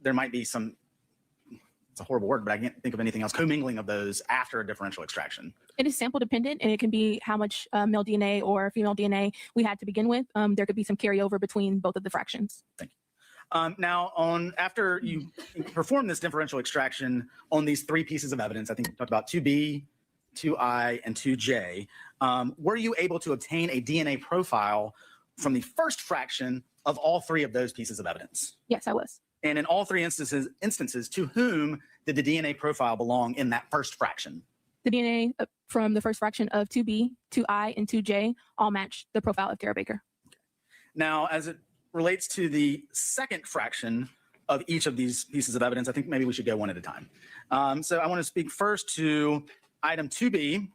there might be some, it's a horrible word, but I can't think of anything else, commingling of those after a differential extraction. It is sample dependent, and it can be how much male DNA or female DNA we had to begin with. There could be some carryover between both of the fractions. Thank you. Now, after you perform this differential extraction on these three pieces of evidence, I think we talked about 2B, 2I, and 2J, were you able to obtain a DNA profile from the first fraction of all three of those pieces of evidence? Yes, I was. And in all three instances, to whom did the DNA profile belong in that first fraction? The DNA from the first fraction of 2B, 2I, and 2J all match the profile of Tara Baker. Now, as it relates to the second fraction of each of these pieces of evidence, I think maybe we should go one at a time. So I want to speak first to item 2B,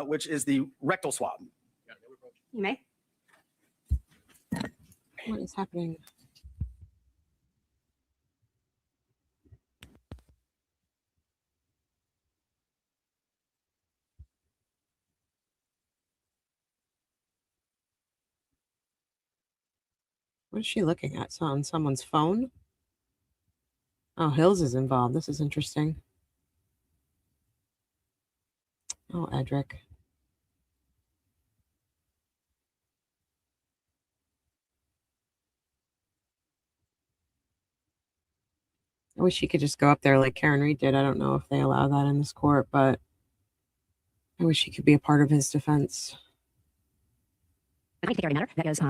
which is the rectal swab. You may. What is happening? What is she looking at? So on someone's phone? Oh, Hills is involved. This is interesting. Oh, Edrick. I wish she could just go up there like Karen Reed did. I don't know if they allow that in this court, but I wish she could be a part of his defense. I take care of a matter that is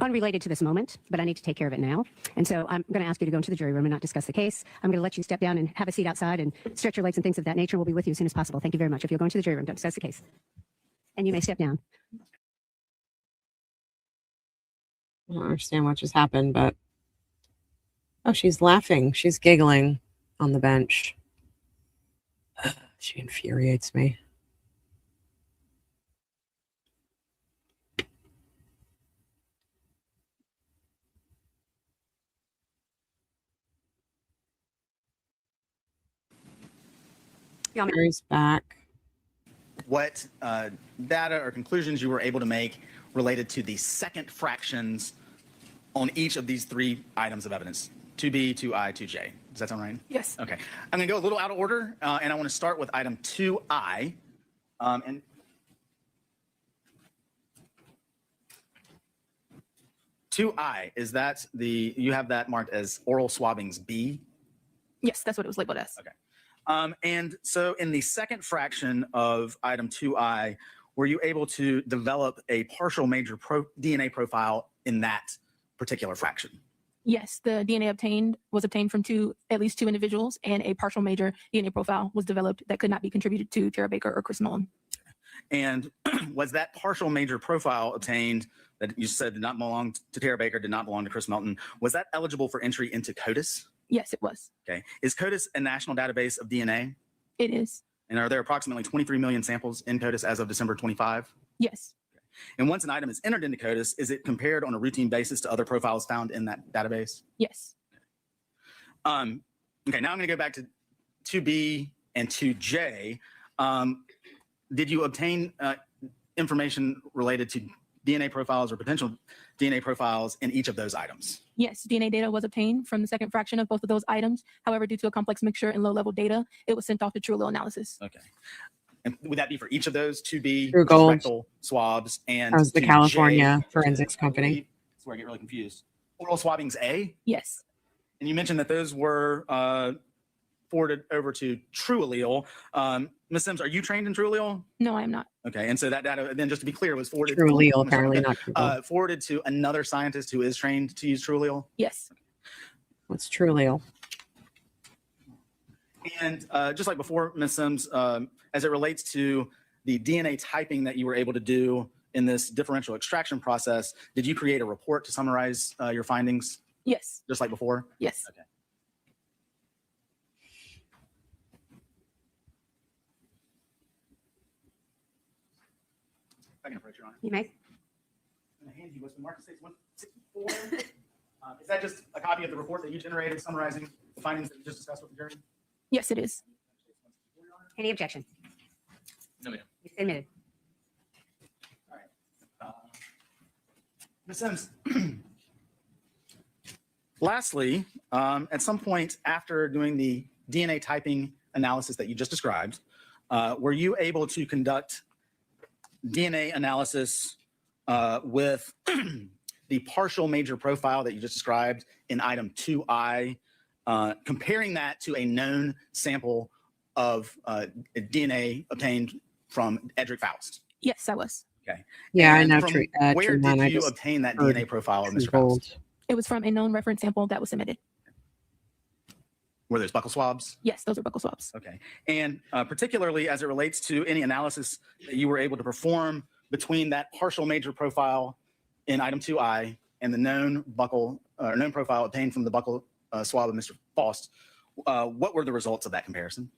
unrelated to this moment, but I need to take care of it now. And so I'm going to ask you to go into the jury room and not discuss the case. I'm going to let you step down and have a seat outside and stretch your legs and things of that nature. We'll be with you as soon as possible. Thank you very much. If you'll go into the jury room, don't discuss the case. And you may step down. I don't understand what just happened, but oh, she's laughing. She's giggling on the bench. She infuriates me. Mary's back. What data or conclusions you were able to make related to the second fractions on each of these three items of evidence, 2B, 2I, 2J. Does that sound right? Yes. Okay. I'm going to go a little out of order, and I want to start with item 2I. And is that you have that marked as oral swabbings B? Yes, that's what it was labeled as. Okay. And so in the second fraction of item 2I, were you able to develop a partial major DNA profile in that particular fraction? Yes, the DNA was obtained from at least two individuals, and a partial major DNA profile was developed that could not be contributed to Tara Baker or Chris Nolan. And was that partial major profile obtained that you said did not belong to Tara Baker, did not belong to Chris Melton, was that eligible for entry into CODIS? Yes, it was. Okay. Is CODIS a national database of DNA? It is. And are there approximately 23 million samples in CODIS as of December 25? Yes. And once an item is entered into CODIS, is it compared on a routine basis to other profiles found in that database? Yes. Okay, now I'm going to go back to 2B and 2J. Did you obtain information related to DNA profiles or potential DNA profiles in each of those items? Yes, DNA data was obtained from the second fraction of both of those items. However, due to a complex mixture and low-level data, it was sent off to TrueAllele analysis. Okay. And would that be for each of those 2B True Gold. rectal swabs and That was the 2J, California forensics I company. believe, that's where I get really confused. Oral swabbings A? Yes. And you mentioned that those were forwarded over to TrueAllele. Ms. Sims, are you trained in TrueAllele? No, I am not. Okay, and so that data, then just to be clear, was forwarded TrueAllele, apparently not TrueAllele. forwarded to another scientist who is trained to use TrueAllele? Yes. What's TrueAllele? And just like before, Ms. Sims, as it relates to the DNA typing that you were able to do in this differential extraction process, did you create a report to summarize your findings? Yes. Just like before? Yes. Okay. I can approach, Your Honor. You may. I'm going to hand you what's the market states 164. Is that just a copy of the report that you generated summarizing the findings that you just discussed with the jury? Yes, it is. Any objection? No, ma'am. It's admitted. All right. Ms. Sims, lastly, at some point after doing the DNA typing analysis that you just described, were you able to conduct DNA analysis with the partial major profile that you just described in item 2I, comparing that to a known sample of DNA obtained from Edrick Faust? Yes, I was. Okay. Yeah, And I know. from where did you obtain that DNA profile of Mr. Faust? It was from a known reference sample that was submitted. Were those buccal swabs? Yes, those are buccal swabs. Okay. And particularly as it relates to any analysis that you were able to perform between that partial major profile in item 2I and the known buccal known profile obtained from the buccal swab of Mr. Faust, what were the results of that comparison?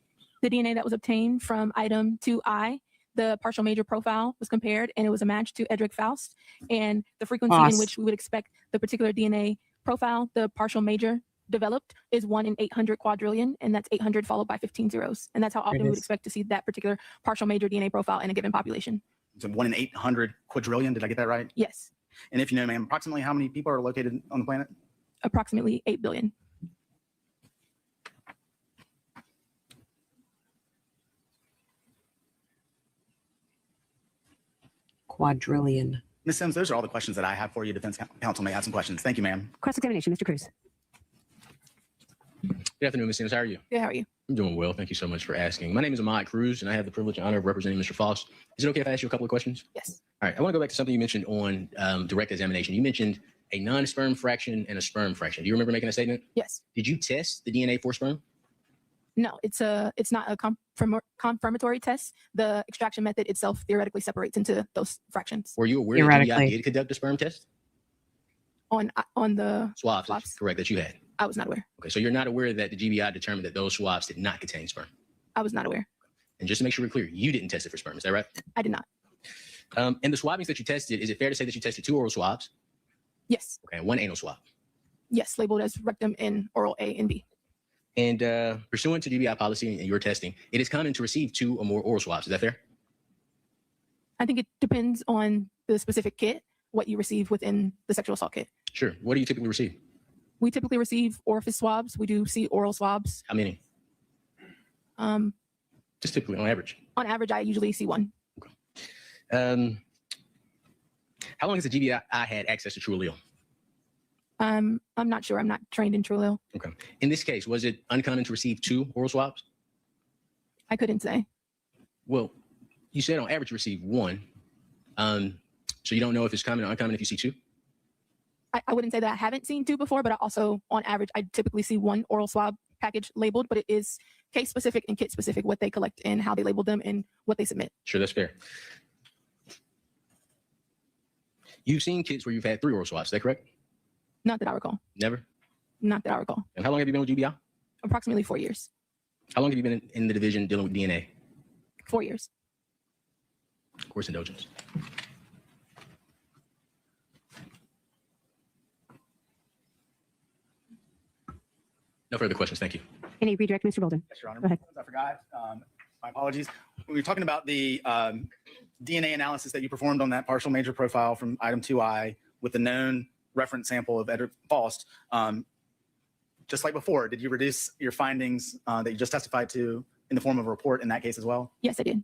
The DNA that was obtained from item 2I, the partial major profile was compared and it was a match to Edrick Faust, and the frequency in which we would expect the particular DNA profile, the partial major developed, is 1 in 800 quadrillion, and that's 800 followed by 15 zeros. And that's how often we would expect to see that particular partial major DNA profile in a given population. So 1 in 800 quadrillion, did I get that right? Yes. And if you know, ma'am, approximately how many people are located on the planet? Approximately 8 billion. Quadrillion. Ms. Sims, those are all the questions that I have for you. Defense counsel may have some questions. Thank you, ma'am. Cross-examination, Mr. Cruz. Good afternoon, Ms. Sims. How are you? Good, how are you? I'm doing well. Thank you so much for asking. My name is Ahmad Cruz, and I have the privilege and honor of representing Mr. Faust. Is it okay if I ask you a couple of questions? Yes. All right. I want to go back to something you mentioned on direct examination. You mentioned a non-sperm fraction and a sperm fraction. Do you remember making a statement? Yes. Did you test the DNA for sperm? No, it's not a confirmatory test. The extraction method itself theoretically separates into those fractions. Were you aware that GBI did conduct a sperm test? On the swabs. Correct, that you had. I was not aware. Okay, so you're not aware that the GBI determined that those swabs did not contain sperm? I was not aware. And just to make sure we're clear, you didn't test it for sperm, is that right? I did not. And the swabbings that you tested, is it fair to say that you tested 2 oral swabs? Yes. Okay, and 1 anal swab? Yes, labeled as rectum and oral A and B. And pursuant to GBI policy and your testing, it is common to receive 2 or more oral swabs. Is that fair? I think it depends on the specific kit, what you receive within the sexual assault kit. Sure. What do you typically receive? We typically receive orifice swabs. We do see oral swabs. How many? Just typically on average. On average, I usually see 1. Okay. How long has the GBI had access to TrueAllele? I'm not sure. I'm not trained in TrueAllele. Okay. In this case, was it uncommon to receive 2 oral swabs? I couldn't say. Well, you said on average you receive 1. So you don't know if it's common or uncommon if you see 2? I wouldn't say that I haven't seen 2 before, but I also, on average, I typically see 1 oral swab package labeled, but it is case specific and kit specific, what they collect and how they label them and what they submit. Sure, that's fair. You've seen kits where you've had 3 oral swabs, is that correct? Not that I recall. Never? Not that I recall. And how long have you been with GBI? Approximately 4 years. How long have you been in the division dealing with DNA? 4 years. Course indulgence. No further questions. Thank you. Any redirect, Mr. Bolden? Yes, Your Honor. Go ahead. I forgot. My apologies. We were talking about the DNA analysis that you performed on that partial major profile from item 2I with the known reference sample of Edrick Faust. Just like before, did you reduce your findings that you just testified to in the form of a report in that case as well? Yes, I did.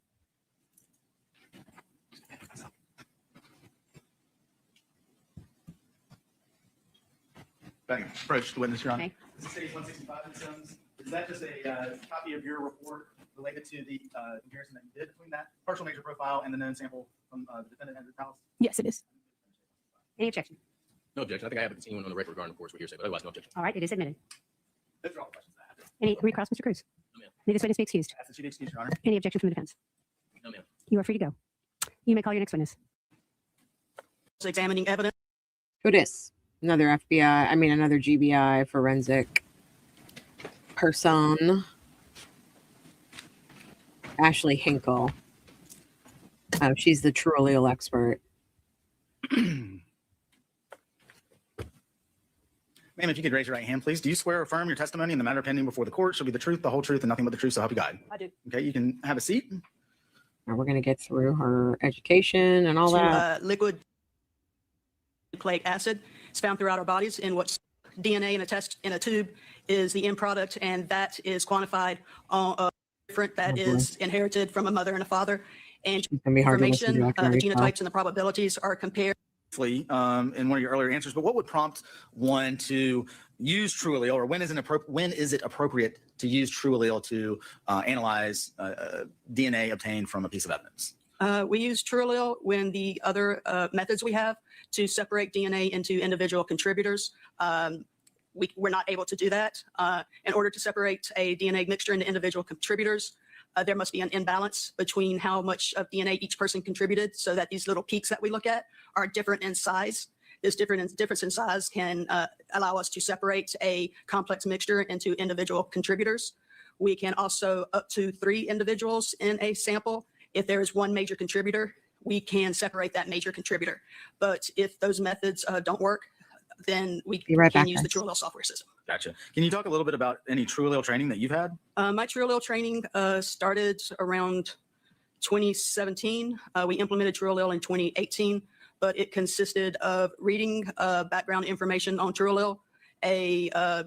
Approach the witness, Your Honor. Okay. This is case 165 in Sims. The Is that just a copy of your report related to the comparison that you did between that partial major profile and the known sample from the defendant, Edrick Faust? Yes, it is. Any objection? No objection. I think I have a continuing on the record regarding, of course, we're hearsay, but otherwise, no objection. All right, it is admitted. Those are all the questions I have. Any recross, Mr. Cruz? No, ma'am. May this witness be excused? Ask that you be excused, Your Honor. Any objection from the defense? No, ma'am. You are free to go. You may call your next witness. Examining evidence. CODIS, another another GBI forensic person. Ashley Hinkle. She's the TrueAllele expert. Ma'am, if you could raise your right hand, please. Do you swear or affirm your testimony in the matter pending before the court shall be the truth, the whole truth, and nothing but the truth, so help you God? I do. Okay, you can have a seat. Now we're going to get through her education and all that. Liquid nucleic acid is found throughout our bodies, and what's DNA in a tube is the end product, and that is quantified on different that is inherited from a mother and a father. And It's gonna be hard to listen information, to the after I tell. genotypes and the probabilities are compared. In one of your earlier answers, but what would prompt one to use TrueAllele, or when is it appropriate to use TrueAllele to analyze DNA obtained from a piece of evidence? We use TrueAllele when the other methods we have to separate DNA into individual contributors. We're not able to do that. In order to separate a DNA mixture into individual contributors, there must be an imbalance between how much of DNA each person contributed, so that these little peaks that we look at are different in size. This difference in size can allow us to separate a complex mixture into individual contributors. We can also up to 3 individuals in a sample. If there is one major contributor, we can separate that major contributor. But if those methods don't work, then we Be right can back, use the guys. TrueAllele software system. Gotcha. Can you talk a little bit about any TrueAllele training that you've had? My TrueAllele training started around 2017. We implemented TrueAllele in 2018, but it consisted of reading background information on TrueAllele, a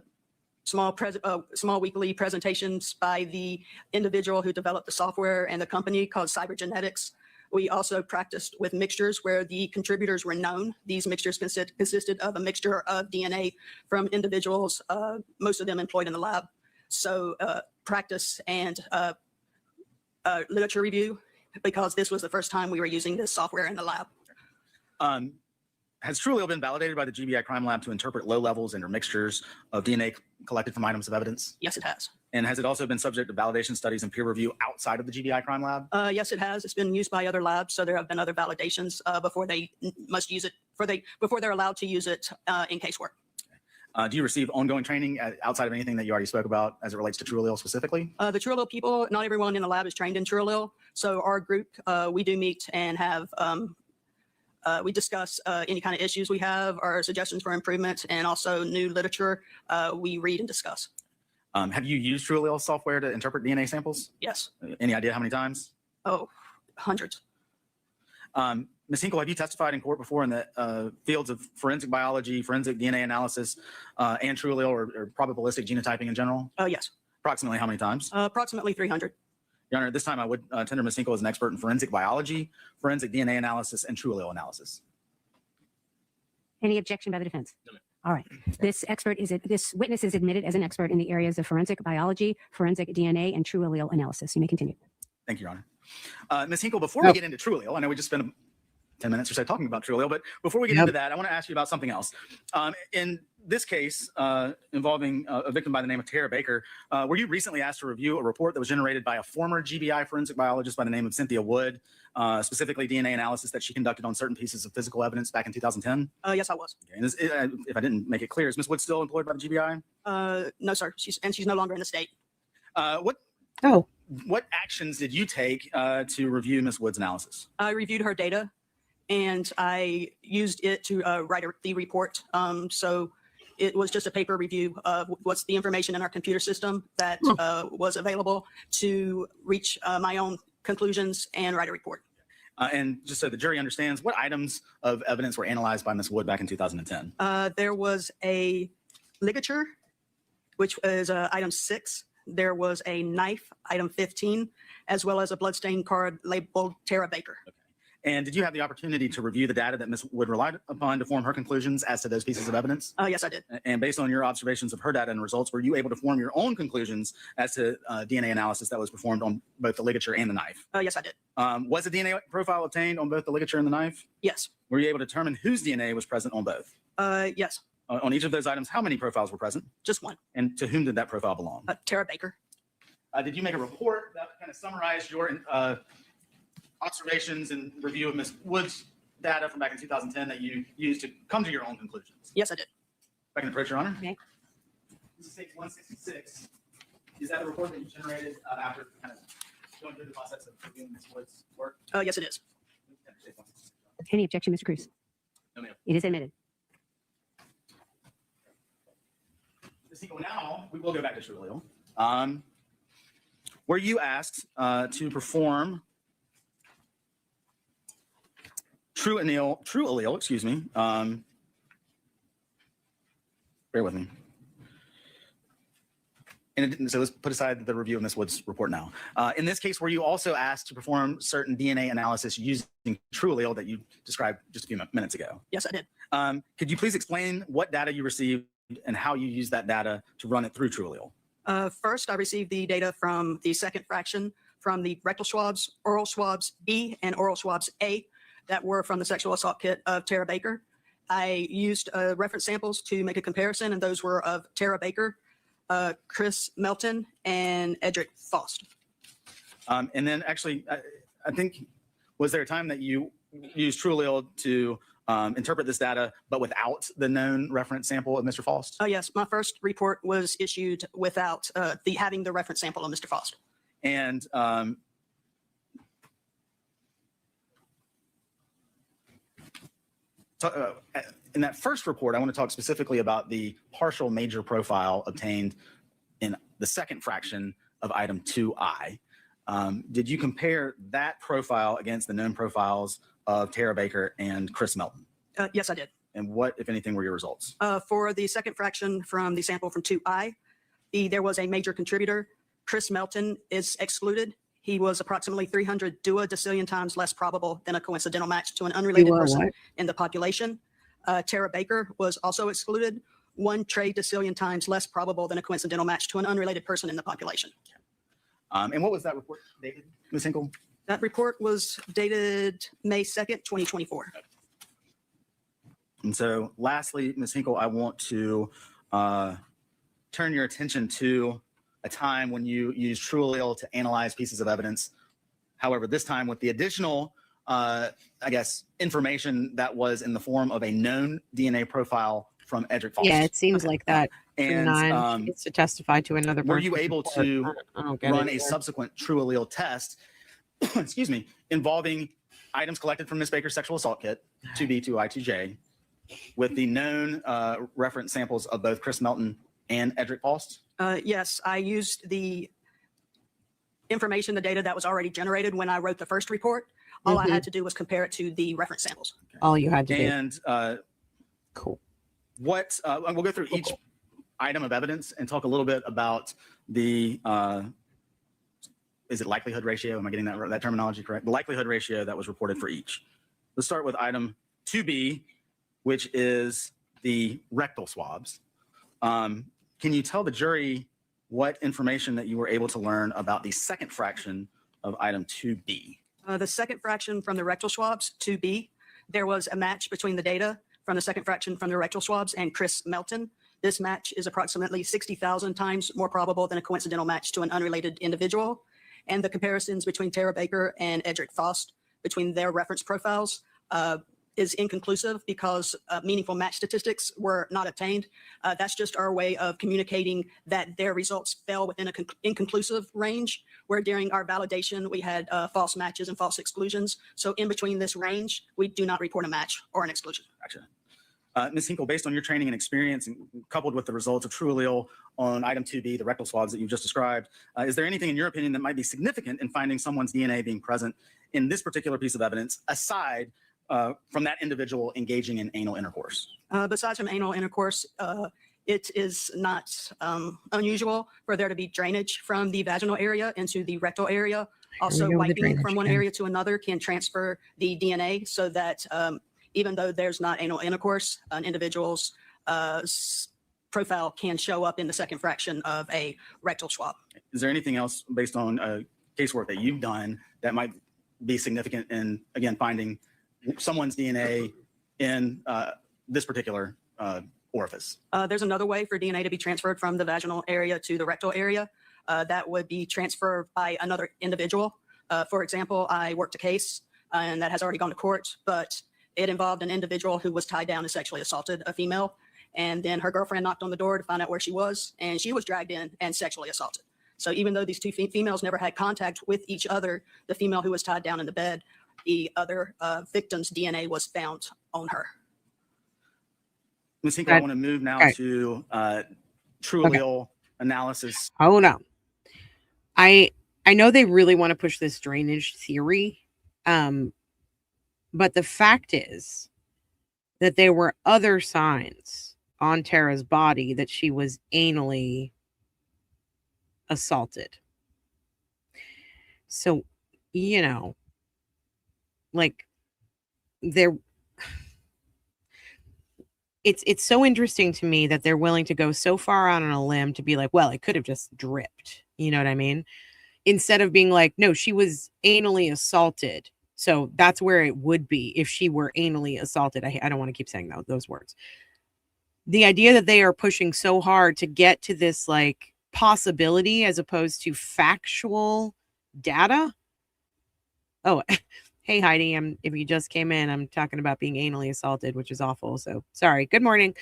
small weekly presentations by the individual who developed the software and the company called Cybergenetics. We also practiced with mixtures where the contributors were known. These mixtures consisted of a mixture of DNA from individuals, most of them employed in the lab. So practice and literature review, because this was the first time we were using this software in the lab. Has TrueAllele been validated by the GBI crime lab to interpret low levels and or mixtures of DNA collected from items of evidence? Yes, it has. And has it also been subject to validation studies and peer review outside of the GBI crime lab? Yes, it has. It's been used by other labs, so there have been other validations before they must use it before they're allowed to use it in casework. Do you receive ongoing training outside of anything that you already spoke about as it relates to TrueAllele specifically? The TrueAllele people, not everyone in the lab is trained in TrueAllele. So our group, we do meet and have, we discuss any kind of issues we have, our suggestions for improvement, and also new literature we read and discuss. Have you used TrueAllele software to interpret DNA samples? Yes. Any idea how many times? Oh, hundreds. Ms. Hinkle, have you testified in court before in the fields of forensic biology, forensic DNA analysis, and TrueAllele or probabilistic genotyping in general? Yes. Approximately how many times? Approximately 300. Your Honor, this time I would tender Ms. Hinkle as an expert in forensic biology, forensic DNA analysis, and TrueAllele analysis. Any objection by the defense? No, ma'am. All right. This witness is admitted as an expert in the areas of forensic biology, forensic DNA, and TrueAllele analysis. You may continue. Thank you, Your Honor. Ms. Hinkle, before we get into TrueAllele, I know we just spent 10 minutes or so talking about TrueAllele, but before we get into that, I want to ask you about something else. In this case involving a victim by the name of Tara Baker, were you recently asked to review a report that was generated by a former GBI forensic biologist by the name of Cynthia Wood, specifically DNA analysis that she conducted on certain pieces of physical evidence back in 2010? Yes, I was. Okay. And if I didn't make it clear, is Ms. Wood still employed by the GBI? No, sir. She's no longer in the state. What actions did you take to review Ms. Wood's analysis? I reviewed her data, and I used it to write the report. So it was just a paper review of what's the information in our computer system that was available to reach my own conclusions and write a report. And just so the jury understands, what items of evidence were analyzed by Ms. Wood back in 2010? There was a ligature, which is item 6. There was a knife, item 15, as well as a bloodstain card labeled Tara Baker. Okay. And did you have the opportunity to review the data that Ms. Wood relied upon to form her conclusions as to those pieces of evidence? Yes, I did. And based on your observations of her data and results, were you able to form your own conclusions as to DNA analysis that was performed on both the ligature and the knife? Yes, I did. Was a DNA profile obtained on both the ligature and the knife? Yes. Were you able to determine whose DNA was present on both? Yes. On each of those items, how many profiles were present? Just one. And to whom did that profile belong? Tara Baker. Did you make a report that kind of summarized your observations and review of Ms. Wood's data from back in 2010 that you used to come to your own conclusions? Yes, I did. If I can approach, Your Honor. Okay. This is page 166. Is that the report that you generated after kind of going through the process of reviewing Ms. Wood's work? Yes, it is. Any objection, Mr. Cruz? No, ma'am. It is admitted. Ms. Hinkle, now we will go back to TrueAllele. Were you asked to perform TrueAllele, excuse me. Bear with me. And so let's put aside the review of Ms. Wood's report now. In this case, were you also asked to perform certain DNA analysis using TrueAllele that you described just a few minutes ago? Yes, I did. Could you please explain what data you received and how you used that data to run it through TrueAllele? First, I received the data from the second fraction from the rectal swabs, oral swabs B, and oral swabs A that were from the sexual assault kit of Tara Baker. I used reference samples to make a comparison, and those were of Tara Baker, Chris Melton, and Edrick Faust. And then actually, I think, was there a time that you used TrueAllele to interpret this data, but without the known reference sample of Mr. Faust? Yes, my first report was issued without having the reference sample of Mr. Faust. And in that first report, I want to talk specifically about the partial major profile obtained in the second fraction of item 2I. Did you compare that profile against the known profiles of Tara Baker and Chris Melton? Yes, I did. And what, if anything, were your results? For the second fraction from the sample from 2I, there was a major contributor. Chris Melton is excluded. He was approximately 300 duodecillion times less probable than a coincidental match to an unrelated person in the population. Tara Baker was also excluded, 1 tridecillion times less probable than a coincidental match to an unrelated person in the population. And what was that report dated, Ms. Hinkle? That report was dated May 2nd, 2024. And so lastly, Ms. Hinkle, I want to turn your attention to a time when you used TrueAllele to analyze pieces of evidence. However, this time with the additional, I guess, information that was in the form of a known DNA profile from Edrick Faust. Yeah, it seems like that. And Gets to testify to another person. were you able to run a it. subsequent TrueAllele test, excuse me, involving items collected from Ms. Baker's sexual assault kit, 2B, 2I, 2J, with the known reference samples of both Chris Melton and Edrick Faust? Yes, I used the information, the data that was already generated when I wrote the first report. All I had to do was compare it to the reference samples. All you had to do. And cool. What we'll go through each item of evidence and talk a little bit about the is it likelihood ratio? Am I getting that terminology correct? The likelihood ratio that was reported for each. Let's start with item 2B, which is the rectal swabs. Can you tell the jury what information that you were able to learn about the second fraction of item 2B? The second fraction from the rectal swabs, 2B, there was a match between the data from the second fraction from the rectal swabs and Chris Melton. This match is approximately 60,000 times more probable than a coincidental match to an unrelated individual. And the comparisons between Tara Baker and Edrick Faust between their reference profiles is inconclusive because meaningful match statistics were not obtained. That's just our way of communicating that their results fell within an inconclusive range, where during our validation, we had false matches and false exclusions. So in between this range, we do not report a match or an exclusion. Gotcha. Ms. Hinkle, based on your training and experience and coupled with the results of TrueAllele on item 2B, the rectal swabs that you just described, is there anything in your opinion that might be significant in finding someone's DNA being present in this particular piece of evidence aside from that individual engaging in anal intercourse? Besides from anal intercourse, it is not unusual for there to be drainage from the vaginal area into the rectal area. Also, go with the wiping drainage from one again. area to another can transfer the DNA so that even though there's not anal intercourse, an individual's profile can show up in the second fraction of a rectal swab. Is there anything else based on casework that you've done that might be significant in, again, finding someone's DNA in this particular orifice? There's another way for DNA to be transferred from the vaginal area to the rectal area. That would be transferred by another individual. For example, I worked a case and that has already gone to court, but it involved an individual who was tied down and sexually assaulted a female. And then her girlfriend knocked on the door to find out where she was, and she was dragged in and sexually assaulted. So even though these two females never had contact with each other, the female who was tied down in the bed, the other victim's DNA was found on her. Ms. Hinkle, I want to move now to TrueAllele analysis. Hold on. I know they really want to push this drainage theory, but the fact is that there were other signs on Tara's body that she was anally assaulted. So, you know, like there, it's so interesting to me that they're willing to go so far out on a limb to be like, well, it could have just dripped. You know what I mean? Instead of being like, no, she was anally assaulted. So that's where it would be if she were anally assaulted. I don't want to keep saying those words. The idea that they are pushing so hard to get to this like possibility as opposed to factual data. Oh, hey, Heidi, if you just came in, I'm talking about being anally assaulted, which is awful. So sorry. Good morning.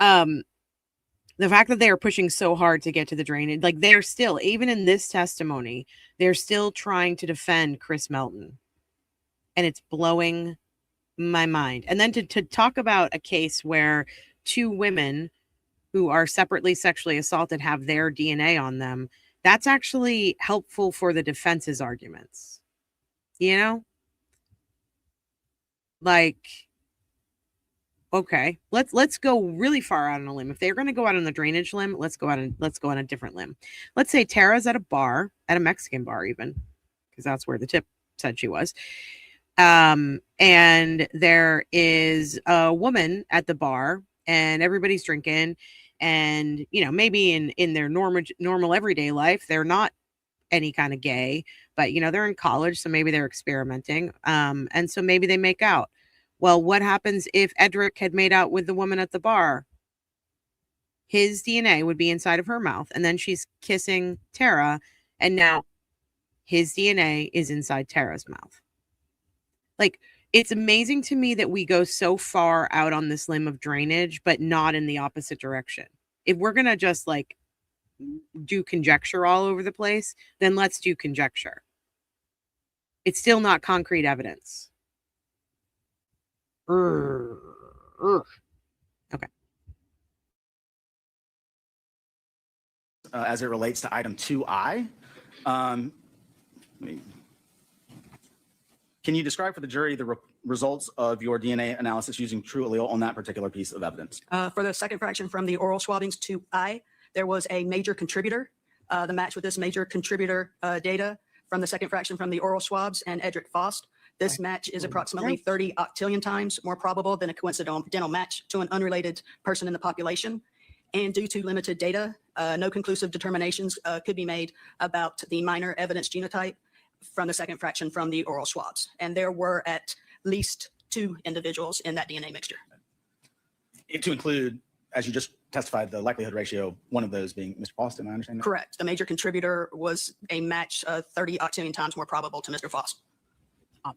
The fact that they are pushing so hard to get to the drainage, like they're still, even in this testimony, they're still trying to defend Chris Melton. And it's blowing my mind. And then to talk about a case where two women who are separately sexually assaulted have their DNA on them, that's actually helpful for the defense's arguments. You know? Like, okay, let's go really far out on a limb. If they're going to go out on the drainage limb, let's go on a different limb. Let's say Tara's at a bar, at a Mexican bar even, because that's where the tip said she was. And there is a woman at the bar and everybody's drinking, and, you know, maybe in their normal everyday life, they're not any kind of gay, but, you know, they're in college. So maybe they're experimenting. And so maybe they make out. Well, what happens if Edrick had made out with the woman at the bar? His DNA would be inside of her mouth, and then she's kissing Tara, and now his DNA is inside Tara's mouth. Like, it's amazing to me that we go so far out on this limb of drainage, but not in the opposite direction. If we're going to just like do conjecture all over the place, then let's do conjecture. It's still not concrete evidence. Okay. As it relates to item 2I, can you describe for the jury the results of your DNA analysis using TrueAllele on that particular piece of evidence? For the second fraction from the oral swabbings to I, there was a major contributor. The match with this major contributor data from the second fraction from the oral swabs and Edrick Faust. This match is approximately 30 octillion times more probable than a coincidental match to an unrelated person in the population. And due to limited data, no conclusive determinations could be made about the minor evidence genotype from the second fraction from the oral swabs. And there were at least 2 individuals in that DNA mixture. To include, as you just testified, the likelihood ratio, one of those being Mr. Faust, am I understanding that? Correct. The major contributor was a match 30 octillion times more probable to Mr. Faust.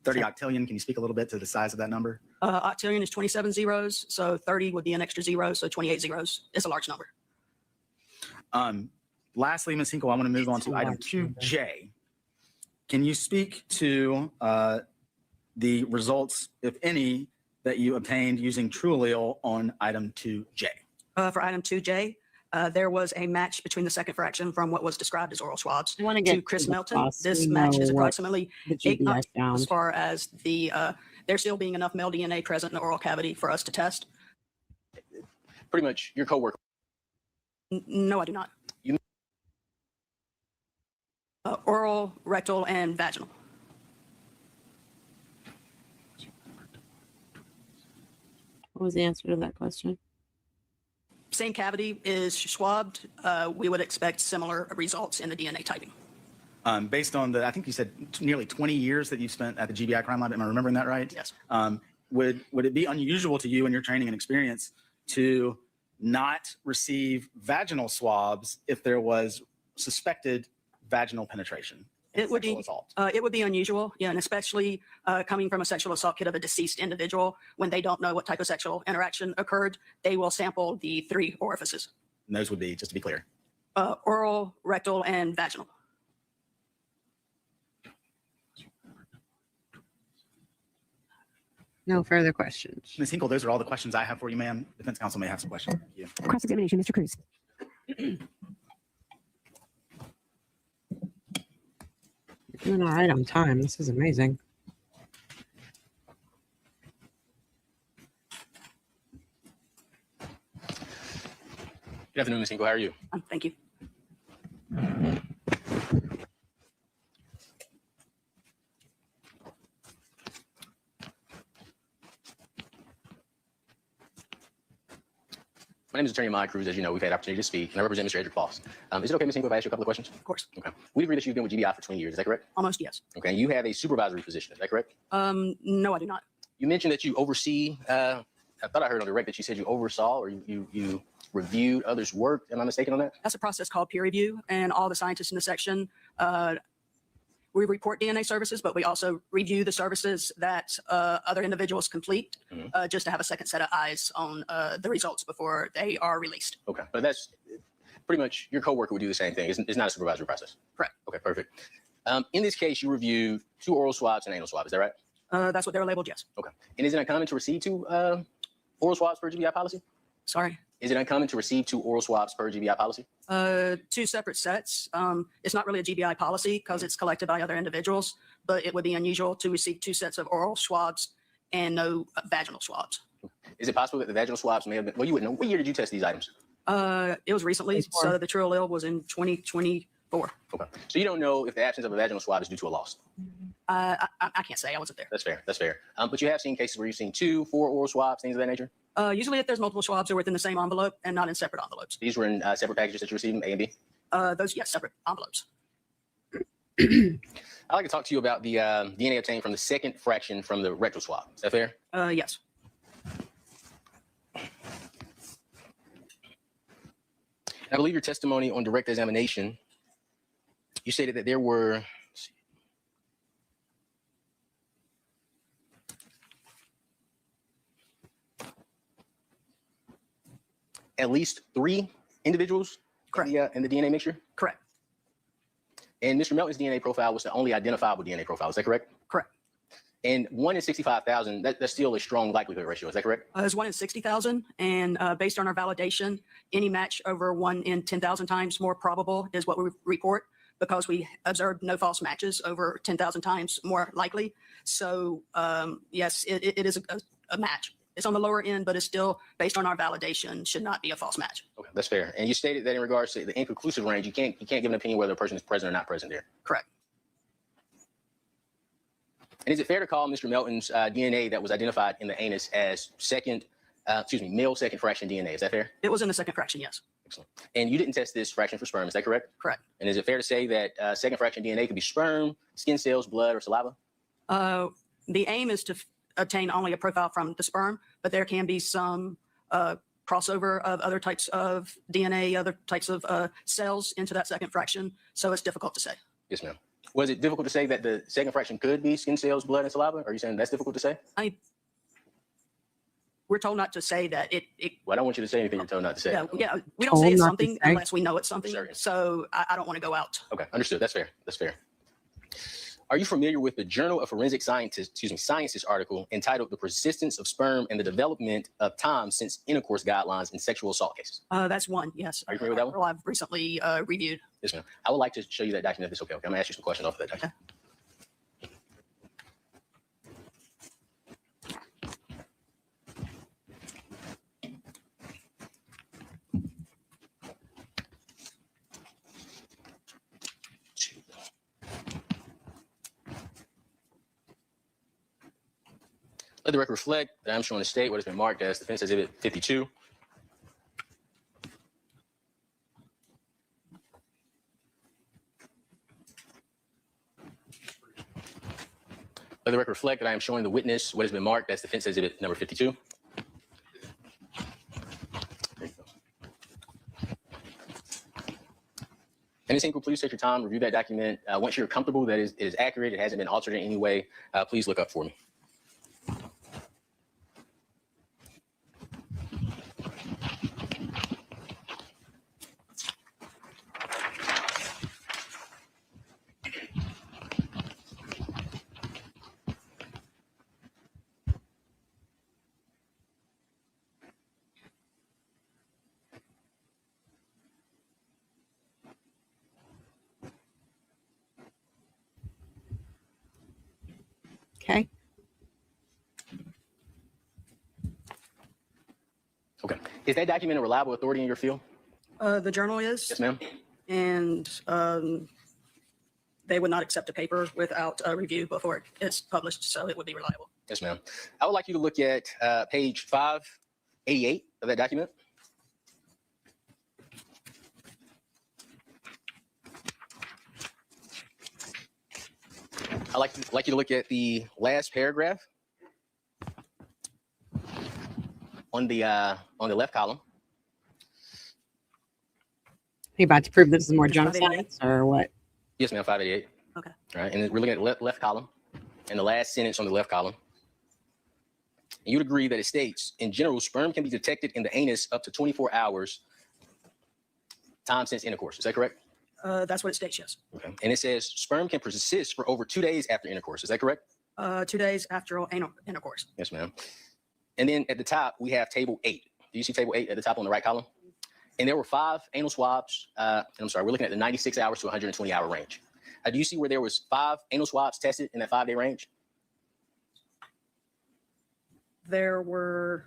30 octillion, can you speak a little bit to the size of that number? Octillion is 27 zeros, so 30 would be an extra zero, so 28 zeros is a large number. Lastly, Ms. Hinkle, I want to move on to item 2J. Can you speak to the results, if any, that you obtained using TrueAllele on item 2J? For item 2J, there was a match between the second fraction from what was described as oral swabs to Chris Melton. This match is approximately 8 knots as far as the there still being enough male DNA present in the oral cavity for us to test. Pretty much your coworker. No, I do not. You- Oral, rectal, and vaginal. What was the answer to that question? Same cavity is swabbed. We would expect similar results in the DNA typing. Based on I think you said nearly 20 years that you've spent at the GBI crime lab. Am I remembering that right? Yes. Would it be unusual to you in your training and experience to not receive vaginal swabs if there was suspected vaginal penetration? It would be assault? it would be unusual, yeah, and especially coming from a sexual assault kit of a deceased individual, when they don't know what type of sexual interaction occurred, they will sample the 3 orifices: And those would be, just to be clear. oral, rectal, and vaginal. No further questions. Ms. Hinkle, those are all the questions I have for you, ma'am. Defense counsel may have some questions. Thank you. Cross-examination, Mr. Cruz. You're doing all right on time. This is amazing. Good afternoon, Ms. Hinkle. How are you? Thank you. My name is Attorney Ahmad Cruz. As you know, we've had opportunity to speak, and I represent Mr. Edrick Faust. Is it okay, Ms. Hinkle, if I ask you a couple of questions? Of course. Okay. We agree that you've been with GBI for 20 years. Is that correct? Almost, yes. Okay. And you have a supervisory position. Is that correct? No, I do not. You mentioned that you oversee. I thought I heard on the record that you said you oversaw or you reviewed others' work. Am I mistaken on that? That's a process called peer review, and all the scientists in the section, we report DNA services, but we also review the services that other individuals complete, just to have a second set of eyes on the results before they are released. Okay. But that's pretty much your coworker would do the same thing. It's not a supervisory process. Correct. Okay, perfect. In this case, you reviewed 2 oral swabs and anal swab. Is that right? That's what they're labeled, yes. Okay. And is it uncommon to receive 2 oral swabs per GBI policy? Sorry? Is it uncommon to receive 2 oral swabs per GBI policy? 2 separate sets. It's not really a GBI policy because it's collected by other individuals, but it would be unusual to receive 2 sets of oral swabs and no vaginal swabs. Is it possible that the vaginal swabs may have been, well, you wouldn't know. What year did you test these items? It was recently, so the TrueAllele was in 2024. Okay. So you don't know if the absence of a vaginal swab is due to a loss? I can't say. I wasn't there. That's fair. That's fair. But you have seen cases where you've seen 2, 4 oral swabs, things of that nature? Usually if there's multiple swabs, they're within the same envelope and not in separate envelopes. These were in separate packages that you received, A and B? Those, yes, separate envelopes. I'd like to talk to you about the DNA obtained from the second fraction from the rectal swab. Is that fair? Yes. I believe your testimony on direct examination, you stated that there were, at least 3 individuals in the DNA mixture? Correct. And Mr. Melton's DNA profile was the only identifiable DNA profile. Is that correct? Correct. And 1 in 65,000, that's still a strong likelihood ratio. Is that correct? It's 1 in 60,000. And based on our validation, any match over 1 in 10,000 times more probable is what we report, because we observed no false matches over 10,000 times more likely. So yes, it is a match. It's on the lower end, but it's still, based on our validation, should not be a false match. Okay, that's fair. And you stated that in regards to the inconclusive range, you can't give an opinion whether a person is present or not present there. Correct. And is it fair to call Mr. Melton's DNA that was identified in the anus as male second fraction DNA? Is that fair? It was in the second fraction, yes. Excellent. And you didn't test this fraction for sperm, is that correct? Correct. And is it fair to say that second fraction DNA could be sperm, skin cells, blood, or saliva? The aim is to obtain only a profile from the sperm, but there can be some crossover of other types of DNA, other types of cells into that second fraction. So it's difficult to say. Yes, ma'am. Was it difficult to say that the second fraction could be skin cells, blood, and saliva? Are you saying that's difficult to say? We're told not to say that it well, I don't want you to say anything you're told not to say. Yeah, we don't say it's something unless we know it's something. Sure. So I don't want to go out. Okay, understood. That's fair. That's fair. Are you familiar with the Journal of Forensic Sciences article entitled "The Persistence of Sperm and the Development of Time Since Intercourse Guidelines in Sexual Assault Cases"? That's one, yes. Are you familiar with that one? I've recently reviewed. Yes, ma'am. I would like to show you that document if it's okay. I'm going to ask you some questions off of that document. Okay. Let the record reflect that I'm showing the state what has been marked as Defense Exhibit 52. Let the record reflect that I am showing the witness what has been marked as Defense Exhibit number 52. And Ms. Hinkle, please take your time, review that document. Once you're comfortable that it is accurate, it hasn't been altered in any way, please look up for me. Okay. Okay. Is that document a reliable authority in your field? The journal is. Yes, ma'am. And they would not accept a paper without a review before it's published, so it would be reliable. Yes, ma'am. I would like you to look at page 588 of that document. I'd like you to look at the last paragraph on the left column. Are you about to prove this is more junk science or what? Yes, ma'am, 588. Okay. All right, and then we're looking at the left column and the last sentence on the left column. And you'd agree that it states, in general, sperm can be detected in the anus up to 24 hours time since intercourse. Is that correct? That's what it states, yes. Okay. And it says sperm can persist for over 2 days after intercourse. Is that correct? 2 days after anal intercourse. Yes, ma'am. And then at the top, we have table 8. Do you see table 8 at the top on the right column? And there were 5 anal swabs. I'm sorry, we're looking at the 96 hours to 120 hour range. Do you see where there was 5 anal swabs tested in that 5-day range? There were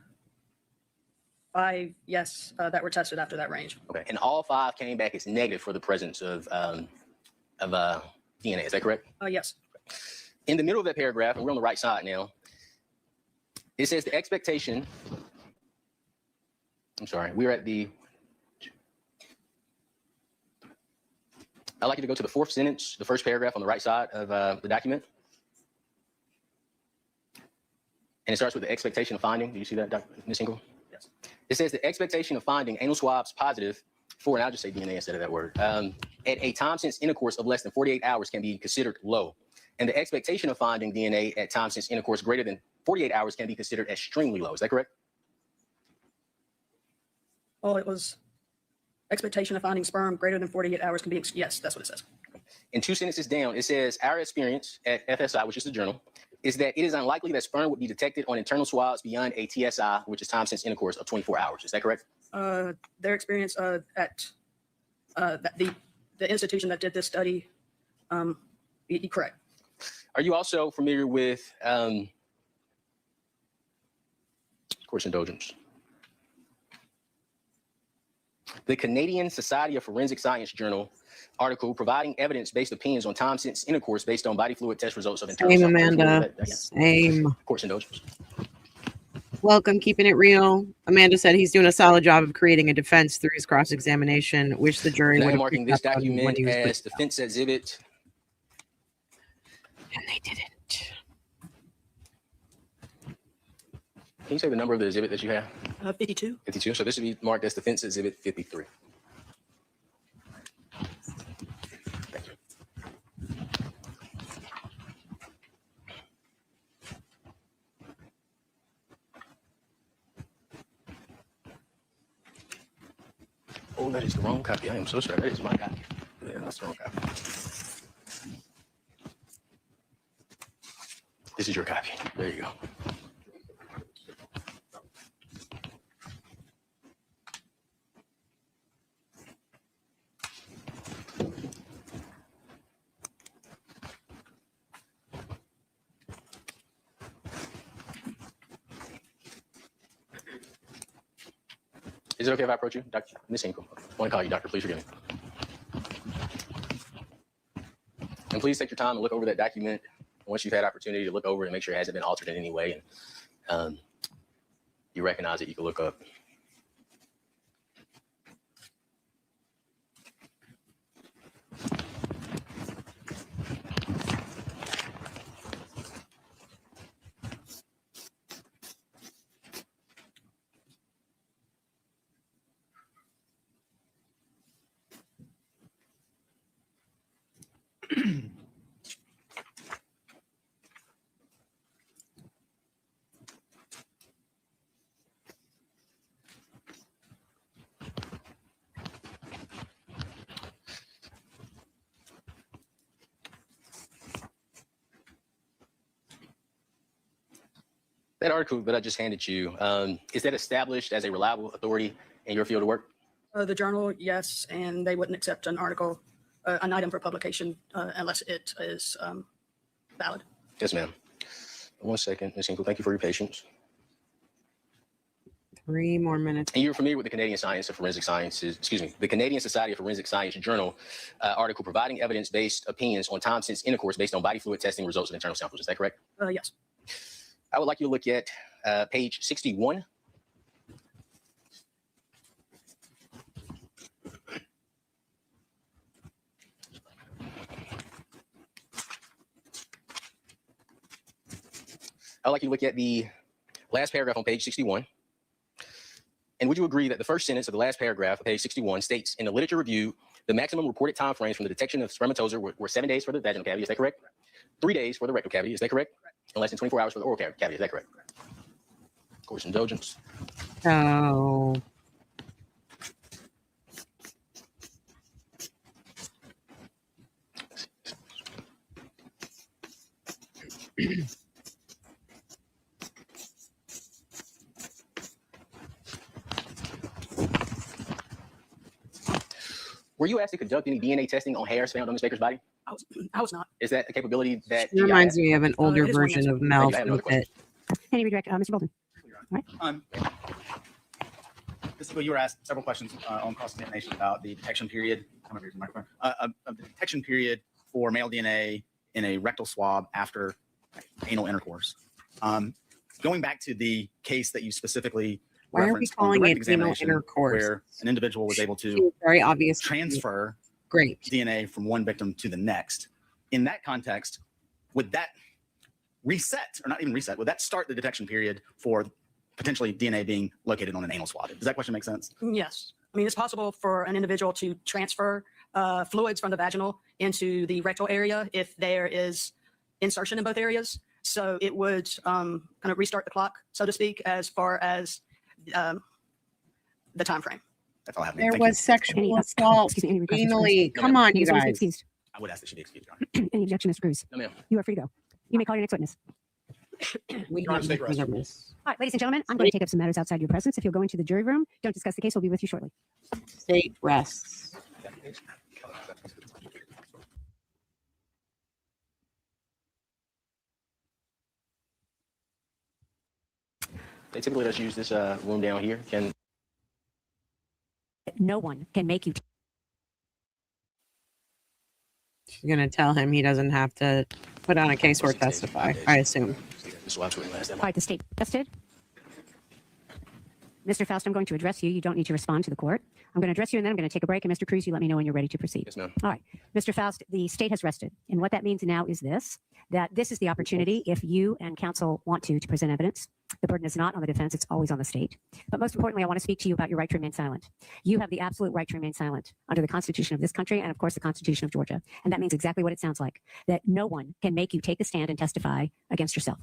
5, yes, that were tested after that range. Okay, and all 5 came back as negative for the presence of DNA. Is that correct? Yes. In the middle of that paragraph, and we're on the right side now, it says the expectation. I'm sorry, we're at the. I'd like you to go to the 4th sentence, the first paragraph on the right side of the document. And it starts with the expectation of finding. Do you see that, Ms. Hinkle? Yes. It says the expectation of finding anal swabs positive for, and I'll just say DNA instead of that word, at a time since intercourse of less than 48 hours can be considered low. And the expectation of finding DNA at time since intercourse greater than 48 hours can be considered extremely low. Is that correct? Well, it was expectation of finding sperm greater than 48 hours can be, yes, that's what it says. And 2 sentences down, it says our experience at FSI, which is the journal, is that it is unlikely that sperm would be detected on internal swabs beyond a TSI, which is time since intercourse of 24 hours. Is that correct? Their experience at the institution that did this study, correct. Are you also familiar with course indulgence? The Canadian Society of Forensic Science Journal article providing evidence-based opinions on time since intercourse based on body fluid test results of internal. Same, Amanda. Same. Course indulgence. Welcome, keeping it real. Amanda said he's doing a solid job of creating a defense through his cross-examination, which the jury And would I'm have marking picked this up on when document he was as defense exhibit. and they didn't. Can you say the number of the exhibit that you have? 52. 52. So this would be marked as defense exhibit 53. Thank you. Oh, that is the wrong copy. I am so sorry. That is my copy. Yeah, that's the wrong copy. This is your copy. There you go. Is it okay if I approach you, Dr. Ms. Hinkle? I want to call you doctor. Please forgive me. And please take your time and look over that document once you've had opportunity to look over it and make sure it hasn't been altered in any way. And You recognize it, you can look up. That article that I just handed you, is that established as a reliable authority in your field of work? The journal, yes, and they wouldn't accept an article, an item for publication unless it is valid. Yes, ma'am. 1 second, Ms. Hinkle, thank you for your patience. 3 more minutes. And you're familiar with the Canadian Science of Forensic Sciences, the Canadian Society of Forensic Science Journal article providing evidence-based opinions on time-sense intercourse based on body fluid testing results of internal samples. Is that correct? Yes. I would like you to look at page 61. I'd like you to look at the last paragraph on page 61. And would you agree that the first sentence of the last paragraph of page 61 states, in the literature review, the maximum reported time frames from the detection of spermatozoa were 7 days for the vaginal cavity. Is that correct? 3 days for the rectal cavity. Is that correct? And less than 24 hours for the oral cavity. Is that correct? Court's indulgence. Oh. Were you asked to conduct any DNA testing on hairs found on Ms. Baker's body? I was not. Is that a capability that It reminds me of an older it is one version answer. of Mel. I have another question. Any redirect, Mr. Bolton? You were asked several questions on cross-examination about the detection period. Of the detection period for male DNA in a rectal swab after anal intercourse. Going back to the case that you specifically Why are we referenced on calling direct it anal examination, intercourse? where an individual was able to Seems very obvious. transfer Great. DNA from one victim to the next. In that context, would that reset, or not even reset, would that start the detection period for potentially DNA being located on an anal swab? Does that question make sense? Yes. I mean, it's possible for an individual to transfer fluids from the vaginal into the rectal area if there is insertion in both areas. So it would kind of restart the clock, so to speak, as far as the time frame. That's all I have. There Thank was you. sexual assault Excuse me, any request to anally. excuse? Come on, you Ms. Cruz, guys. excused. I would ask that she be excused, Your Honor. Any objection, Mr. Cruz? No, ma'am. You are free to go. You may call your next witness. We Your Honor, have state rest. another miss. All right, ladies and gentlemen, I'm going to take up some matters outside your presence. If you'll go into the jury room, don't discuss the case. We'll be with you shortly. State rests. They typically just use this room down here. No one can make you. She's gonna tell him he doesn't have to put on a case or testify, I assume. All right, the state tested. Mr. Faust, I'm going to address you. You don't need to respond to the court. I'm going to address you, and then I'm going to take a break. And Mr. Cruz, you let me know when you're ready to proceed. Yes, ma'am. All right, Mr. Faust, the state has rested. And what that means now is this, that this is the opportunity, if you and counsel want to present evidence. The burden is not on the defense, it's always on the state. But most importantly, I want to speak to you about your right to remain silent. You have the absolute right to remain silent under the Constitution of this country and, of course, the Constitution of Georgia. And that means exactly what it sounds like, that no one can make you take a stand and testify against yourself.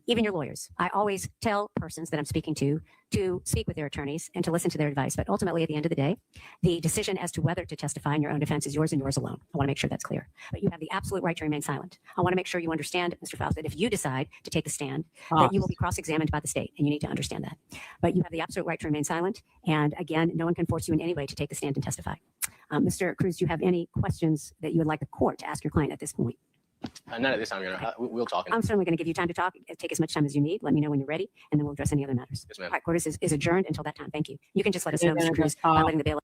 Even your lawyers. I always tell persons that I'm speaking to speak with their attorneys and to listen to their advice. But ultimately, at the end of the day, the decision as to whether to testify in your own defense is yours and yours alone. I want to make sure that's clear. But you have the absolute right to remain silent. I want to make sure you understand, Mr. Faust, that if you decide to take a stand, that you will be cross-examined by the state, and you need to understand that. But you have the absolute right to remain silent. And again, no one can force you in any way to take the stand and testify. Mr. Cruz, do you have any questions that you would like the court to ask your client at this point? None at this time, Your Honor. We'll talk. I'm certainly going to give you time to talk. Take as much time as you need. Let me know when you're ready, and then we'll address any other matters. Yes, ma'am. All right, court is adjourned until that time. Thank you. You can just let us know, They're Mr. gonna Cruz, just by talk. letting the bailiff.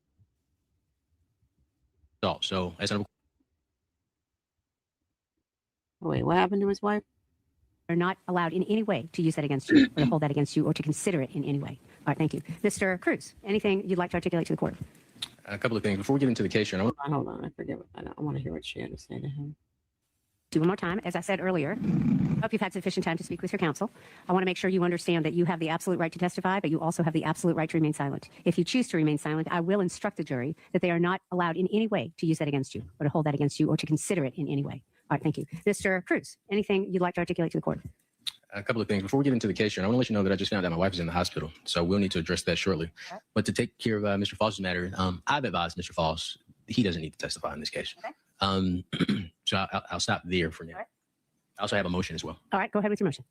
So, as an Oh, wait, what happened to his wife? are not allowed in any way to use that against you or to hold that against you or to consider it in any way. All right, thank you. Mr. Cruz, anything you'd like to articulate to the court? A couple of things before we get into the case, Your Honor. Hold on. I forget. I want to hear what she had to say to him. Do one more time. As I said earlier, I hope you've had sufficient time to speak with your counsel. I want to make sure you understand that you have the absolute right to testify, but you also have the absolute right to remain silent. If you choose to remain silent, I will instruct the jury that they are not allowed in any way to use that against you or to hold that against you or to consider it in any way. All right, thank you. Mr. Cruz, anything you'd like to articulate to the court? A couple of things before we get into the case, Your Honor. I want to let you know that I just found out my wife is in the hospital, so we'll need to address that shortly. Okay. But to take care of Mr. Faust's matter, I've advised Mr. Faust he doesn't need to testify in this case. Okay. So I'll stop there for now. All right. I also have a motion as well. All right, go ahead with your motion.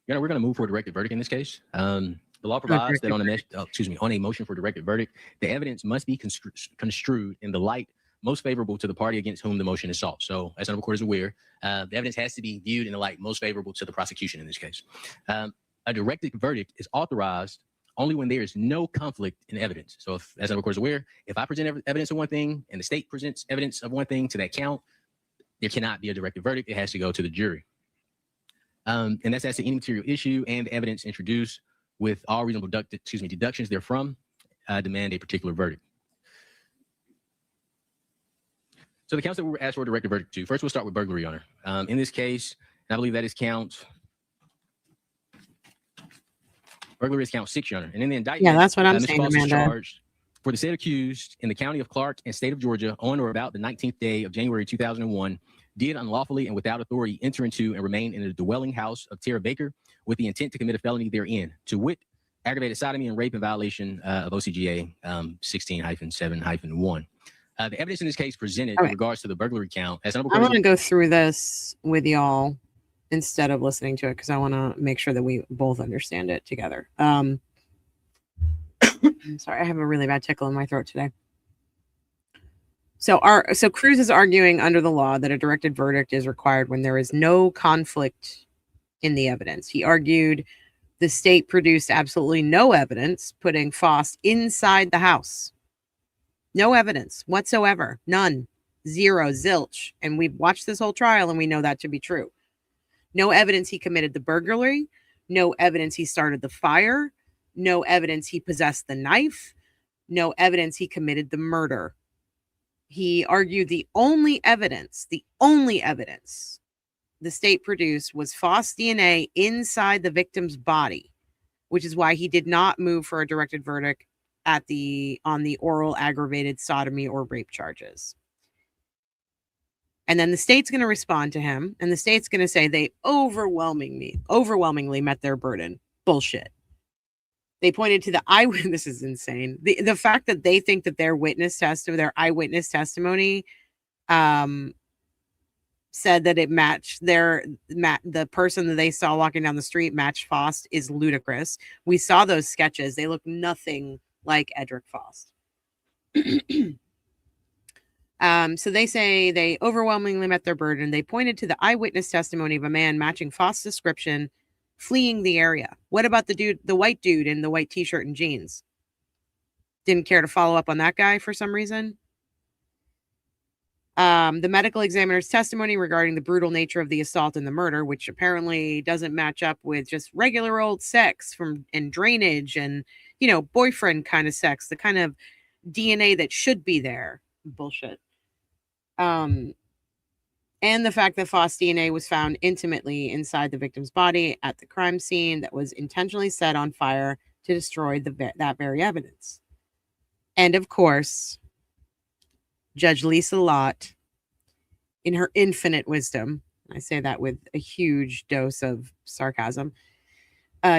Your Honor, we're going to move for a directed verdict in this case. The law provides that on a motion for directed verdict, the evidence must be construed in the light most favorable to the party against whom the motion is sought. So, as the court is aware, the evidence has to be viewed in the light most favorable to the prosecution in this case. A directed verdict is authorized only when there is no conflict in evidence. So, if, as the court is aware, if I present evidence of one thing and the state presents evidence of one thing to that count, there cannot be a directed verdict. It has to go to the jury. And that's as to any material issue and evidence introduced with all reasonable deductions therefrom demand a particular verdict. So the counts that we were asked for a directed verdict to, first we'll start with burglary, Your Honor. In this case, I believe that is burglary is count 6, Your Honor. And in the indictment, Yeah, that's what I'm Mr. saying, Faust is Amanda. charged for the said accused in the county of Clark and state of Georgia on or about the 19th day of January 2001 did unlawfully and without authority enter into and remain in the dwelling house of Tara Baker with the intent to commit a felony therein, to wit, aggravated sodomy and rape in violation of OCGA 16-7-1. The evidence in this case presented in regards to the burglary count as I want to go through this with y'all instead of listening to it because I want to make sure that we both understand it together. I'm sorry, I have a really bad tickle in my throat today. So Cruz is arguing under the law that a directed verdict is required when there is no conflict in the evidence. He argued the state produced absolutely no evidence putting Faust inside the house. No evidence whatsoever. None. Zero. Zilch. And we've watched this whole trial and we know that to be true. No evidence he committed the burglary. No evidence he started the fire. No evidence he possessed the knife. No evidence he committed the murder. He argued the only evidence the state produced was Faust's DNA inside the victim's body, which is why he did not move for a directed verdict on the oral aggravated sodomy or rape charges. And then the state's going to respond to him, and the state's going to say they overwhelmingly met their burden. Bullshit. They pointed to the eyewitness. This is insane. The fact that they think that their eyewitness testimony said that it matched the person that they saw walking down the street matched Faust is ludicrous. We saw those sketches. They look nothing like Edrick Faust. So they say they overwhelmingly met their burden. They pointed to the eyewitness testimony of a man matching Faust's description fleeing the area. What about the white dude in the white t-shirt and jeans? Didn't care to follow up on that guy for some reason. The medical examiner's testimony regarding the brutal nature of the assault and the murder, which apparently doesn't match up with just regular old sex and drainage and, boyfriend kind of sex, the kind of DNA that should be there. Bullshit. And the fact that Faust's DNA was found intimately inside the victim's body at the crime scene that was intentionally set on fire to destroy that very evidence. And of course, Judge Lisa Lott, in her infinite wisdom, I say that with a huge dose of sarcasm,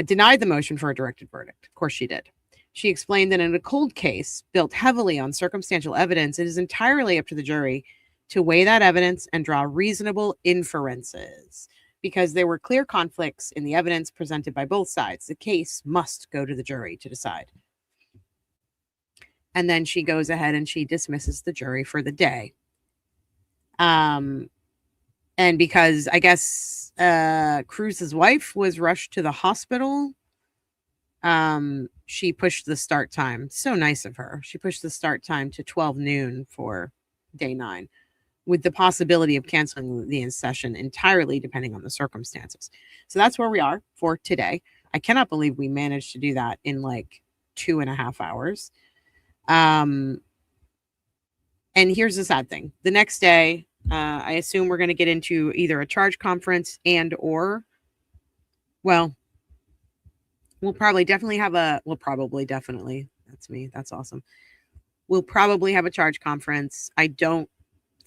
denied the motion for a directed verdict. Of course she did. She explained that in a cold case built heavily on circumstantial evidence, it is entirely up to the jury to weigh that evidence and draw reasonable inferences. Because there were clear conflicts in the evidence presented by both sides, the case must go to the jury to decide. And then she goes ahead and she dismisses the jury for the day. And because I guess Cruz's wife was rushed to the hospital, she pushed the start time. So nice of her. She pushed the start time to 12 noon for day 9. with the possibility of canceling the session entirely depending on the circumstances. So that's where we are for today. I cannot believe we managed to do that in like 2.5 hours. And here's the sad thing. The next day, I assume we're going to get into either a charge conference we'll probably definitely have that's me. That's awesome. We'll probably have a charge conference. I don't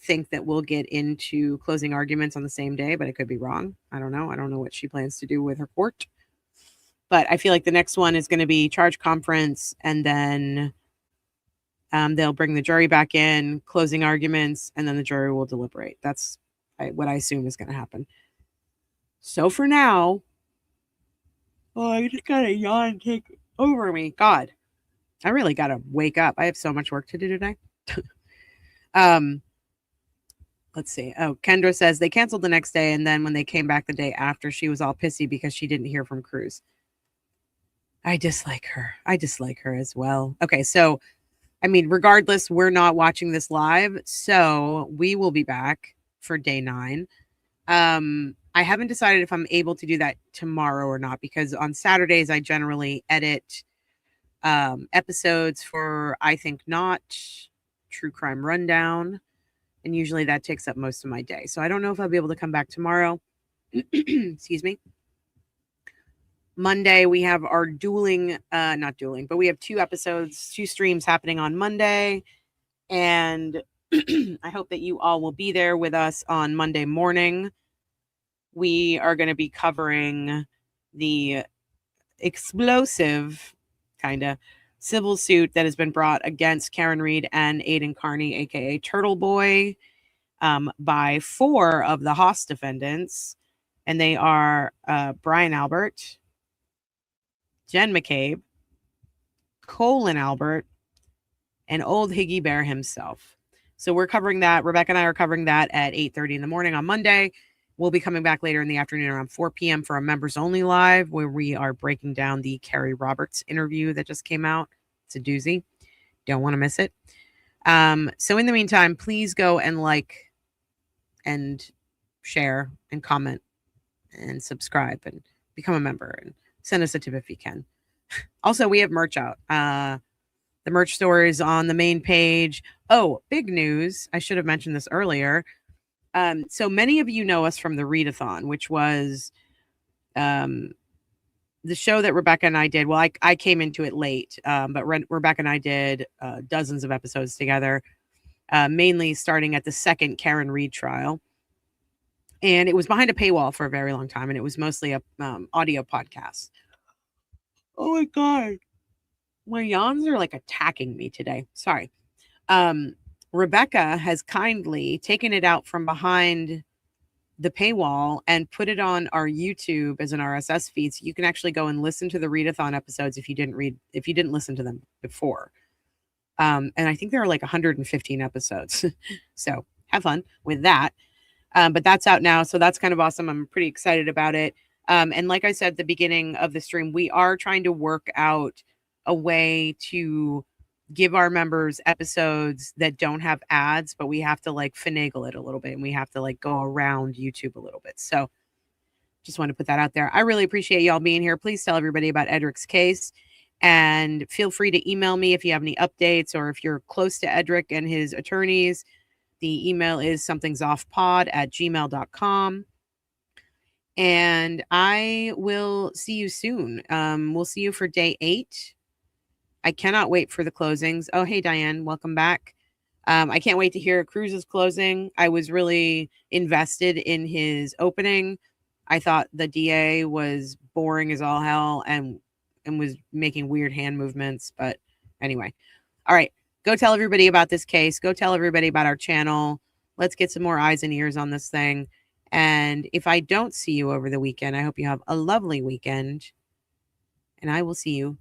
think that we'll get into closing arguments on the same day, but I could be wrong. I don't know. I don't know what she plans to do with her court. But I feel like the next one is going to be charge conference, and then they'll bring the jury back in, closing arguments, and then the jury will deliberate. That's what I assume is going to happen. So for now, I just got a yawn take over me. God, I really got to wake up. I have so much work to do today. Let's see. Oh, Kendra says they canceled the next day, and then when they came back the day after, she was all pissy because she didn't hear from Cruz. I dislike her. I dislike her as well. Okay, so, I mean, regardless, we're not watching this live, so we will be back for day 9. I haven't decided if I'm able to do that tomorrow or not, because on Saturdays, I generally edit episodes for I Think Not, True Crime Rundown, and usually that takes up most of my day. So I don't know if I'll be able to come back tomorrow. Excuse me. Monday, we have our not dueling, but we have 2 streams happening on Monday. And I hope that you all will be there with us on Monday morning. We are going to be covering the explosive kind of civil suit that has been brought against Karen Reed and Aiden Carney, aka Turtle Boy, by 4 of the Haas defendants. And they are Brian Albert, Jen McCabe, Colin Albert, and old Higgy Bear himself. So we're covering that. Rebecca and I are covering that at 8:30 in the morning on Monday. We'll be coming back later in the afternoon around 4 p.m. for a members only live, where we are breaking down the Carrie Roberts interview that just came out. It's a doozy. Don't want to miss it. So in the meantime, please go and like and share and comment and subscribe and become a member and send us a tip if you can. Also, we have merch out. The merch store is on the main page. Oh, big news. I should have mentioned this earlier. So many of you know us from the Readathon, which was the show that Rebecca and I did. Well, I came into it late, but Rebecca and I did dozens of episodes together, mainly starting at the second Karen Reed trial. And it was behind a paywall for a very long time, and it was mostly a audio podcast. Oh my God. My yawns are like attacking me today. Sorry. Rebecca has kindly taken it out from behind the paywall and put it on our YouTube as an RSS feed. So you can actually go and listen to the Readathon episodes if you didn't listen to them before. And I think there are like 115 episodes. So have fun with that. But that's out now. So that's kind of awesome. I'm pretty excited about it. And like I said at the beginning of the stream, we are trying to work out a way to give our members episodes that don't have ads, but we have to like finagle it a little bit, and we have to like go around YouTube a little bit. So just want to put that out there. I really appreciate y'all being here. Please tell everybody about Edrick's case, and feel free to email me if you have any updates, or if you're close to Edrick and his attorneys. The email is somethingsoffpod@gmail.com. And I will see you soon. We'll see you for day 8. I cannot wait for the closings. Oh, hey, Diane, welcome back. I can't wait to hear Cruz's closing. I was really invested in his opening. I thought the DA was boring as all hell and was making weird hand movements. But anyway, all right, go tell everybody about this case. Go tell everybody about our channel. Let's get some more eyes and ears on this thing. And if I don't see you over the weekend, I hope you have a lovely weekend. And I will see you